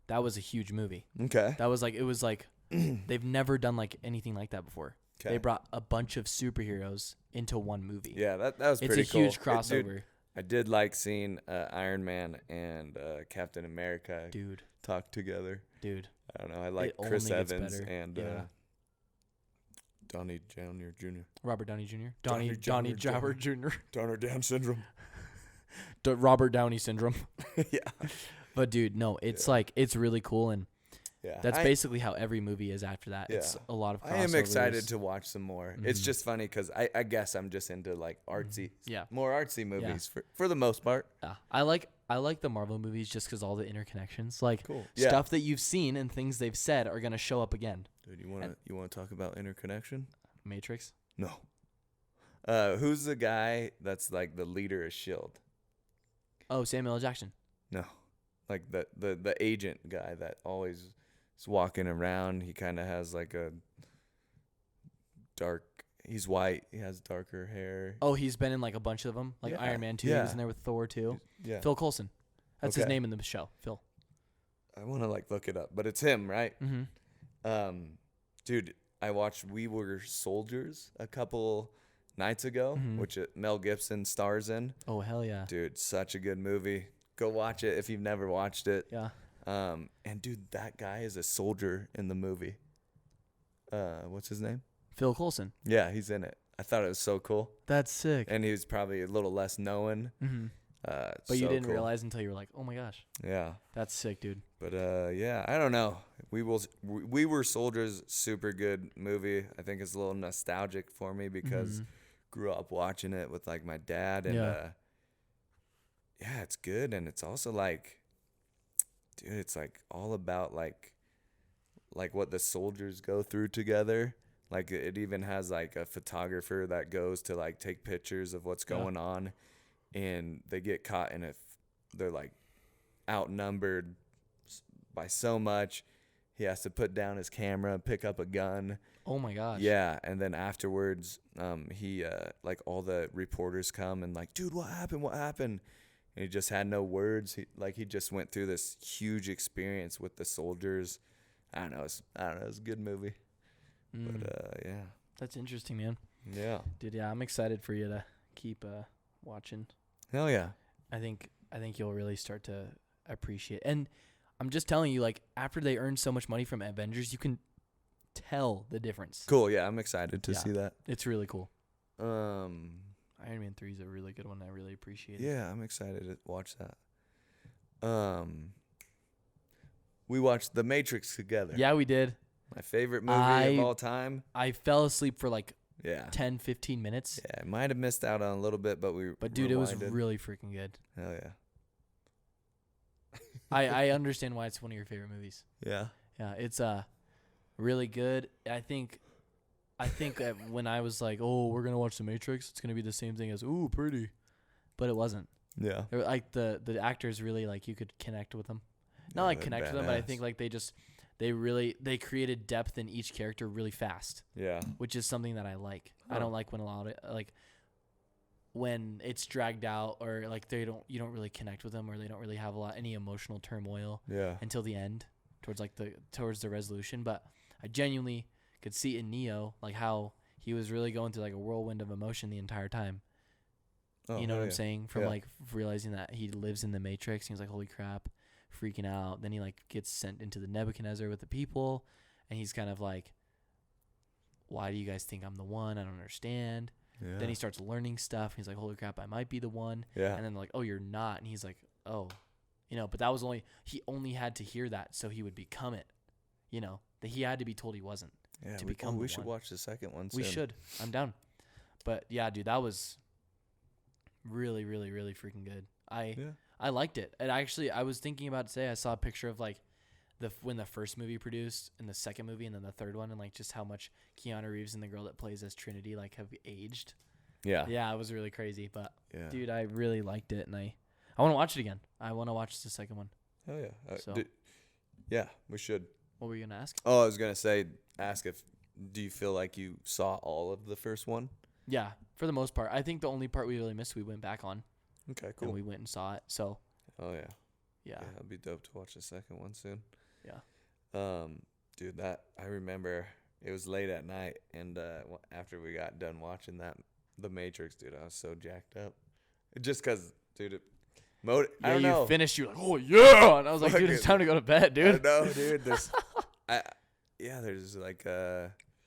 that was a huge movie. Okay. That was like, it was like they've never done like anything like that before. Okay. They brought a bunch of superheroes into one movie. Yeah, that was It's pretty a cool. huge crossover. Dude, I did like seeing Iron Man and Captain America Dude. talk together. Dude. I don't know. I like It Chris only gets Evans better. and Yeah. Donnie Jr. Robert Downey Jr. Downey Donnie Jr. Jauer Jr. Donner Down syndrome. Robert Downey syndrome. Yeah. But dude, no, it's like, it's really cool, and Yeah. that's basically how every movie is after that. Yeah. It's a lot of crossovers. I am excited to watch some more. It's just funny because I guess I'm just into like artsy, more artsy movies for the most part. Yeah. I like the Marvel movies just because all the interconnections, like Cool. Yeah. stuff that you've seen and things they've said are gonna show up again. Dude, you want to talk about interconnection? Matrix. No. Who's the guy that's like the leader of Shield? Oh, Samuel L. Jackson. No, like the agent guy that always is walking around. He kind of has like a dark. He's white. He has darker hair. Oh, he's been in like a bunch of them, like Yeah. Iron Man 2. He was in there with Thor 2. Yeah. Phil Coulson. That's his Okay. name in the show. Phil. I want to like look it up, but it's him, right? Mm-hmm. Dude, I watched We Were Soldiers a couple nights ago, which Mel Gibson stars in. Oh, hell yeah. Dude, such a good movie. Go watch it if you've never watched it. Yeah. And dude, that guy is a soldier in the movie. What's his name? Phil Coulson. Yeah, he's in it. I thought it was so cool. That's sick. And he was probably a little less known. Mm-hmm. But But you didn't realize until you were like, oh my gosh. Yeah. That's sick, dude. But yeah, I don't know. We Were Soldiers, super good movie. I think it's a little nostalgic for me because grew up watching it with like my dad, and yeah, it's good, and it's also like, dude, it's like all about like what the soldiers go through together. Like it even has like a photographer that goes to like take pictures of what's going on, and they get caught in they're like outnumbered by so much. He has to put down his camera, pick up a gun. Oh my gosh. Yeah, and then afterwards, he like all the reporters come and like, dude, what happened? What happened? And he just had no words. He just went through this huge experience with the soldiers. I don't know. It's a good movie. But yeah. That's interesting, man. Yeah. Dude, yeah, I'm excited for you to keep watching. Hell yeah. I think you'll really start to appreciate. And I'm just telling you, like, after they earned so much money from Avengers, you can tell the difference. Cool. Yeah, I'm excited to see that. It's really cool. Iron Man 3 is a really good one. I really appreciate it. Yeah, I'm excited to watch that. We watched The Matrix together. Yeah, we did. My favorite movie of all time. I fell asleep for like 10, 15 minutes. Yeah, I might have missed out on a little bit, but dude, it was really freaking good. Hell yeah. I understand why it's one of your favorite movies. Yeah. Yeah, it's really good. I think that when I was like, oh, we're gonna watch The Matrix, it's gonna be the same thing as ooh, pretty, but it wasn't. Yeah. It, like the actors really, like, you could connect with them. Not like connect with them, but I think like they created depth in each character really fast. Yeah. Which is something that I like. I don't like when when it's dragged out, or like you don't really connect with them, or they don't really have any emotional turmoil until the end towards the resolution. But I genuinely could see in Neo like how he was really going through like a whirlwind of emotion the entire time. Oh, you know hell what I'm yeah. saying? From Yeah. like realizing that he lives in the Matrix. He was like, holy crap, freaking out. Then he like gets sent into the Nebuchadnezzar with the people, and he's kind of like, why do you guys think I'm the one? I don't understand. Yeah. Then he starts learning stuff. He's like, holy crap, I might be the one. Yeah. And then they're like, oh, you're not. And he's like, oh, but that was he only had to hear that so he would become it. That he had to be told he wasn't. Yeah. to become we the should one. watch the second one soon. We should. I'm down. But yeah, dude, that was really, really, really freaking good. I liked it. And I was thinking about today, I saw a picture of like when the first movie produced and the second movie and then the third one, and like just how much Keanu Reeves and the girl that plays as Trinity like have aged. Yeah. Yeah, it was really crazy. But Yeah. dude, I really liked it, and I want to watch it again. I want to watch the second one. Hell yeah. So- Yeah, we should. What were you gonna ask? Oh, I was gonna ask if do you feel like you saw all of the first one? Yeah, for the most part. I think the only part we really missed, we went back on. Okay, And cool. we went and saw it. So Oh yeah. yeah. Yeah, it'd be dope to watch the second one soon. Yeah. Dude, I remember it was late at night, and after we got done watching The Matrix, dude, I was so jacked up. Just cause, dude, I don't know. You finished. You're like, oh yeah, and I was like, dude, it's Fucking- time to go to bed, dude. I know, dude. There's like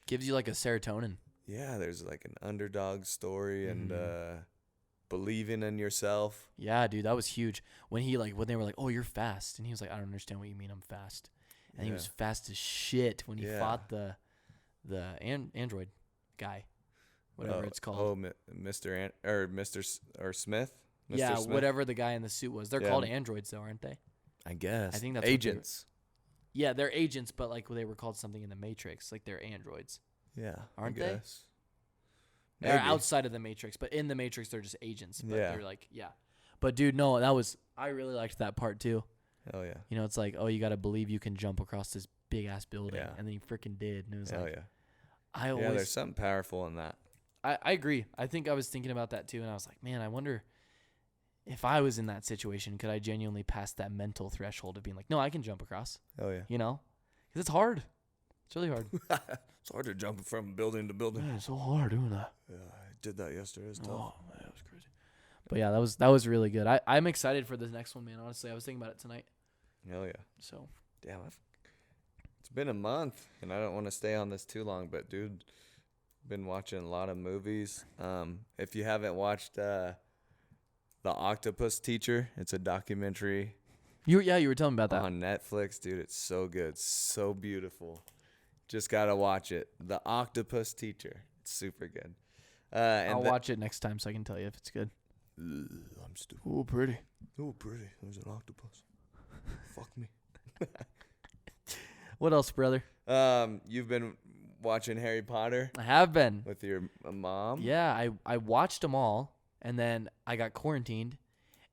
Gives you like a serotonin. there's like an underdog story and Mhm. believing in yourself. Yeah, dude, that was huge. When they were like, oh, you're fast, and he was like, I don't understand what you mean, I'm fast. And he was fast as shit when he fought the android guy, whatever it's called. Mr. Smith. Mr. Yeah, Smith? whatever the guy in the suit was. They're Yeah. called androids, though, aren't they? I guess. I think that's what they were- agents. Yeah, they're agents, but like they were called something in the Matrix. Like they're androids. Yeah, Aren't I they? guess. They're Maybe. outside of the Matrix, but in the Matrix, they're just agents. But Yeah. they're like, yeah. But dude, no, I really liked that part too. Hell yeah. It's like, oh, you got to believe you can jump across this big ass building. Yeah. And then he freaking did. And it was Hell like, yeah. I Yeah, there's always, something powerful in that. I agree. I think I was thinking about that too. And I was like, man, I wonder if I was in that situation, could I genuinely pass that mental threshold of being like, no, I can jump across, Hell yeah. Because it's hard. It's really hard. It's hard to jump from building to building. Man, it's so hard doing that. Yeah, I did that yesterday. It's tough. Oh, man, that was crazy. But yeah, that was really good. I'm excited for the next one, man. Honestly, I was thinking about it tonight. Hell yeah. So Damn, it's been a month, and I don't want to stay on this too long, but dude, been watching a lot of movies. If you haven't watched The Octopus Teacher, it's a documentary you were telling me about that. on Netflix, dude. It's so good, so beautiful. Just gotta watch it. The Octopus Teacher, it's super good. I'll watch it next time so I can tell you if it's good. I'm stupid. Oh, pretty. Oh, pretty. There's an octopus. Fuck me. What else, brother? You've been watching Harry Potter I have been. with your mom? Yeah, I watched them all, and then I got quarantined,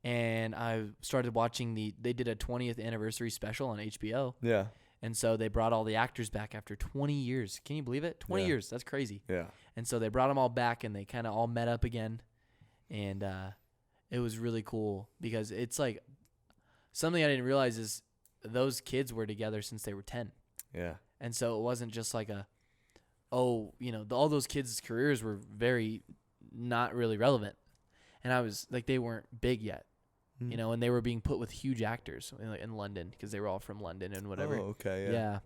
and I started watching they did a 20th anniversary special on HBO, Yeah. and so they brought all the actors back after 20 years. Can you believe it? 20 Yeah. years. That's crazy. Yeah. And so they brought them all back, and they kind of all met up again, and it was really cool because it's like something I didn't realize is those kids were together since they were 10. Yeah. And so it wasn't just like all those kids' careers were very not really relevant. And I was like, they weren't big yet, and they were being put with huge actors in London because they were all from London and whatever. Oh, okay. Yeah. Yeah.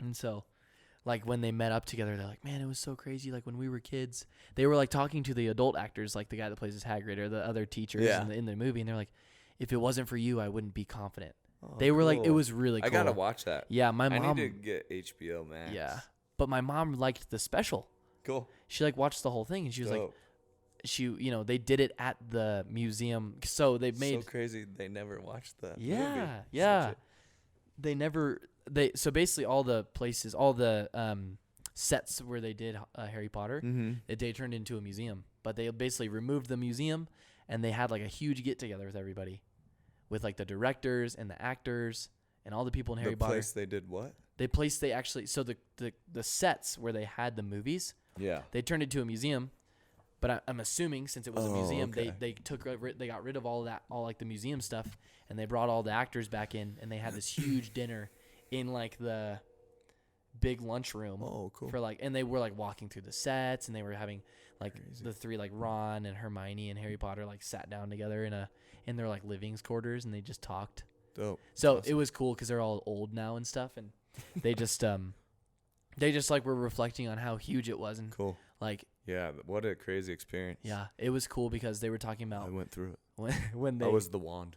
And so like when they met up together, they're like, man, it was so crazy. Like when we were kids, they were like talking to the adult actors, like the guy that plays as Hagrid or the other teachers in the movie. And they're like, if it wasn't for you, I wouldn't be confident. Oh, They were like, it cool. was really cool. I gotta watch that. Yeah, my I mom. need to get HBO Max. Yeah, but my mom liked the special. Cool. She like watched the whole thing, and she was like, Dope. they did it at the museum, so they made. So crazy. They never watched the movie. Yeah. So basically all the places, all the sets where they did Harry Potter, they turned into a museum. But they basically removed the museum, and they had like a huge get together with everybody, with like the directors and the actors and all the people in Harry Potter. The place they did what? So the sets where they had the movies, Yeah. they turned into a museum. But I'm assuming since it was a museum, okay. they got rid of all that, all like the museum stuff, and they brought all the actors back in, and they had this huge dinner in like the big lunchroom. Oh, cool. For like, and they were like walking through the sets, and they were having like Crazy. the three, like Ron and Hermione and Harry Potter, like sat down together in their like living quarters, and they just talked. Dope. So Awesome. it was cool because they're all old now and stuff, and they just like were reflecting on how huge it was, and Cool. like Yeah, what a crazy experience. yeah, it was cool because they were talking I about went through it. when they I was the wand.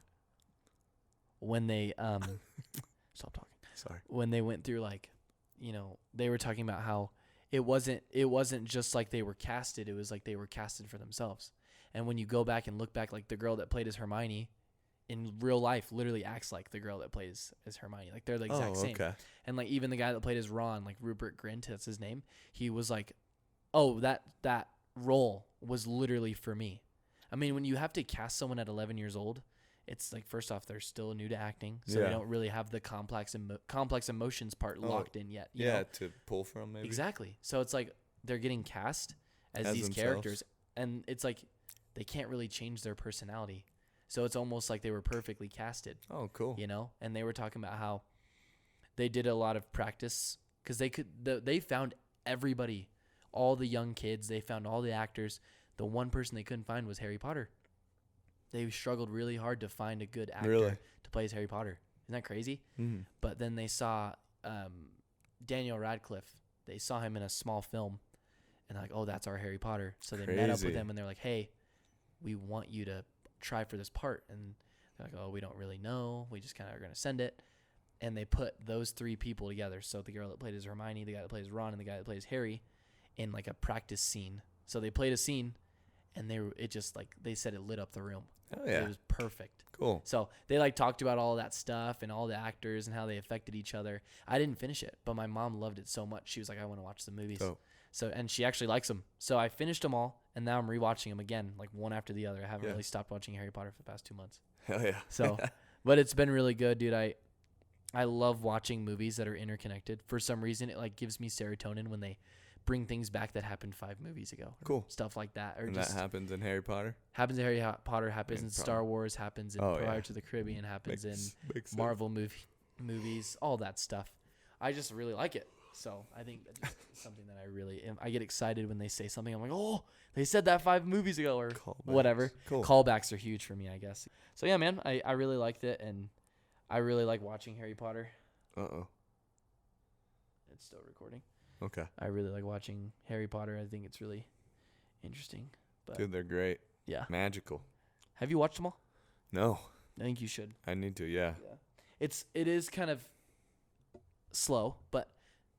when they stop talking. Sorry. When they went through, like, you know, they were talking about how it wasn't just like they were casted, it was like they were casted for themselves. And when you go back and look back, like the girl that played as Hermione in real life literally acts like the girl that plays as Hermione. Like they're the exact same. Okay. And like even the guy that played as Ron, like Rupert Grint, that's his name, he was like, oh, that role was literally for me. I mean, when you have to cast someone at 11 years old, it's like, first off, they're still new to acting, so they don't really have the complex emotions part locked in yet. You know? To pull from, maybe. Exactly. So it's like they're getting cast as these themselves. characters, and it's like they can't really change their personality. So it's almost like they were perfectly casted. Oh, cool. You know, and they were talking about how they did a lot of practice because they found everybody, all the young kids, they found all the actors. The one person they couldn't find was Harry Potter. They struggled really hard to find a good actor to play as Harry Potter. Isn't that crazy? Mm. But then they saw Daniel Radcliffe. They saw him in a small film, and they're like, oh, that's our Harry Potter. So they met up with him, and they're like, hey, we want you to try for this part. And they're like, oh, we don't really know. We just kind of are going to send it. And they put those three people together. So the girl that played as Hermione, the guy that plays Ron, and the guy that plays Harry in like a practice scene. So they played a scene, and they said it lit up the room. Oh, yeah. It was perfect. Cool. So they like talked about all that stuff and all the actors and how they affected each other. I didn't finish it, but my mom loved it so much. She was like, I want to watch the movies. Dope. So, and she actually likes them. So I finished them all, and now I'm rewatching them again, like one after the other. I haven't really stopped watching Harry Potter for the past 2 months. Hell yeah. So, but it's been really good, dude. I love watching movies that are interconnected. For some reason, it like gives me serotonin when they bring things back that happened 5 movies ago. Cool. Stuff like that. Or And just that happens in Harry Potter? happens in Harry Potter, happens Yeah, in Star Wars, happens in Pirates of the Caribbean, happens in Marvel movies, all that stuff. I just really like it. So I think that's just something that I get excited when they say something. I'm like, oh, they said that 5 movies ago or whatever. Cool. Callbacks are huge for me, I guess. So yeah, man, I really liked it, and I really like watching Harry Potter. Uh-oh. It's still recording. Okay. I really like watching Harry Potter. I think it's really interesting. But Dude, they're great. yeah. Magical. Have you watched them all? No. I think you should. I need to, yeah. It is kind of slow, but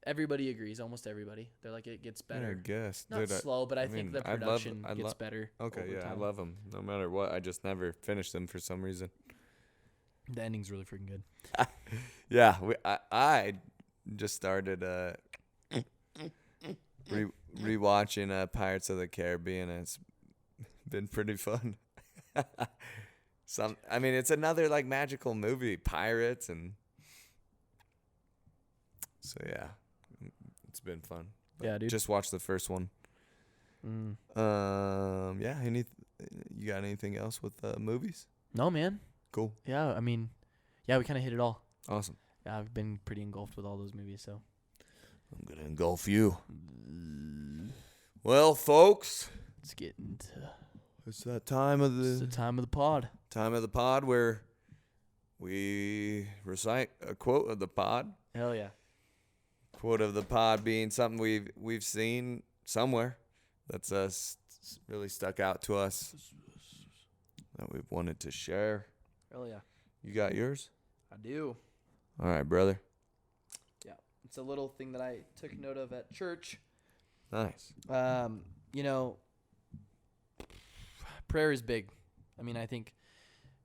everybody agrees. Almost everybody. They're like, it gets better. I guess. Not Dude, slow, but I think mean, the I love- production I gets lo- better. Okay, over yeah, time. I love them. No matter what, I just never finish them for some reason. The ending's really freaking good. Yeah, I just started rewatching Pirates of the Caribbean, and it's been pretty fun. I mean, it's another like magical movie, pirates, and so yeah, it's been fun. But Yeah, dude. Just watched the first one. Yeah. You got anything else with movies? No, man. Cool. Yeah, I mean, yeah, we kind of hit it all. Awesome. Yeah, I've been pretty engulfed with all those movies, so. I'm gonna engulf you. Well, folks, Let's get into it's that time of it's the time of the pod. where we recite a quote of the pod. Hell yeah. Quote of the pod being something we've seen somewhere that's really stuck out to us that we've wanted to share. Hell yeah. You got yours? I do. All right, brother. Yeah. It's a little thing that I took note of at church. Nice. You know, prayer is big. I mean, I think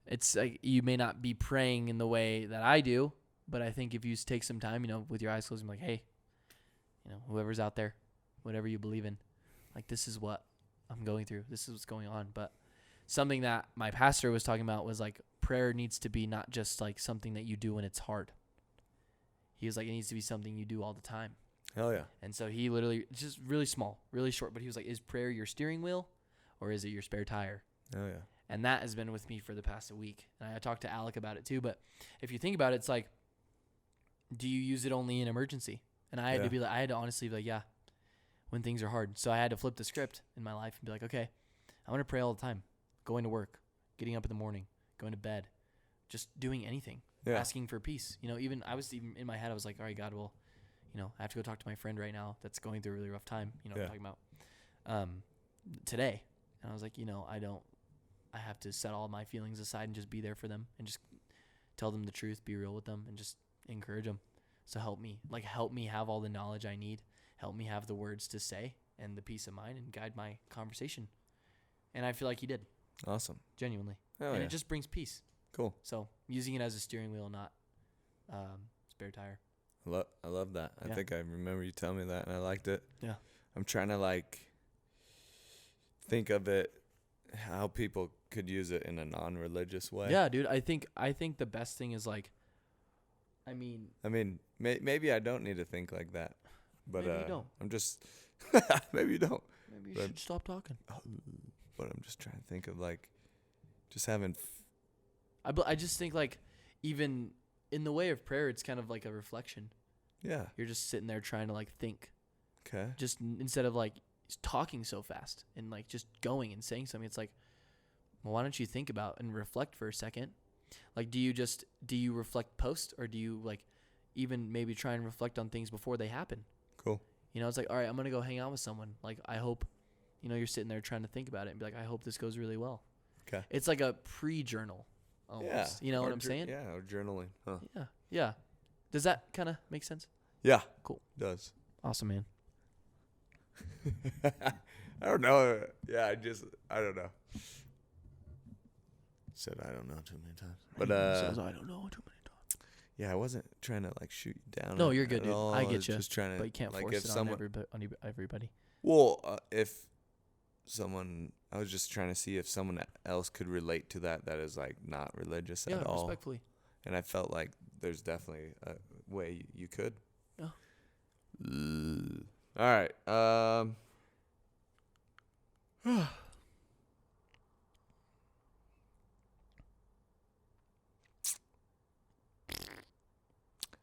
it's like you may not be praying in the way that I do, but I think if you take some time, you know, with your eyes closed, and be like, hey, you know, whoever's out there, whatever you believe in, like this is what I'm going through. This is what's going on. But something that my pastor was talking about was like prayer needs to be not just like something that you do when it's hard. He was like, it needs to be something you do all the time. Hell yeah. And so he literally, just really small, really short, but he was like, is prayer your steering wheel or is it your spare tire? Hell yeah. And that has been with me for the past week. And I talked to Alec about it too. But if you think about it, it's like, do you use it only in emergency? And I had to be like, I had to honestly be like, yeah, when things are hard. So I had to flip the script in my life and be like, okay, I'm going to pray all the time, going to work, getting up in the morning, going to bed, just doing anything, asking for peace. You know, even in my head, I was like, all right, God, well, you know, I have to go talk to my friend right now that's going through a really rough time, you know, what I'm talking about today. And I was like, you know, I have to set all my feelings aside and just be there for them and just tell them the truth, be real with them, and just encourage them. So help me have all the knowledge I need, help me have the words to say and the peace of mind and guide my conversation. And I feel like he did. Awesome. Genuinely. Oh, and it just brings peace. Cool. So using it as a steering wheel, not spare tire. I love that. I think I remember you telling me that, and I liked it. Yeah. I'm trying to like think of it, how people could use it in a non-religious way. Yeah, dude. I think the best thing is like, I mean, maybe I don't need to think like that, but maybe you don't. I'm just maybe you don't. Maybe you should stop talking. But I'm just trying to think of like just having. I just think like even in the way of prayer, it's kind of like a reflection. Yeah. You're just sitting there trying to like think. Okay. Just instead of like talking so fast and like just going and saying something, it's like, well, why don't you think about and reflect for a second? Like, do you reflect post, or do you like even maybe try and reflect on things before they happen? Cool. You know, it's like, all right, I'm going to go hang out with someone. Like, I hope, you know, you're sitting there trying to think about it and be like, I hope this goes really well. Okay. It's like a pre-journal almost. Yeah. You know what I'm saying? Yeah, or journaling. Huh. Yeah. Yeah. Does that kind of make sense? Yeah. Cool. It does. Awesome, man. I don't know. Yeah, I don't know. Said I don't know too many times. But says I don't know too many times. Yeah, I wasn't trying to like shoot you down. No, you're good, dude. I get you. Just trying to, but you can't like, force it on everybody. Well, if someone, I was just trying to see if someone else could relate to that is like not religious at all. Yeah, respectfully. And I felt like there's definitely a way you could. Yeah. All right.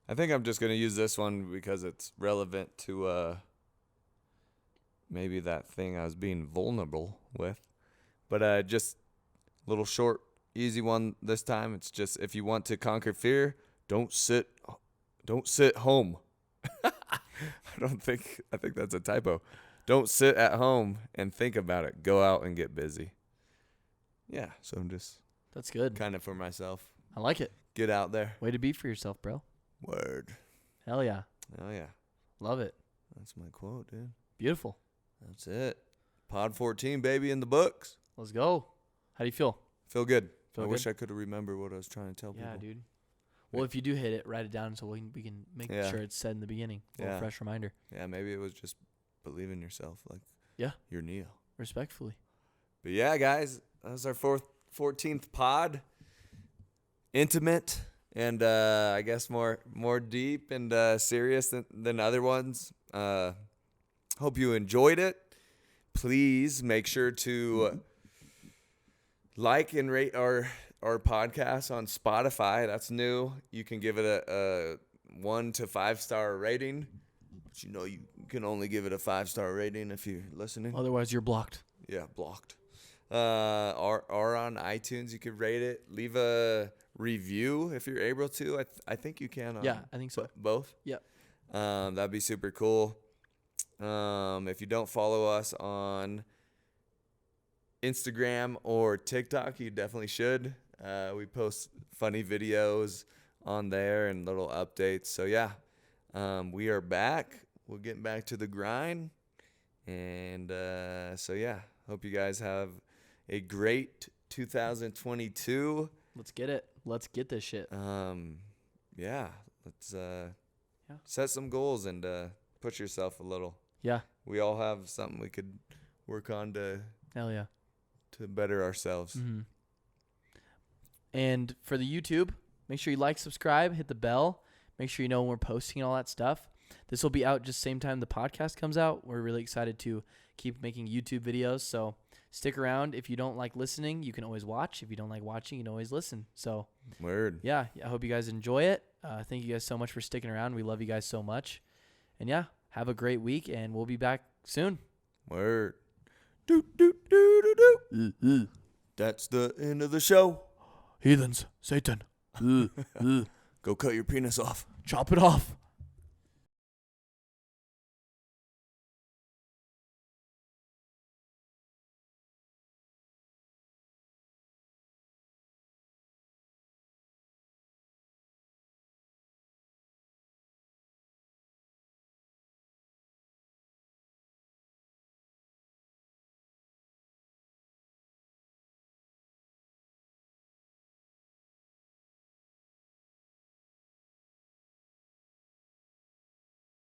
I think I'm just going to use this one because it's relevant to maybe that thing I was being vulnerable with. But just a little short, easy one this time. It's just, if you want to conquer fear, don't sit home. I think that's a typo. Don't sit at home and think about it. Go out and get busy. Yeah, so I'm just... That's good. Kind of for myself. I like it. Get out there. Way to be for yourself, bro. Word. Hell yeah. Oh, yeah. Love it. That's my quote, dude. Beautiful. That's it. Pod 14, baby, in the books. Let's go. How do you feel? Feel good. Wish I could have remembered what I was trying to tell people. Yeah, dude. Well, if you do hit it, write it down so we can make sure it's said in the beginning. A little fresh reminder. Yeah, maybe it was just believe in yourself. Like, you're Neo. Respectfully. But yeah, guys, that was our 14th pod. Intimate and I guess more deep and serious than other ones. Hope you enjoyed it. Please make sure to like and rate our podcast on Spotify. That's new. You can give it a 1 to 5 star rating. But you know you can only give it a 5-star rating if you're listening. Otherwise, you're blocked. Yeah, blocked. Or on iTunes, you could rate it. Leave a review if you're able to. I think you can. Yeah, I think so. Both? Yeah. That'd be super cool. If you don't follow us on Instagram or TikTok, you definitely should. We post funny videos on there and little updates. So, yeah, we are back. We're getting back to the grind. And so, yeah, hope you guys have a great 2022. Let's get it. Let's get this shit. Yeah, let's set some goals and push yourself a little. Yeah. We all have something we could work on to better ourselves. Mm-hmm. And for the YouTube, make sure you like, subscribe, hit the bell. Make sure you know when we're posting all that stuff. This will be out just same time the podcast comes out. We're really excited to keep making YouTube videos. So stick around. If you don't like listening, you can always watch. If you don't like watching, you can always listen. So word. Yeah, I hope you guys enjoy it. Thank you guys so much for sticking around. We love you guys so much. And yeah, have a great week, and we'll be back soon. Word. Do, do, do, do, do. That's the end of the show. Heathens, Satan. Go cut your penis off. Chop it off.